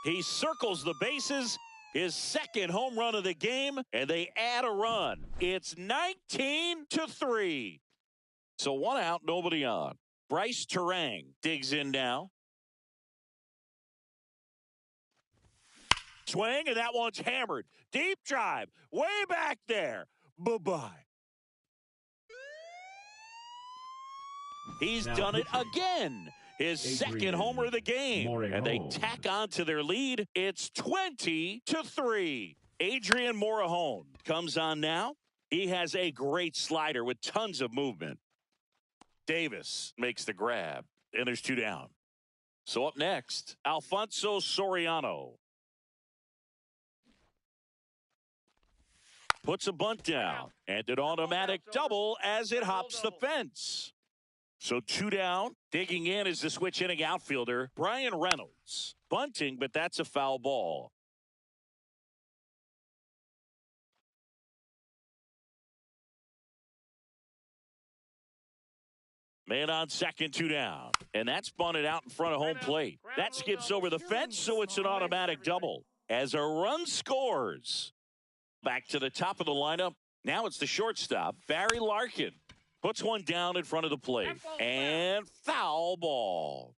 He circles the bases, his second home run of the game, and they add a run. It's 19-3. So one out, nobody on. Bryce Terang digs in now. Swing, and that one's hammered. Deep drive, way back there. Bye-bye. He's done it again. His second homer of the game. And they tack on to their lead. It's 20-3. Adrian Morejon comes on now. He has a great slider with tons of movement. Davis makes the grab. And there's two down. So up next, Alfonso Soriano. Puts a bunt down. And an automatic double as it hops the fence. So two down. Digging in is the switch inning outfielder, Brian Reynolds. Bunting, but that's a foul ball. Man on second, two down. And that's bunted out in front of home plate. That skips over the fence, so it's an automatic double. As a run scores. Back to the top of the lineup. Now it's the shortstop, Barry Larkin. Puts one down in front of the plate. And foul ball.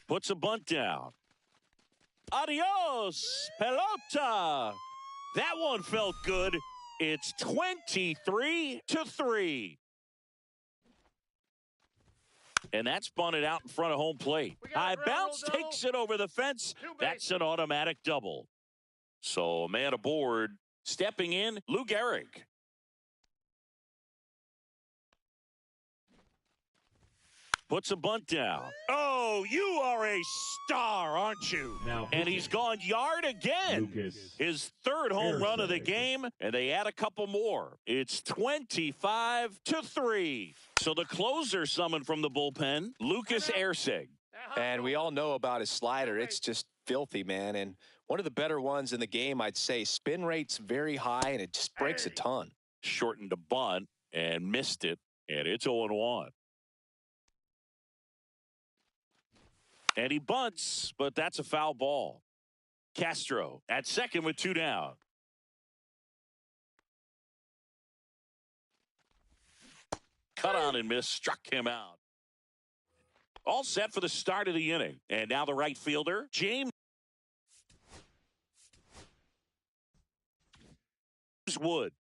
Puts a bunt down. Adios, pelota. That one felt good. It's 23-3. And that's bunted out in front of home plate. High bounce takes it over the fence. That's an automatic double. So a man aboard. Stepping in, Lou Gehrig. Puts a bunt down. Oh, Oh, you are a star, aren't you? Now And he's gone yard again. Lucas His third home run of the Erceg. game, and they add a couple more. It's 25-3. So the closer summoned from the bullpen, Lucas Erceg. And we all know about his slider. It's just filthy, man. And one of the better ones in the game, I'd say. Spin rate's very high, and it just breaks a ton. Shortened a bunt and missed it, and it's 0-1. And he bunts, but that's a foul ball. Castro at second with 2 down. Cut on and miss, struck him out. All set for the start of the inning. And now the right fielder, James Wood.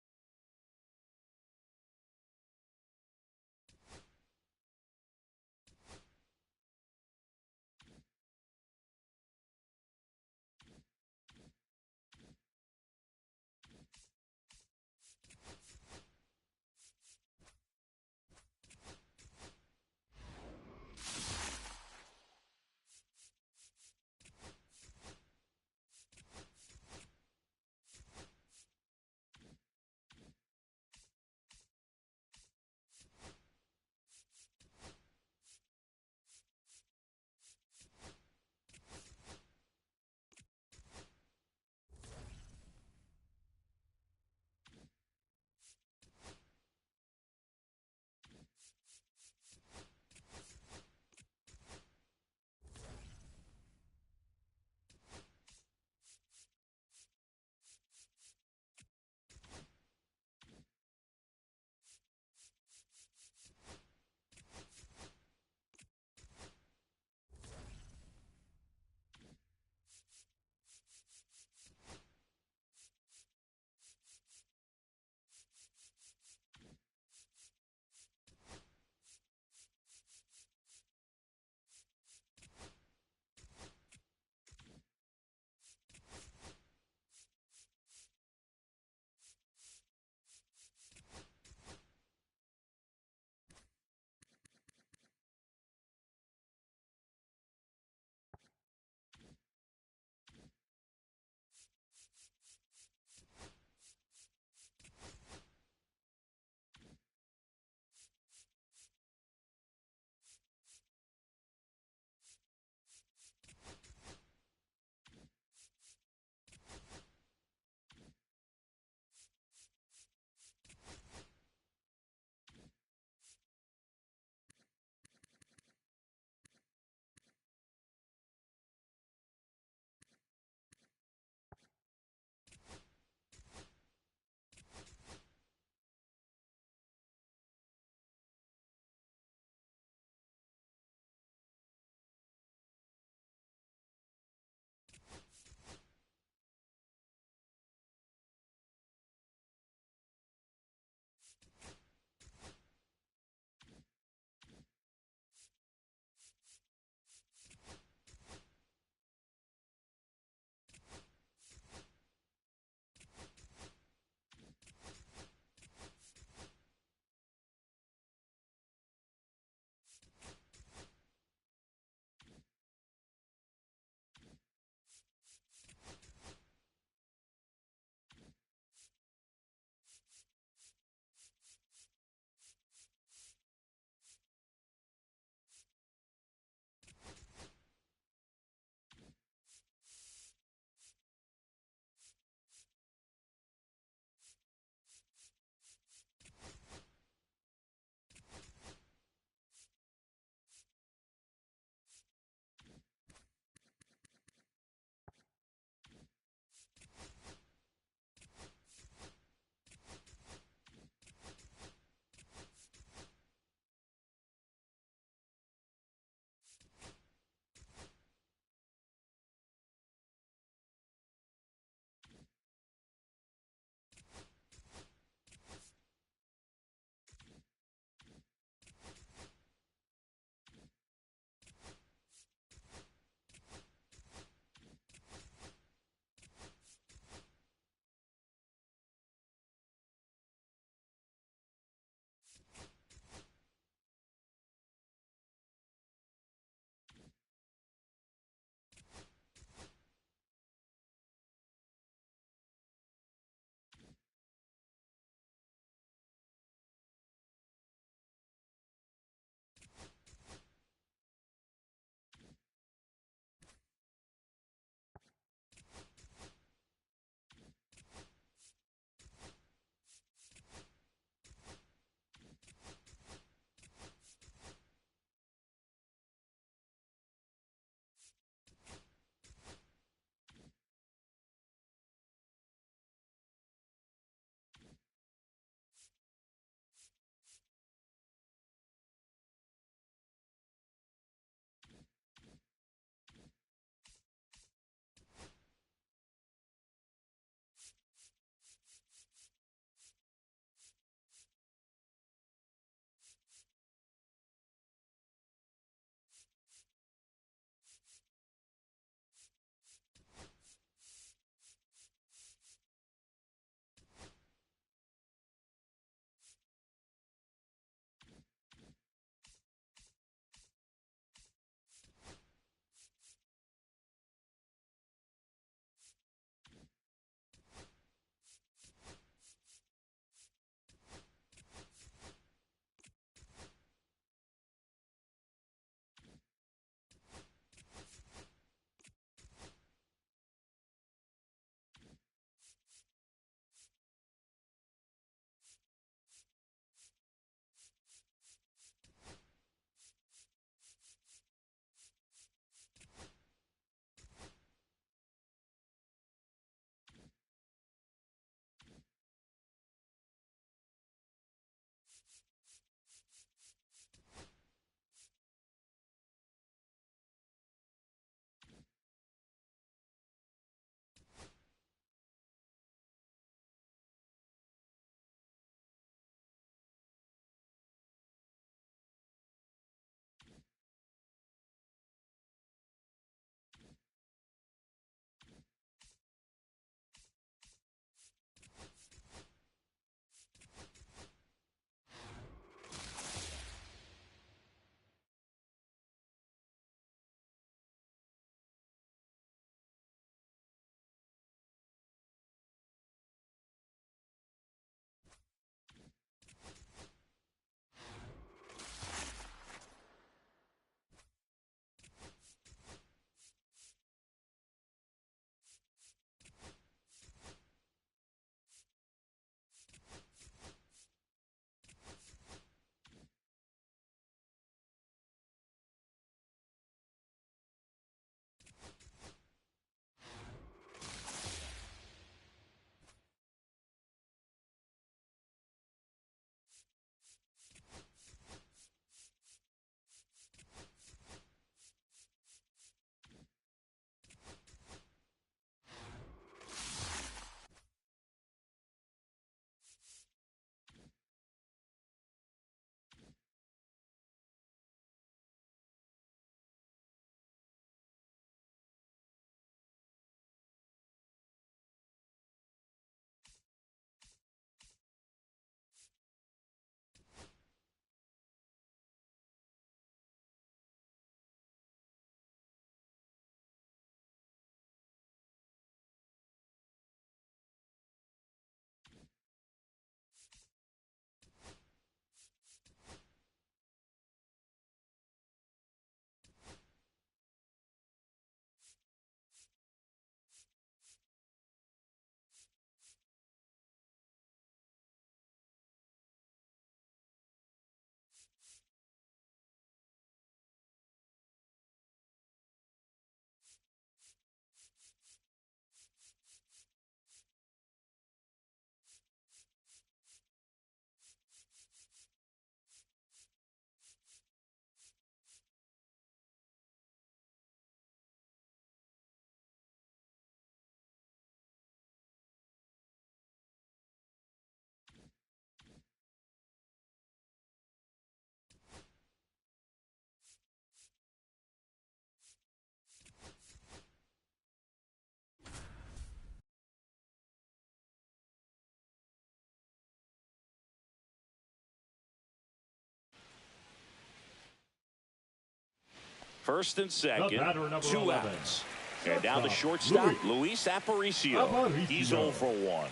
First and second, number 2 11. outs. And now the shortstop, Luis Aparicio. He's 0 for 1.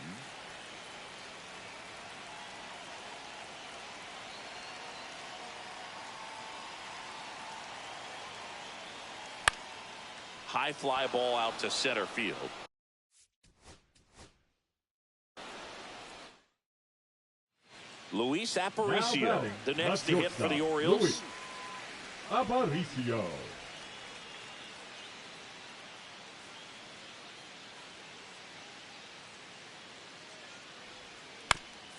High fly ball out to center field. Luis Aparicio, the next to hit for the Orioles. Luis Aparicio.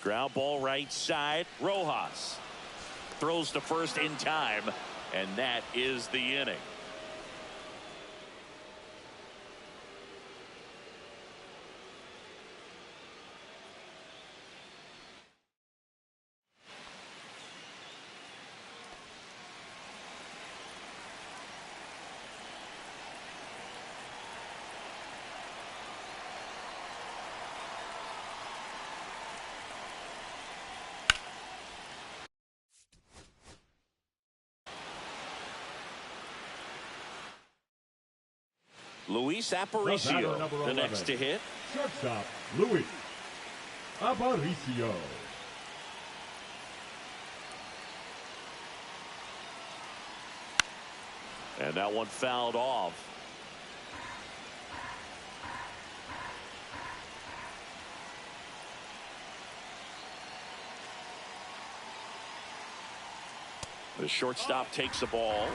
Ground ball right side. Rojas throws to first in time, and that is the inning. Luis Aparicio, the next to hit. Shortstop, Luis Aparicio. And that one fouled off. The shortstop takes the ball.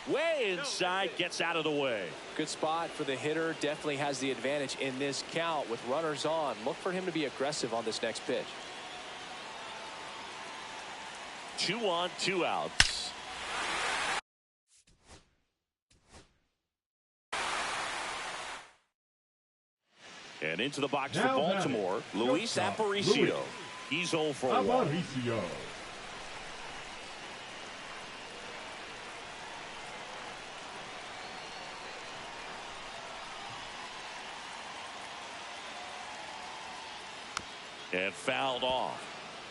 Way inside, gets out of the way. Good spot for the hitter. Definitely has the advantage in this count with runners on. Look for him to be aggressive on this next pitch. 2 on, 2 outs. And into the box for Baltimore, Luis Aparicio. He's 0 for 1. Aparicio. And fouled off.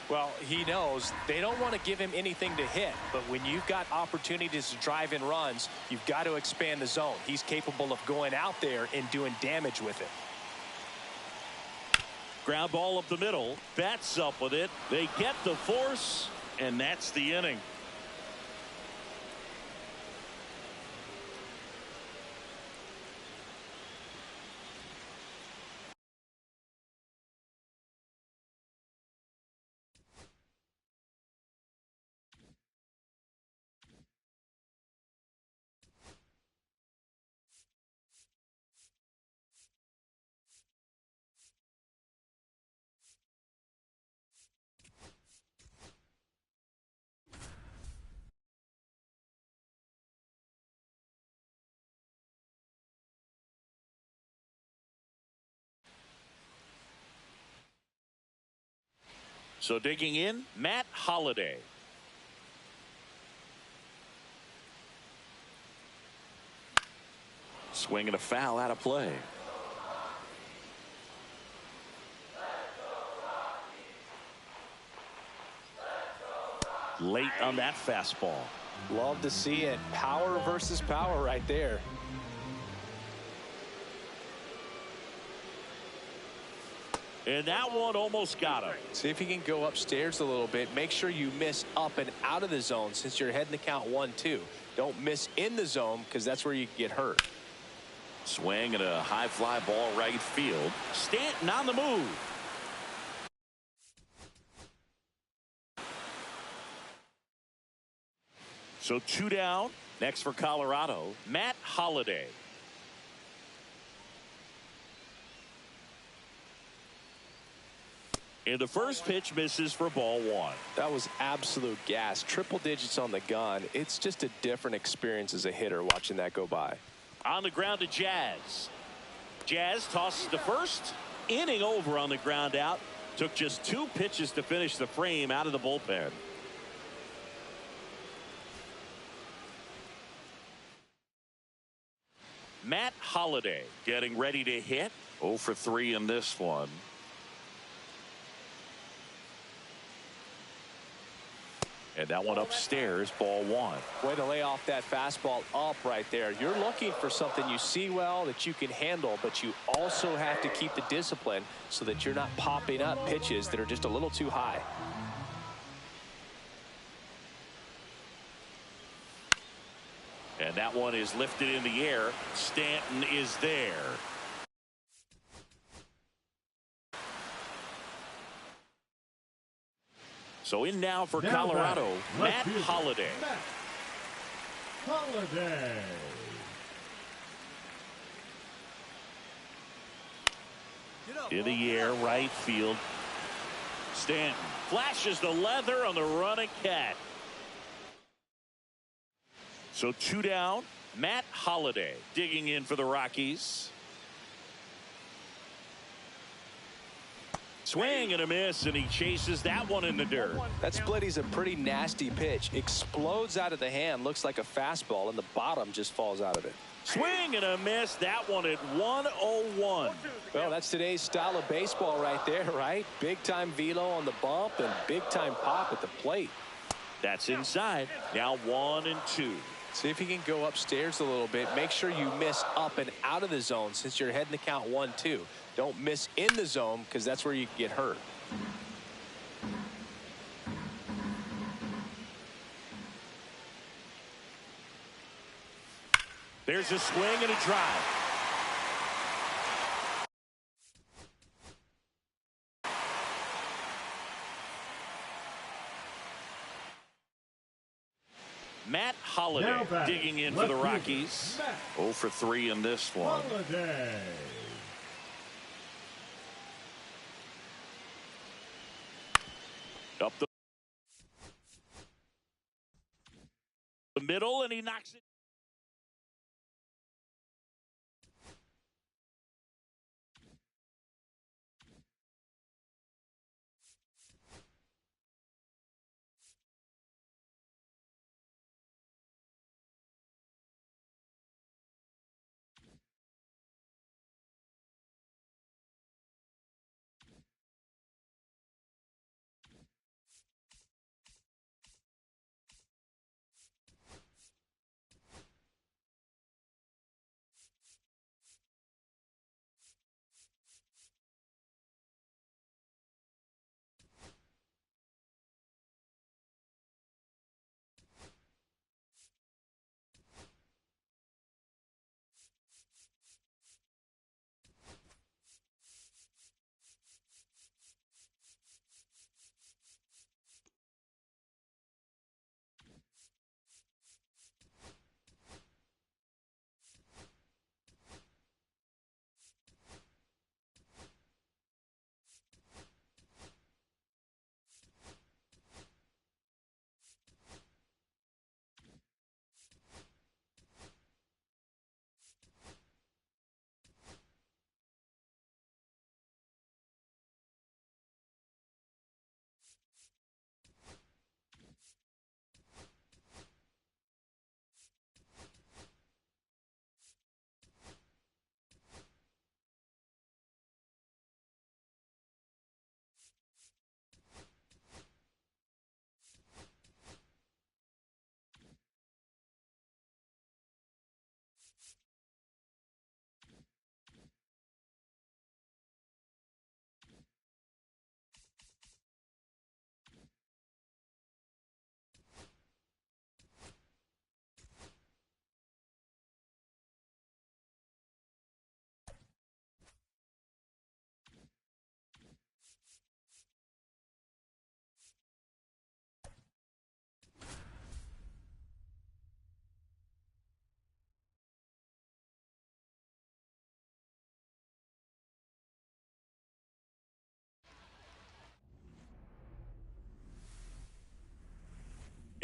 Well, he knows they don't want to give him anything to hit, but when you've got opportunities to drive in runs, you've got to expand the zone. He's capable of going out there and doing damage with it. Ground ball up the middle. Bats up with it. They get the force, and that's the inning. So digging in, Matt Holliday. Swinging a foul out of play. Late on that fastball. Love to see it. Power versus power right there. And that one almost got him. See if he can go upstairs a little bit. Make sure you miss up and out of the zone since you're heading to count 1-2. Don't miss in the zone because that's where you can get hurt. Swing and a high fly ball right field. Stanton on the move. So 2 down. Next for Colorado, Matt Holliday. And the first pitch misses for ball 1. That was absolute gas. Triple digits on the gun. It's just a different experience as a hitter watching that go by. On the ground to Jazz. Jazz tosses to first. Inning over on the ground out. Took just 2 pitches to finish the frame out of the bullpen. Matt Holliday getting ready to hit. 0 for 3 in this one. And that one upstairs, ball 1. Way to lay off that fastball up right there. You're looking for something you see well that you can handle, but you also have to keep the discipline so that you're not popping up pitches that are just a little too high. And that one is lifted in the air. Stanton is there. So in now for Colorado, Matt Holliday. Holliday. In the air, right field. Stanton flashes the leather on the running cat. So 2 down. Matt Holliday digging in for the Rockies. Swing and a miss, and he chases that one in the dirt. That splitty's a pretty nasty pitch. Explodes out of the hand, looks like a fastball, and the bottom just falls out of it. Swing and a miss. That one at 101. Well, that's today's style of baseball right there, right? Big time velo on the bump and big time pop at the plate. That's inside. Now 1 and 2. See if you can go upstairs a little bit. Make sure you miss up and out of the zone since you're heading to count 1-2. Don't miss in the zone because that's where you can get hurt. There's a swing and a drive. Matt Holliday digging in for the Rockies. 0 for 3 in this one. Holliday. Up the middle, and he knocks it.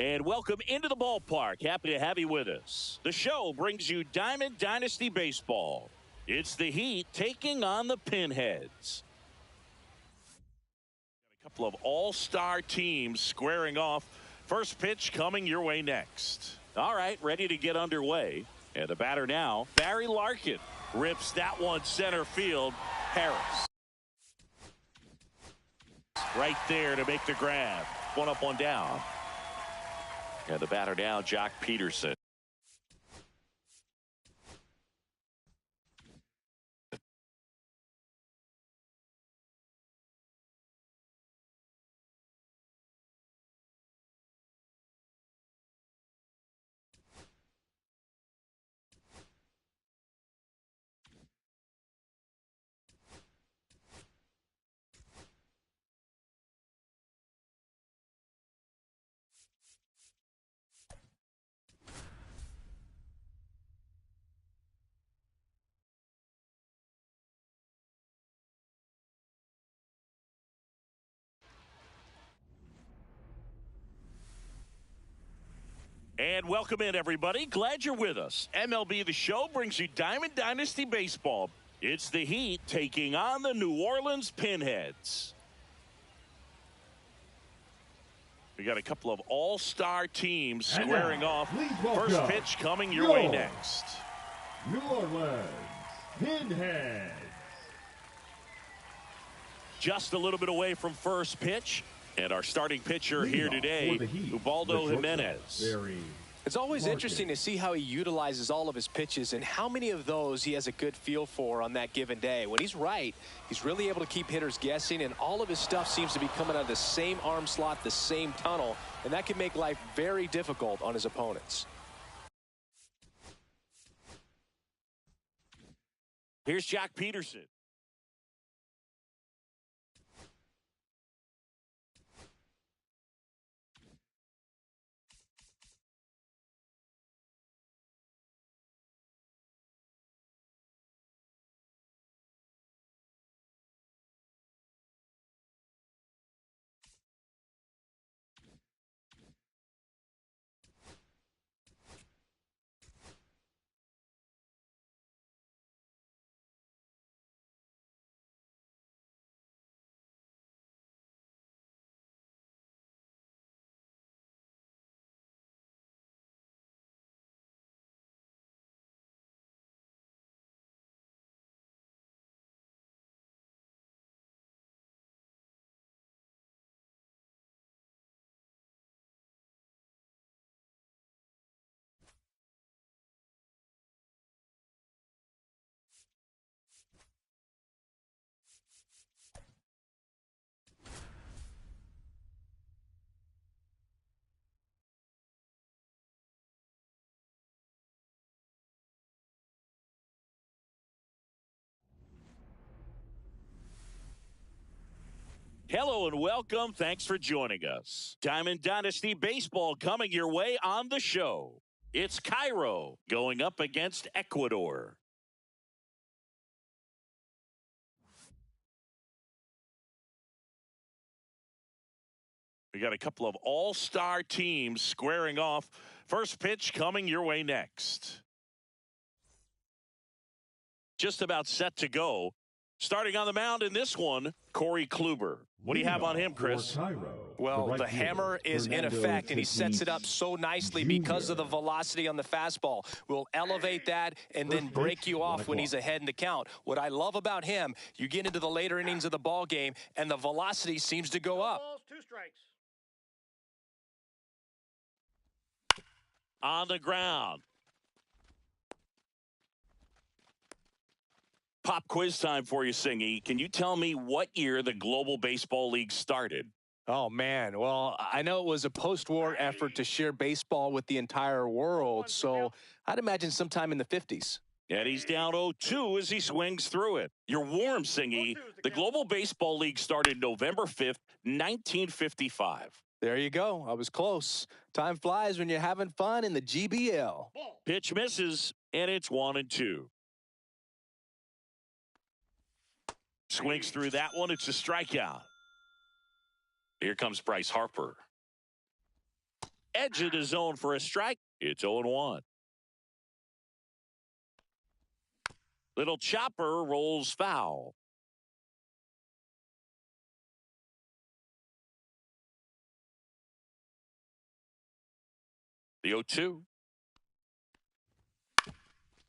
And welcome into the ballpark. Happy to have you with us. The show brings you Diamond Dynasty Baseball. It's the Heat taking on the Pinheads. A couple of all-star teams squaring off. First pitch coming your way next. All right, ready to get underway. And the batter now, Barry Larkin. Rips that one center field. Harris. Right there to make the grab. One up, one down. And the batter down, Jock Peterson. And welcome in, everybody. Glad you're with us. MLB The Show brings you Diamond Dynasty Baseball. It's the Heat taking on the New Orleans Pinheads. We got a couple of all-star teams squaring off. First pitch coming your way next. New Orleans Pinheads. Just a little bit away from first pitch. And our starting pitcher here today, Ubaldo Jimenez. It's always interesting to see how he utilizes all of his pitches and how many of those he has a good feel for on that given day. When he's right, he's really able to keep hitters guessing, and all of his stuff seems to be coming out of the same arm slot, the same tunnel, and that can make life very difficult on his opponents. Here's Jock Peterson. Hello and welcome. Thanks for joining us. Diamond Dynasty Baseball coming your way on the show. It's Cairo going up against Ecuador. We got a couple of all-star teams squaring off. First pitch coming your way next. Just about set to go. Starting on the mound in this one, Corey Kluber. What do you have on him, Chris? Well, the hammer is in effect, and he sets it up so nicely because of the velocity on the fastball. We'll elevate that and then break you off when he's ahead in the count. What I love about him, you get into the later innings of the ball game, and the velocity seems to go up. Balls, 2 strikes. On the ground. Pop quiz time for you, Singy. Can you tell me what year the Global Baseball League started? Oh, man. Well, I know it was a post-war effort to share baseball with the entire world, so I'd imagine sometime in the 50s. And he's down 0-2 as he swings through it. You're warm, Singy. The Global Baseball League started November 5th, 1955. There you go. I was close. Time flies when you're having fun in the GBL. Pitch misses, and it's 1-2. Swings through that one. It's a strikeout. Here comes Bryce Harper. Edge of the zone for a strike. It's 0-1. Little chopper rolls foul. The 0-2.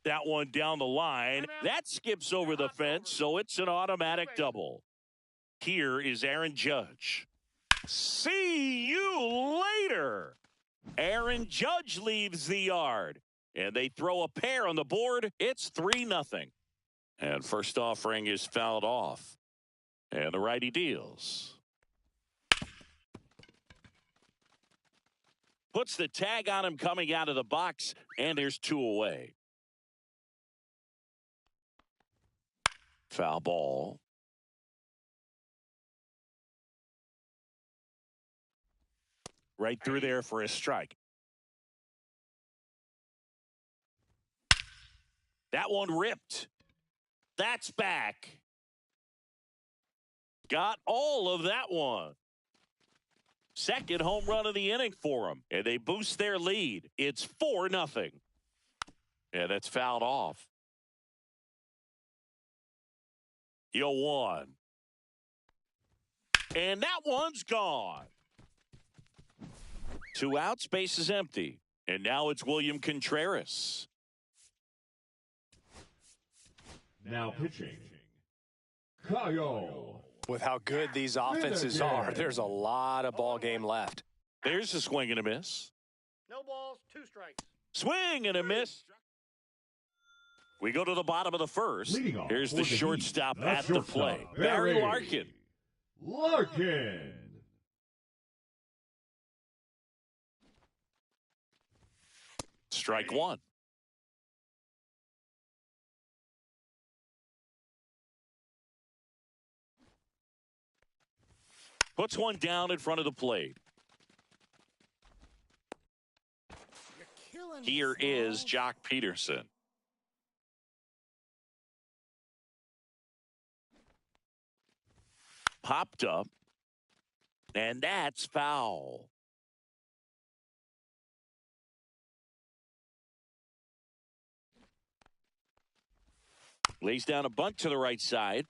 That one down the line. That skips over the fence, so it's an automatic double. Here is Aaron Judge. See you later. Aaron Judge leaves the yard, and they throw a pair on the board. It's 3-0. And first offering is fouled off, and the righty deals. Puts the tag on him coming out of the box, and there's 2 away. Foul ball. Right through there for a strike. That one ripped. That's back. Got all of that one. Second home run of the inning for them. And they boost their lead. It's 4-0. And that's fouled off. 0-1. And that one's gone. 2 outs, base is empty. And now it's William Contreras. Now pitching, Kyle. With how good these offenses are, there's a lot of ball game left. There's a swing and a miss. No balls, 2 strikes. Swing and a miss. We go to the bottom of the first. Here's the shortstop at the plate. Barry Larkin. Larkin. Strike 1. Puts one down in front of the plate. Here is Jock Peterson. Popped up. And that's foul. Lays down a bunt to the right side.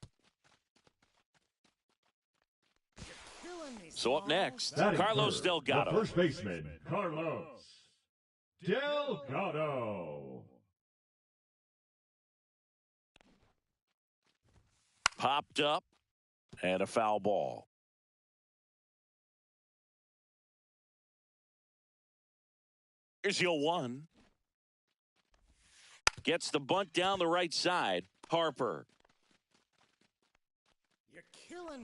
So up next, Carlos Delgado. The first baseman, Carlos Delgado. Popped up and a foul ball. Here's 0-1. Gets the bunt down the right side. Harper.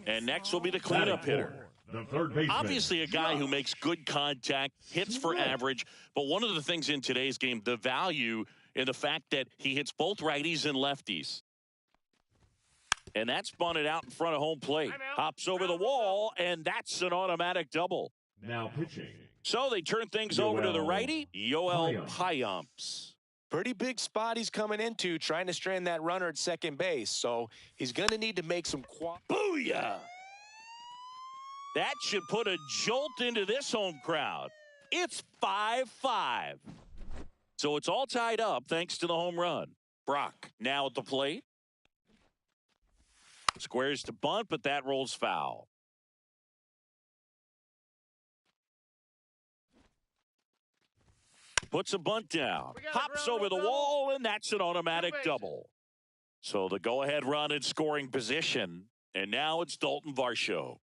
And next will be the cleanup hitter. The third baseman. Obviously a guy who makes good contact, hits for average, but one of the things in today's game, the value in the fact that he hits both righties and lefties. And that's bunted out in front of home plate. Hops over the wall, and that's an automatic double. Now pitching. So they turn things over to the righty, Yoel Payamps. Pretty big spot he's coming into, trying to strand that runner at second base. So he's going to need to make some Booyah! That should put a jolt into this home crowd. It's 5-5. So it's all tied up thanks to the home run. Brock now at the plate. Squares to bunt, but that rolls foul. Puts a bunt down. Hops over the wall, and that's an automatic double. So the go-ahead run in scoring position. And now it's Dalton Varsho.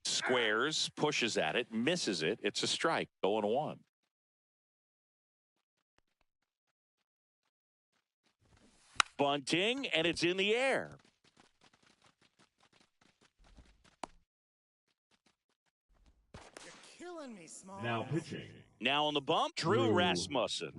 Squares, pushes at it, misses it. It's a strike, 0-1. Bunting, and it's in the air. Now pitching. Now on the bump, Drew Rasmussen.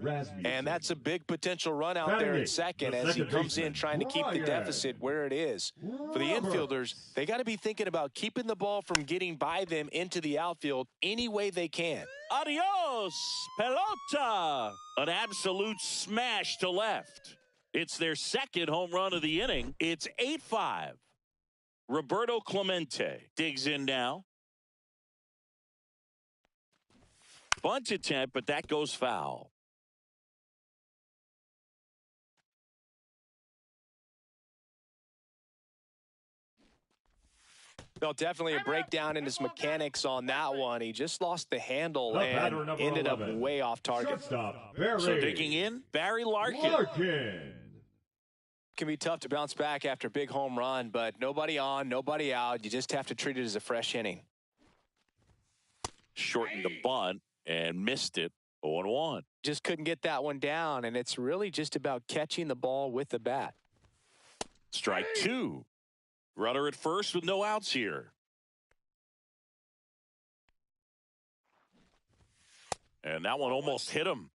And that's a big potential run out there in second as he comes in trying to keep the deficit where it is. For the infielders, they got to be thinking about keeping the ball from getting by them into the outfield any way they can. Adios, pelota. An absolute smash to left. It's their second home run of the inning. It's 8-5. Roberto Clemente digs in now. Bunt attempt, but that goes foul. No, definitely a breakdown in his mechanics on that one. He just lost the handle The and batter, number ended 11, up way off target. Shortstop, Barry So digging in, Barry Larkin. Can be tough to bounce back after a big home run, but nobody on, nobody out. You just have to treat it as a fresh inning. Shortened the bunt and missed it. 0-1. Just couldn't get that one down, and it's really just about catching the ball with the bat. Strike two. Runner at first with no outs here. And that one almost hit him.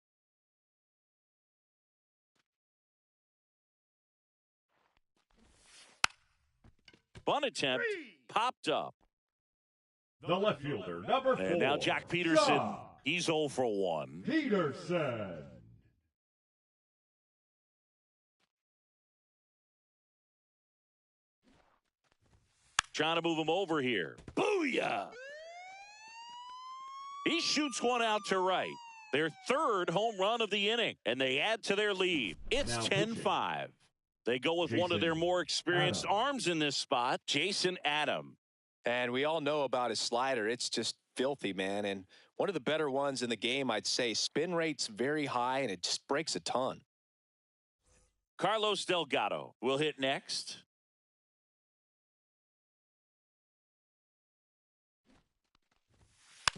Bunt attempt popped up. The left fielder, number 4. And now Jack Peterson, he's 0 for 1. Peterson. Trying to move him over here. Booyah! He shoots one out to right. Their third home run of the inning, and they add to their lead. It's 10-5. They go with one of their more experienced arms in this spot, Jason Adam. And we all know about his slider. It's just filthy, man. And one of the better ones in the game, I'd say. Spin rate's very high, and it just breaks a ton. Carlos Delgado will hit next.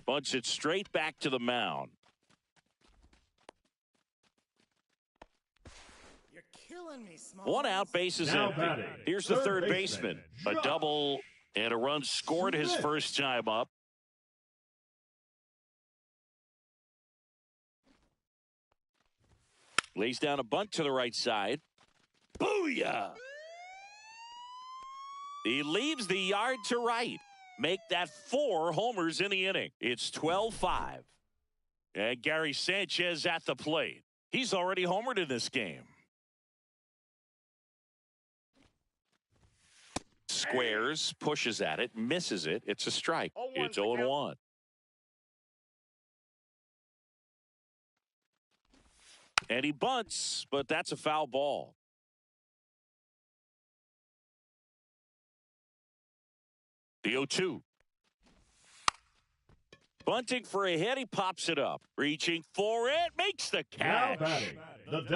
Bunts it straight back to the mound. You're killing me, Small. One out, bases empty. Here's the third baseman. A double and a run scored his first time up. Lays down a bunt to the right side. Booyah! He leaves the yard to right. Make that 4 homers in the inning. It's 12-5. And Gary Sanchez at the plate. He's already homered in this game. Squares, pushes at it, misses it. It's a strike. It's 0-1. And he bunts, but that's a foul ball. The 0-2. Bunting for a hit. He pops it up. Reaching for it. Makes the catch.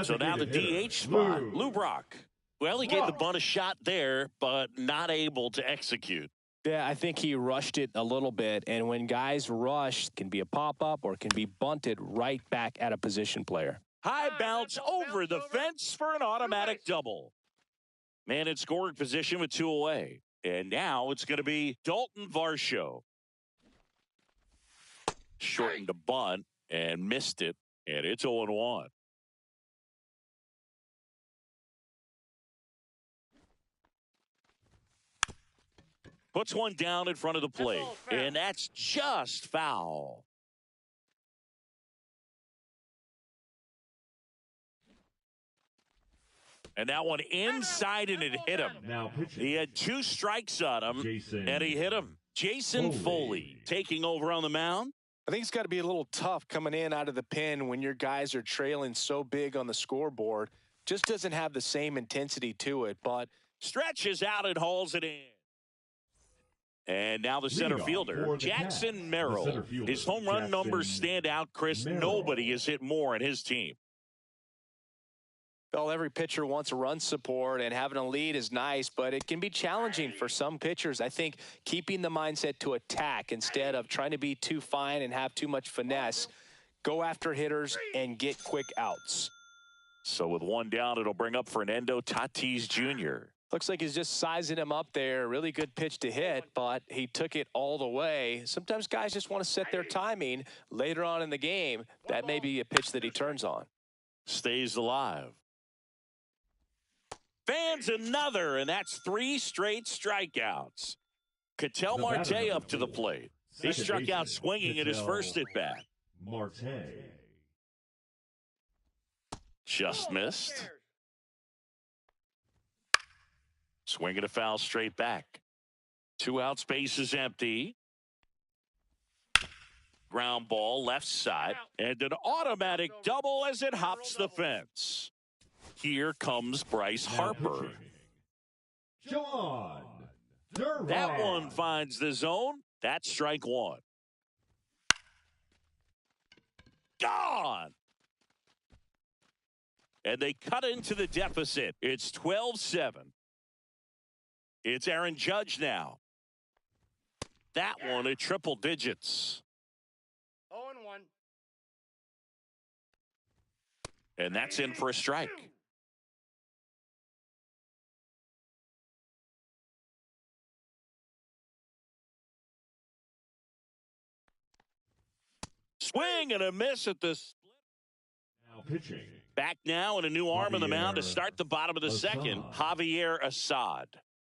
So now the DH spot. Lou Brock. Well, he gave the bunt a shot there, but not able to execute. Yeah, I think he rushed it a little bit. And when guys rush, it can be a pop-up or it can be bunted right back at a position player. High bounce over the fence for an automatic double. Man in scoring position with 2 away. And now it's going to be Dalton Varsho. Shortened the bunt and missed it. And it's 0-1. Puts one down in front of the plate. And that's just foul. And that one inside, and it hit him. He had 2 strikes on him, and he hit him. Jason Foley taking over on the mound. I think it's got to be a little tough coming in out of the pen when your guys are trailing so big on the scoreboard. Just doesn't have the same intensity to it, but stretches out and hauls it in. And now the center fielder, Jackson Merrill. His home run numbers stand out, Chris. Nobody has hit more in his team. Well, every pitcher wants a run support, and having a lead is nice, but it can be challenging for some pitchers. I think keeping the mindset to attack instead of trying to be too fine and have too much finesse, go after hitters and get quick outs. So with one down, it'll bring up Fernando Tatis Jr. Looks like he's just sizing him up there. Really good pitch to hit, but he took it all the way. Sometimes guys just want to set their timing later on in the game. That may be a pitch that he turns on. Stays alive. Fans another, and that's 3 straight strikeouts. Ketel Marte up to the plate. He struck out swinging at his first at-bat. Marte. Just missed. Swinging a foul straight back. 2 outs, bases empty. Ground ball left side. And an automatic double as it hops the fence. Here comes Bryce Harper. John That one finds the zone. That's strike one. Gone. And they cut into the deficit. It's 12-7. It's Aaron Judge now. That one at triple digits. 0-1. And that's in for a strike. Swing and a miss at the split. Now pitching. Back now and a new arm on the mound to start the bottom of the second, Javier Assad.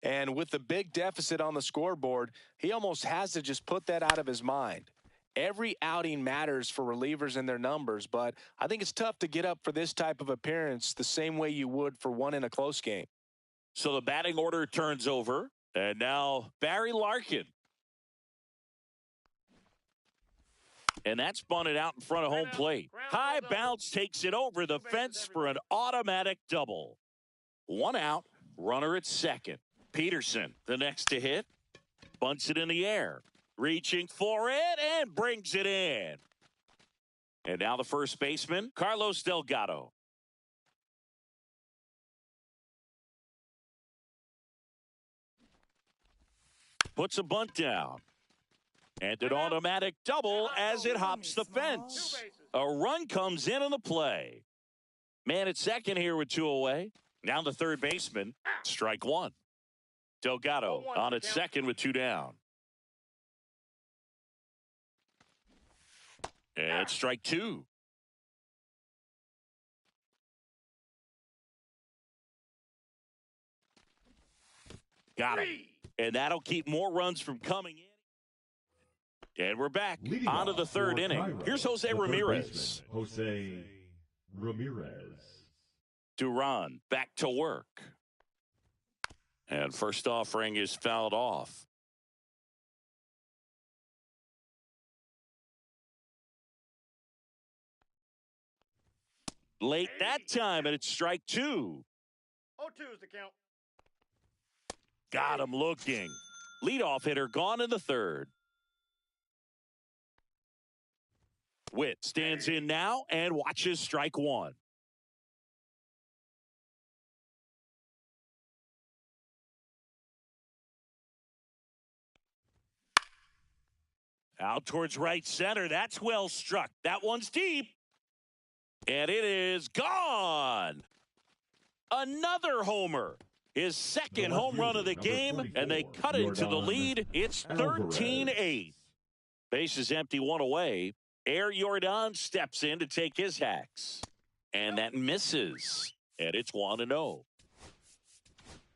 And with the big deficit on the scoreboard, he almost has to just put that out of his mind. Every outing matters for relievers and their numbers, but I think it's tough to get up for this type of appearance the same way you would for one in a close game. So the batting order turns over, and now Barry Larkin. And that's bunted out in front of home plate. High bounce takes it over the fence for an automatic double. One out, runner at second. Peterson, the next to hit, bunts it in the air. Reaching for it and brings it in. And now the first baseman, Carlos Delgado. Puts a bunt down. And an automatic double as it hops the fence. A run comes in on the play. Man at second here with two away. Now the third baseman, strike one. Delgado on at second with two down. And strike two. Got him. And that'll keep more runs from coming in. And we're back on to the third inning. Here's Jose Ramirez. Jose Ramirez. Duran back to work. And first offering is fouled off. Late that time, and it's strike two. 0-2 is the count. Got him looking. Leadoff hitter gone in the third. Witt stands in now and watches strike one. Out towards right center. That's well struck. That one's deep. And it is gone. Another homer. His second home run of the game, and they cut into the lead. It's 13-8. Base is empty, one away. Air Jordan steps in to take his hacks. And that misses. And it's 1-0.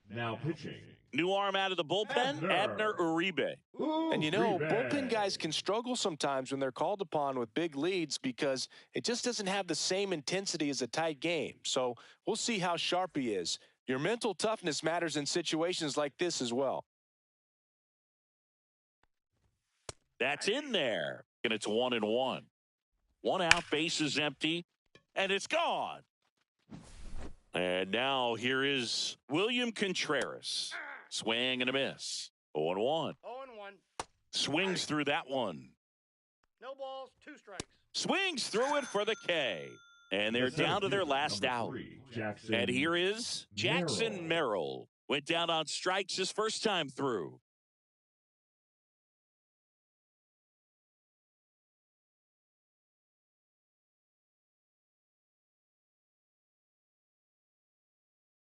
Now pitching. New arm out of the bullpen, Abner Uribe. And you know, bullpen guys can struggle sometimes when they're called upon with big leads because it just doesn't have the same intensity as a tight game. So we'll see how sharp he is. Your mental toughness matters in situations like this as well. That's in there. And it's 1-1. One out, base is empty, and it's gone. And now here is William Contreras. Swing and a miss. 0-1. 0-1. Swings through that one. No balls, 2 strikes. Swings through it for the K. And they're down to their last out. And here is Jackson Merrill. Went down on strikes his first time through.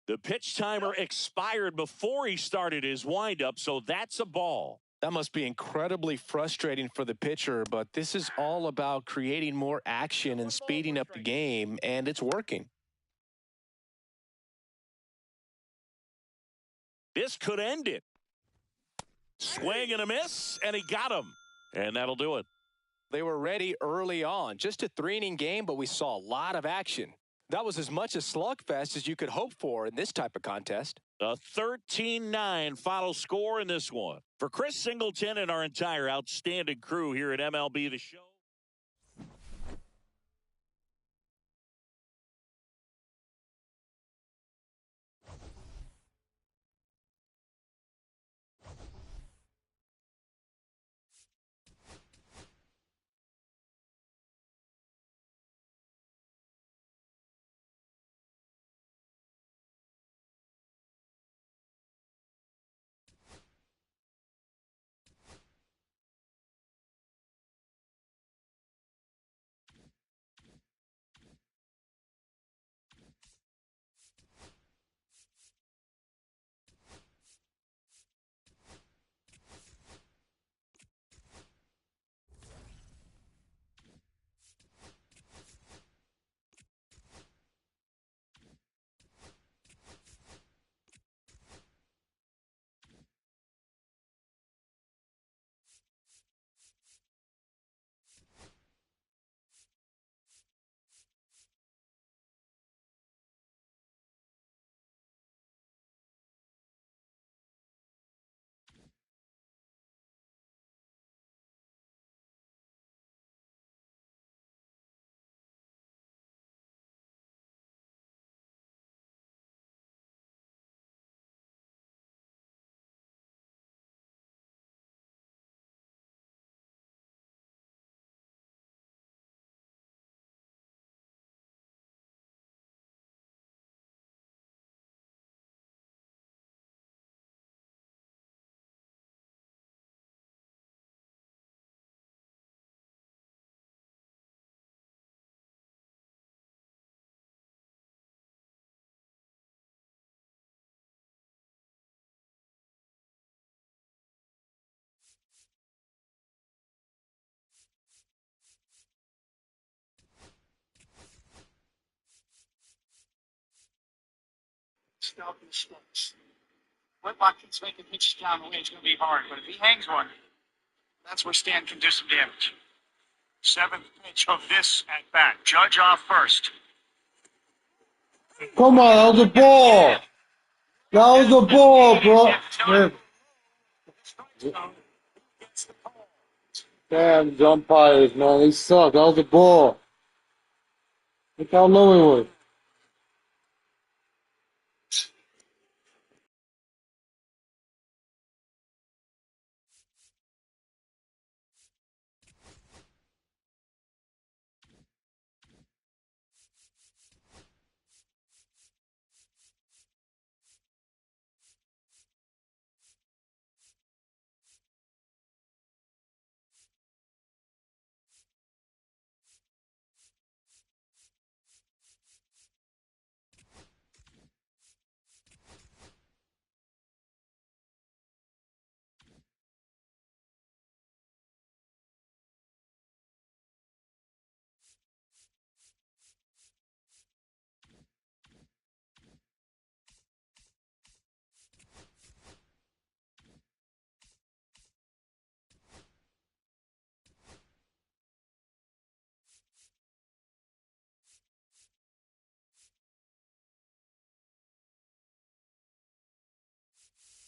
The pitch timer expired before he started his windup, so that's a ball. That must be incredibly frustrating for the pitcher, but this is all about creating more action and speeding up the game, and it's working. This could end it. Swing and a miss, and he got him. And that'll do it. They were ready early on. Just a 3-inning game, but we saw a lot of action. That was as much a slugfest as you could hope for in this type of contest. A 13-9 final score in this one. For Chris Singleton and our entire outstanding crew here at MLB The Show. out in the splits. Whitlock keeps making pitches down the way. It's going to be hard. But if he hangs one, that's where Stan can do some damage. Seventh pitch of this at bat. Judge off first. Come on, that was a ball. That was a ball, bro. Damn, umpires, man. They suck. That was a ball. Look how low it was.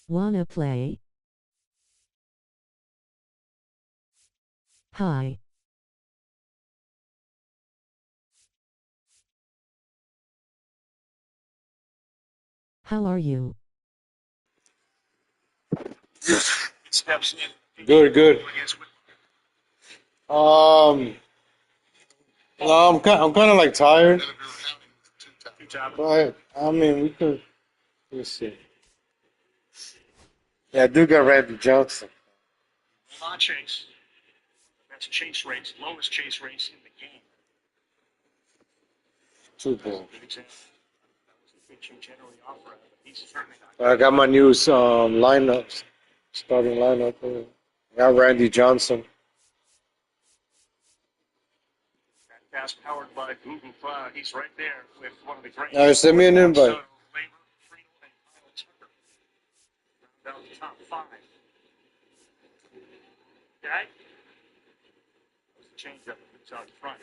Wanna play? Hi. How are you? Steps in. Good, good. No, I'm kind of like tired. But I mean, we could. Let's see. Yeah, I do got Randy Johnson. On chase. That's a chase race. Lowest chase race in the game. 2 balls. Good example. That was the pitch you generally offer. He's certainly not. I got my new lineup, starting lineup. I got Randy Johnson. That pass powered by Google. He's right there with one of the great. Send me an invite. Down the top 5. Okay? Change up it's out front.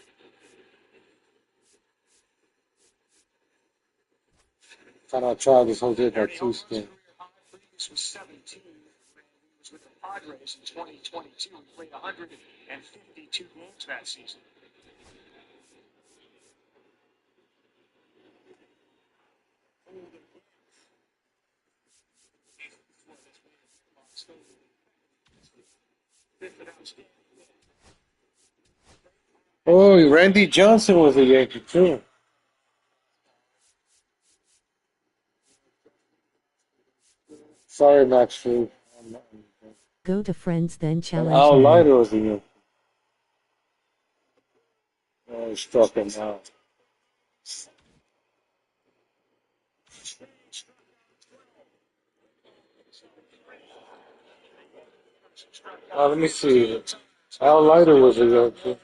Kind of try this whole thing at 2 spin. This was 17 when he was with the Padres in 2022. He played 152 games that season. Oh, Randy Johnson was a Yankee too. Sorry, Max Fu. Go to friends then challenge Al me. Leiter was a Yankee. Oh, he struck him out. Let me see. Al Leiter was a Yankee.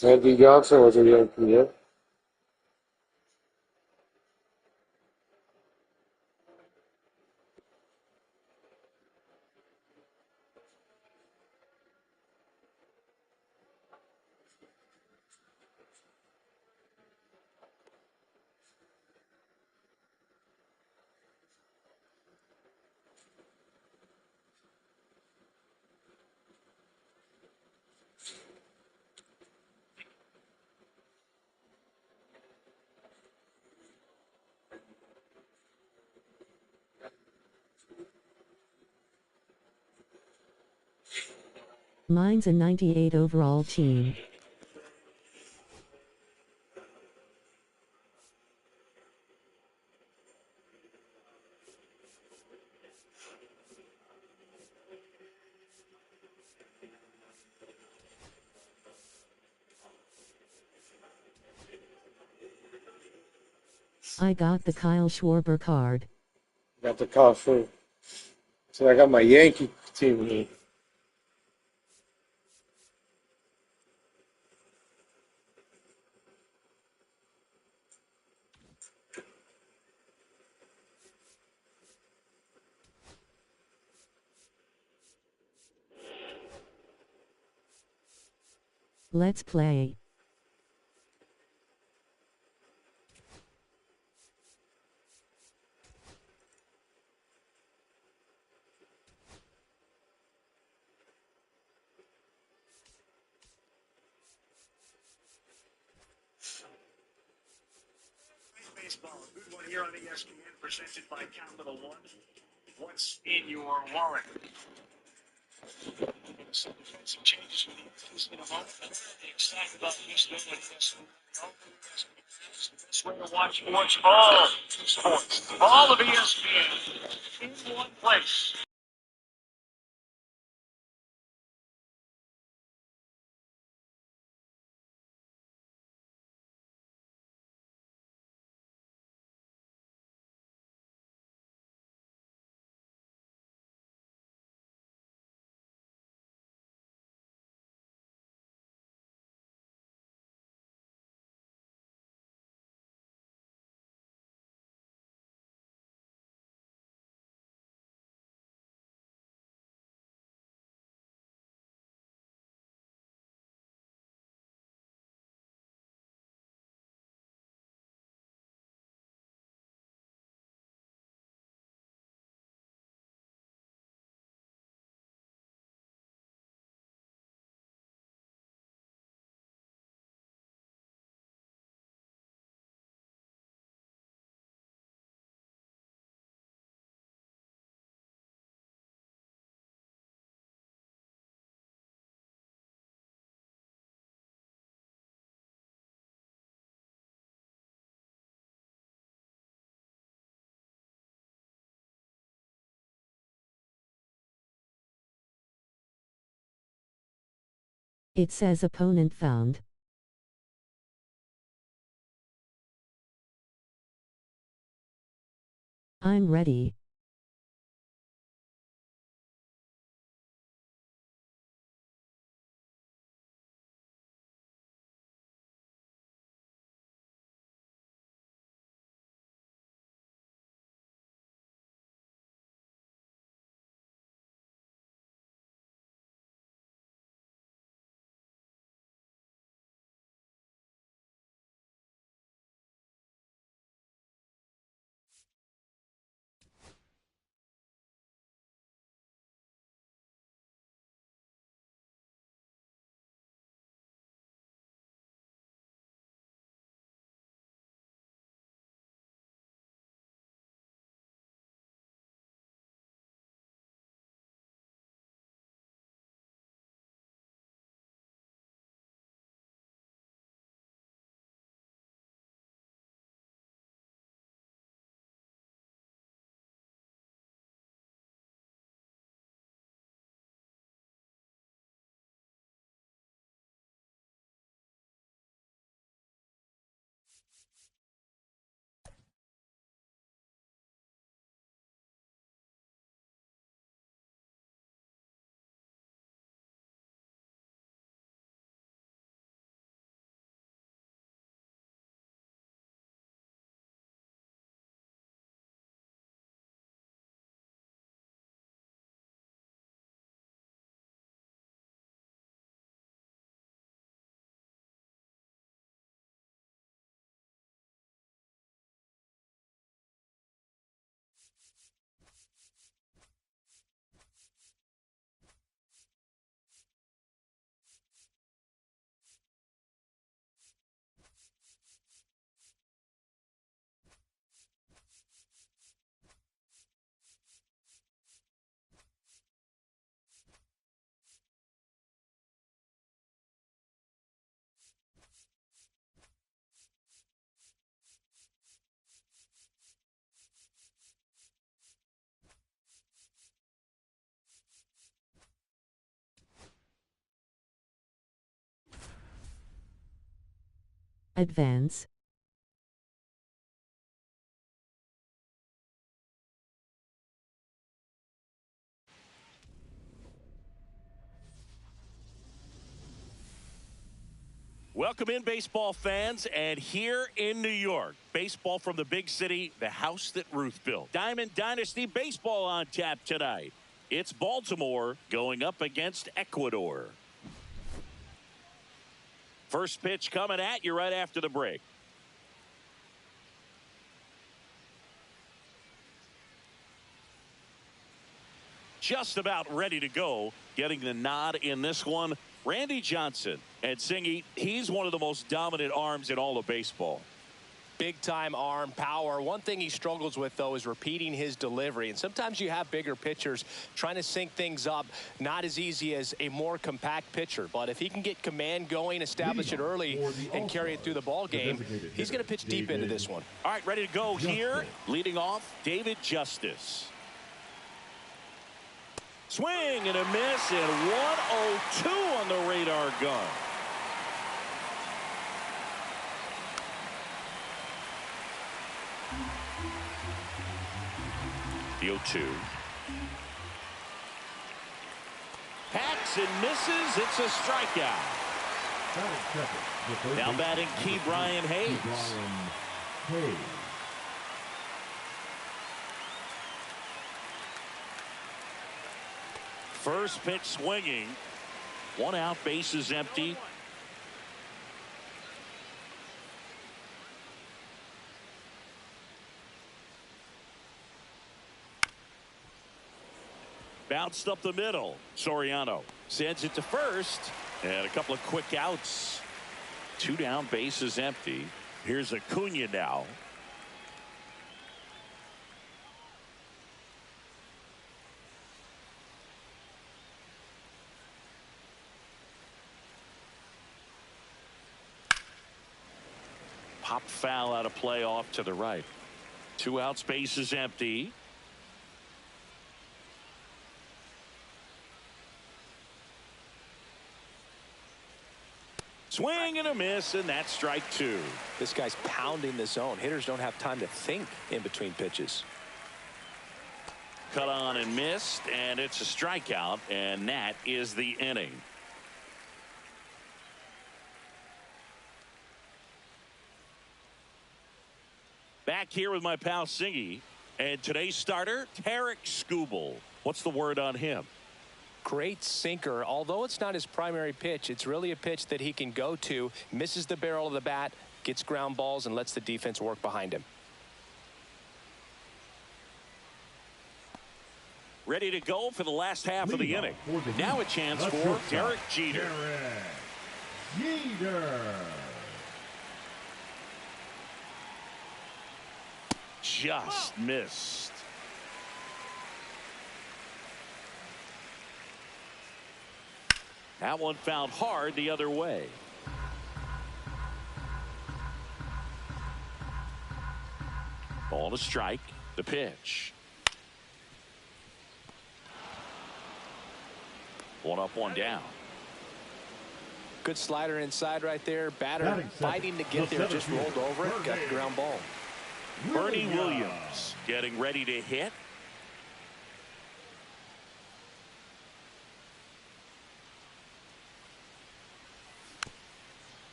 Randy Johnson was a Yankee, yeah. Mine's a 98 overall team. I got the Kyle Schwarber card. Got the call for. So I got my Yankee team here. Let's play. Baseball, a good one here on ESPN, presented by Capital One. What's in your wallet? Some defensive changes with the teams in a moment. Very excited about Houston and ESPN. It's the best way to watch sports. All sports. All of ESPN in one place. It says opponent found. I'm ready. Advance. Welcome in, baseball fans, and here in New York, baseball from the big city, the house that Ruth built. Diamond Dynasty Baseball on tap tonight. It's Baltimore going up against Ecuador. First pitch coming at you right after the break. Just about ready to go, getting the nod in this one. Randy Johnson, and Singy, he's one of the most dominant arms in all of baseball. Big time arm power. One thing he struggles with, though, is repeating his delivery. And sometimes you have bigger pitchers trying to sync things up. Not as easy as a more compact pitcher. But if he can get command going, establish it early, and carry it through the ball game, he's going to pitch deep into this one. All right, ready to go here. Leading off, David Justice. Swing and a miss, and 102 on the radar gun. The 0-2. Hacks and misses. It's a strikeout. Now batting Key Brian Hayes. First pitch swinging. 1 out, bases empty. Bounced up the middle. Soriano sends it to first. And a couple of quick outs. 2 down, bases empty. Here's Acuna now. Pop foul out of play off to the right. 2 outs, bases empty. Swing and a miss, and that's strike 2. This guy's pounding the zone. Hitters don't have time to think in between pitches. Cut on and missed, and it's a strikeout, and that is the inning. Back here with my pal Singy, and today's starter, Tarek Skubal. What's the word on him? Great sinker. Although it's not his primary pitch, it's really a pitch that he can go to, misses the barrel of the bat, gets ground balls, and lets the defense work behind him. Ready to go for the last half of the inning. Now a chance for Derek Jeter. Just missed. That one found hard the other way. Ball to strike. The pitch. 1 up, 1 down. Good slider inside right there. Batter fighting to get there, just rolled over it, got the ground ball. Bernie Williams getting ready to hit.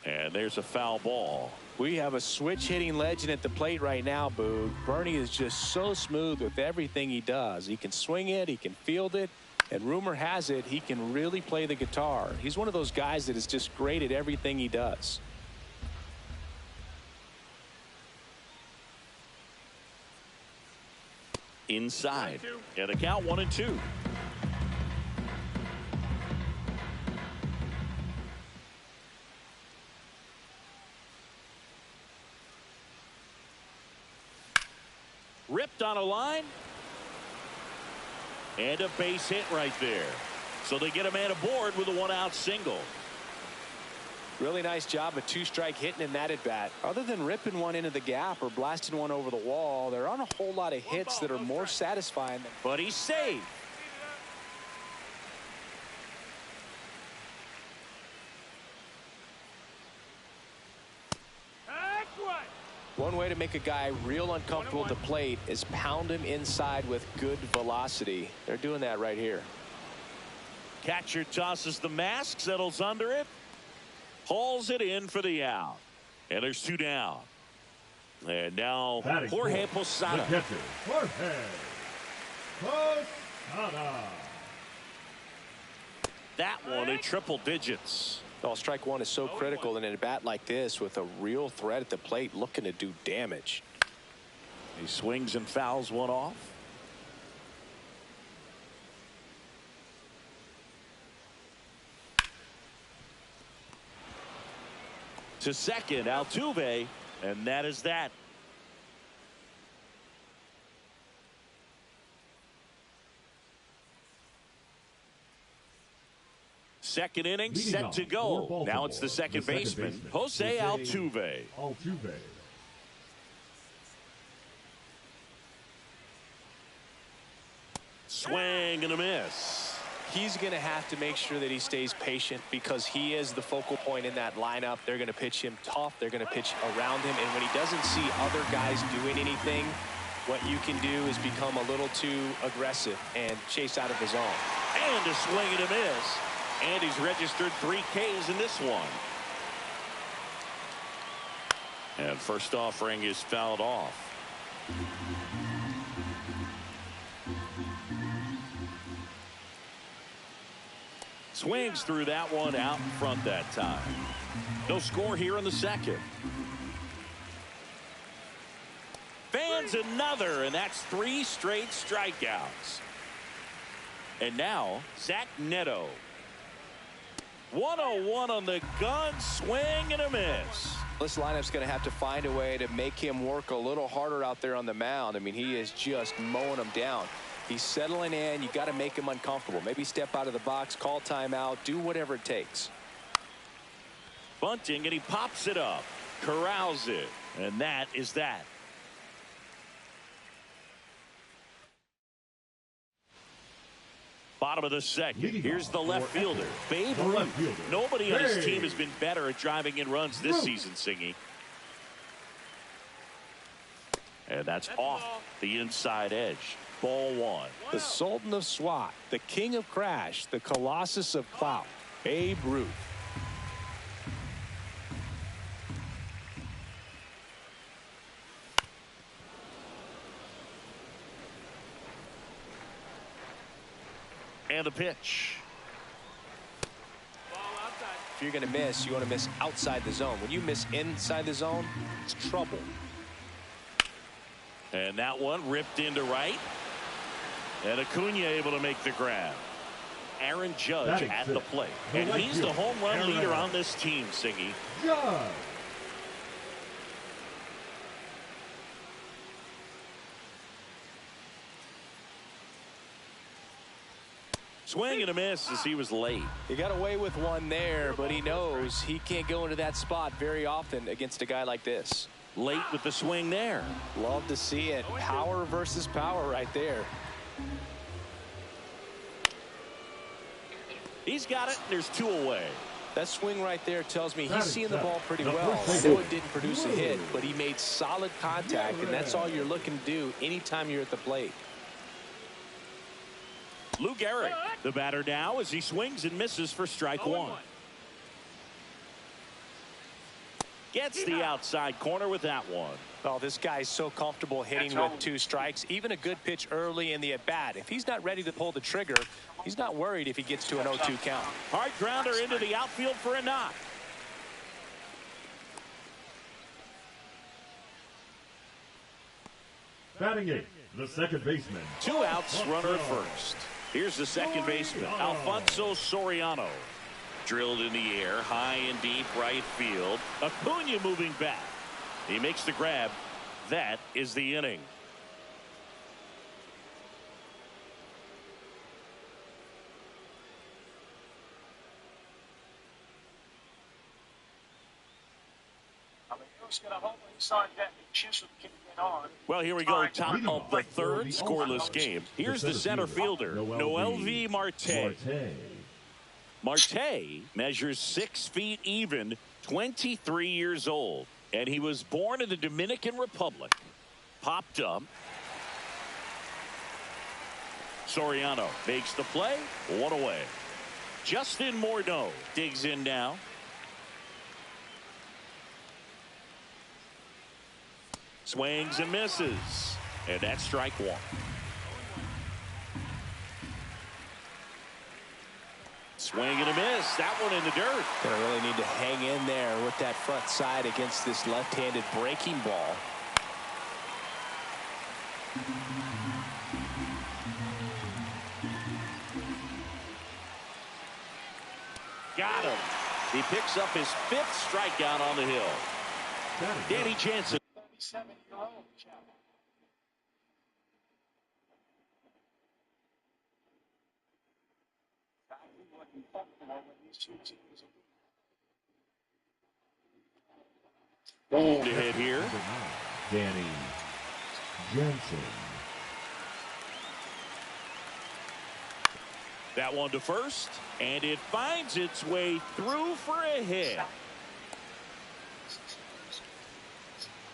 And there's a foul ball. We have a switch hitting legend at the plate right now, Boog. Bernie is just so smooth with everything he does. He can swing it, he can field it, and rumor has it he can really play the guitar. He's one of those guys that is just great at everything he does. Inside. And the count 1-2. Ripped on a line. And a base hit right there. So they get a man aboard with a 1-out single. Really nice job of 2-strike hitting in that at bat. Other than ripping one into the gap or blasting one over the wall, there aren't a whole lot of hits that are more satisfying. But he's safe. One way to make a guy real uncomfortable at the plate is pound him inside with good velocity. They're doing that right here. Catcher tosses the mask, settles under it. Hauls it in for the out. And there's 2 down. And now Jorge Posada. The catcher, Jorge Posada. That one in triple digits. Oh, strike one is so critical in a bat like this with a real threat at the plate looking to do damage. He swings and fouls one off. To second, Altuve, and that is that. Second inning set to go. Now it's the second baseman, Jose Altuve. Swing and a miss. He's going to have to make sure that he stays patient because he is the focal point in that lineup. They're going to pitch him tough. They're going to pitch around him. And when he doesn't see other guys doing anything, what you can do is become a little too aggressive and chase out of the zone. And a swing and a miss. And he's registered 3 Ks in this one. And first offering is fouled off. Swings through that one out in front that time. No score here in the second. Fans another, and that's 3 straight strikeouts. And now Zach Neto. 101 on the gun, swing and a miss. This lineup's going to have to find a way to make him work a little harder out there on the mound. I mean, he is just mowing them down. He's settling in. You got to make him uncomfortable. Maybe step out of the box, call timeout, do whatever it takes. Bunting, and he pops it up, corrals it, and that is that. Bottom of the second. Here's the left fielder, Babe Ruth. Nobody on his team has been better at driving in runs this season, Singy. And that's off the inside edge. Ball 1. The Sultan of SWAT, the King of Crash, the Colossus of Clout, Babe Ruth. And the pitch. If you're going to miss, you want to miss outside the zone. When you miss inside the zone, it's trouble. And that one ripped into right. And Acuna able to make the grab. Aaron Judge at the plate. And he's the home run leader on this team, Singy. Judge. Swing and a miss as he was late. He got away with one there, but he knows he can't go into that spot very often against a guy like this. Late with the swing there. Love to see it. Power versus power right there. He's got it. There's 2 away. That swing right there tells me he's seeing the ball pretty well. I know it didn't produce a hit, but he made solid contact, and that's all you're looking to do anytime you're at the plate. Lou Gehrig, the batter now as he swings and misses for strike 1. Gets the outside corner with that one. Oh, this guy's so comfortable hitting with 2 strikes. Even a good pitch early in the at-bat. If he's not ready to pull the trigger, he's not worried if he gets to an 0-2 count. Hard grounder into the outfield for a knock. Batting 8, the second baseman. 2 outs, runner at first. Here's the second baseman, Alfonso Soriano. Drilled in the air, high and deep right field. Acuna moving back. He makes the grab. That is the inning. Well, here we go, top of the third, scoreless game. Here's the center fielder, Noel V. Marte. Marte measures 6 feet even, 23 years old, and he was born in the Dominican Republic. Popped up. Soriano makes the play, 1 away. Justin Morneau digs in now. Swings and misses. And that's strike one. Swing and a miss. That one in the dirt. Gonna really need to hang in there with that front side against this left-handed breaking ball. Got him. He picks up his 5th strikeout on the hill. Danny Jansen. 37-year-old Chapman. Looking comfortable with these two teams. To hit here. Danny Jansen. That one to first, and it finds its way through for a hit.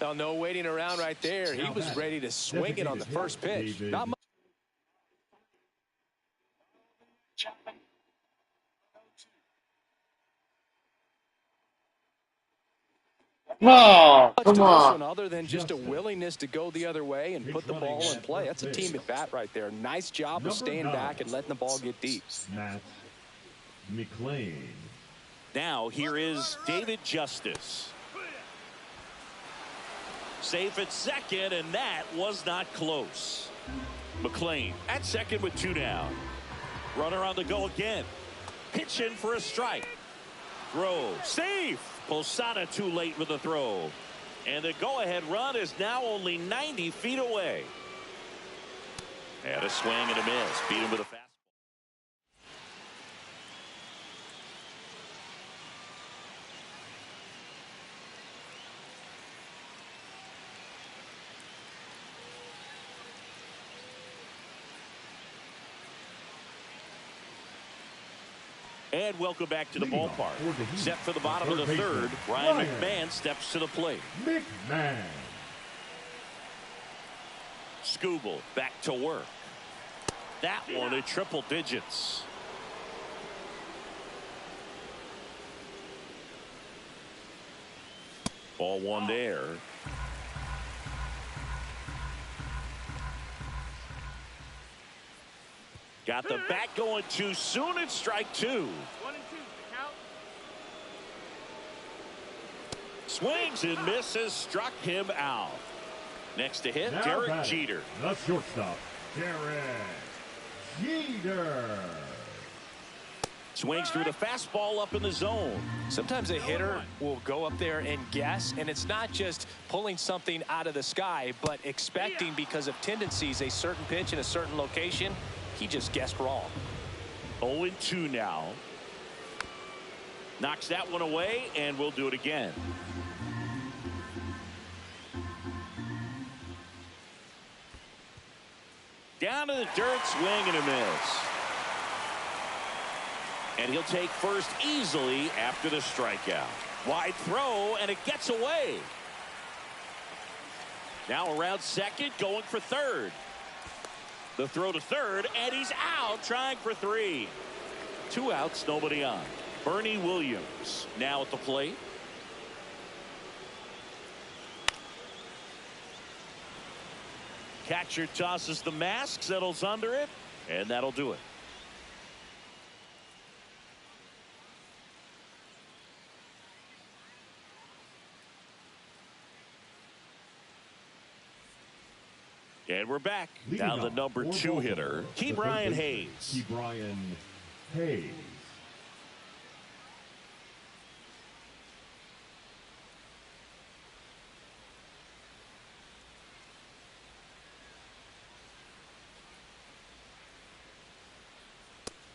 Now, no waiting around right there. He was ready to swing it on the first pitch. Not much. Oh, To come this on. one other than just a willingness to go the other way and put the ball in play. That's a team at bat right there. Nice job of staying back and letting the ball get deep. Matt McLean. Now here is David Justice. Safe at second, and that was not close. McLean at second with 2 down. Runner on the go again. Pitching for a strike. Throw. Safe. Posada too late with the throw. And the go-ahead run is now only 90 feet away. And a swing and a miss. Beat him with a fastball. And welcome back to the ballpark. Set for the bottom of the third. Ryan McMahon steps to the plate. McMahon. Skubal back to work. That one at triple digits. Ball one there. Got the bat going too soon. It's strike 2. 1 and 2. The count. Swings and misses. Struck him out. Next to hit, Now Derek batting, Jeter. The shortstop, Derek Jeter. Swings through the fastball up in the zone. Sometimes a hitter will go up there and guess, and it's not just pulling something out of the sky, but expecting because of tendencies a certain pitch in a certain location. He just guessed wrong. 0-2 now. Knocks that one away, and we'll do it again. Down to the dirt, swing and a miss. And he'll take first easily after the strikeout. Wide throw, and it gets away. Now around second, going for third. The throw to third, and he's out trying for 3. 2 outs, nobody on. Bernie Williams now at the plate. Catcher tosses the mask, settles under it, and that'll do it. And we're back. Down the number 2 hitter, Ke'Bryan Hayes. Ke'Bryan Hayes.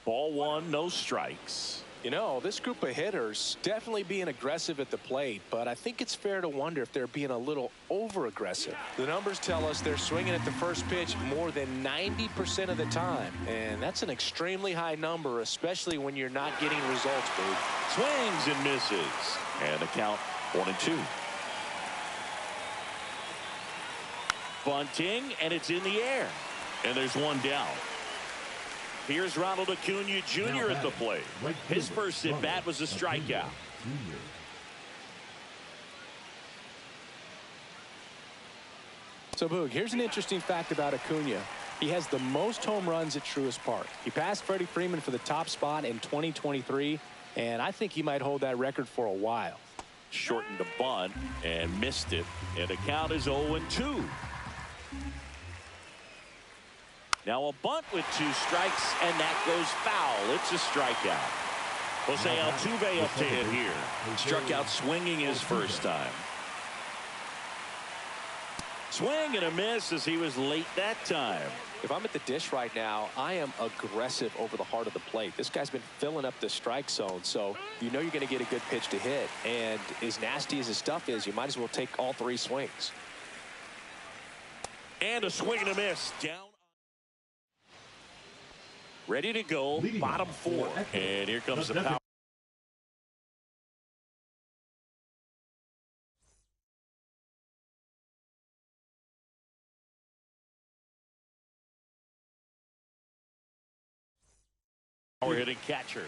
Ball 1, no strikes. You know, this group of hitters definitely being aggressive at the plate, but I think it's fair to wonder if they're being a little over-aggressive. The numbers tell us they're swinging at the first pitch more than 90% of the time, and that's an extremely high number, especially when you're not getting results, Boo. Swings and misses. And the count 1-2. Bunting, and it's in the air. And there's one down. Here's Ronald Acuna Jr. at the plate. His first at bat was a strikeout. So, Boog, here's an interesting fact about Acuna. He has the most home runs at Truist Park. He passed Freddie Freeman for the top spot in 2023, and I think he might hold that record for a while. Shortened the bunt and missed it, and the count is 0-2. Now a bunt with 2 strikes, and that goes foul. It's a strikeout. Jose Altuve up to hit here. Struck out swinging his first time. Swing and a miss as he was late that time. If I'm at the dish right now, I am aggressive over the heart of the plate. This guy's been filling up the strike zone, so you know you're going to get a good pitch to hit. And as nasty as his stuff is, you might as well take all 3 swings. And a swing and a miss. Down. Ready to go. Bottom 4. And here comes the power. Hitting catcher.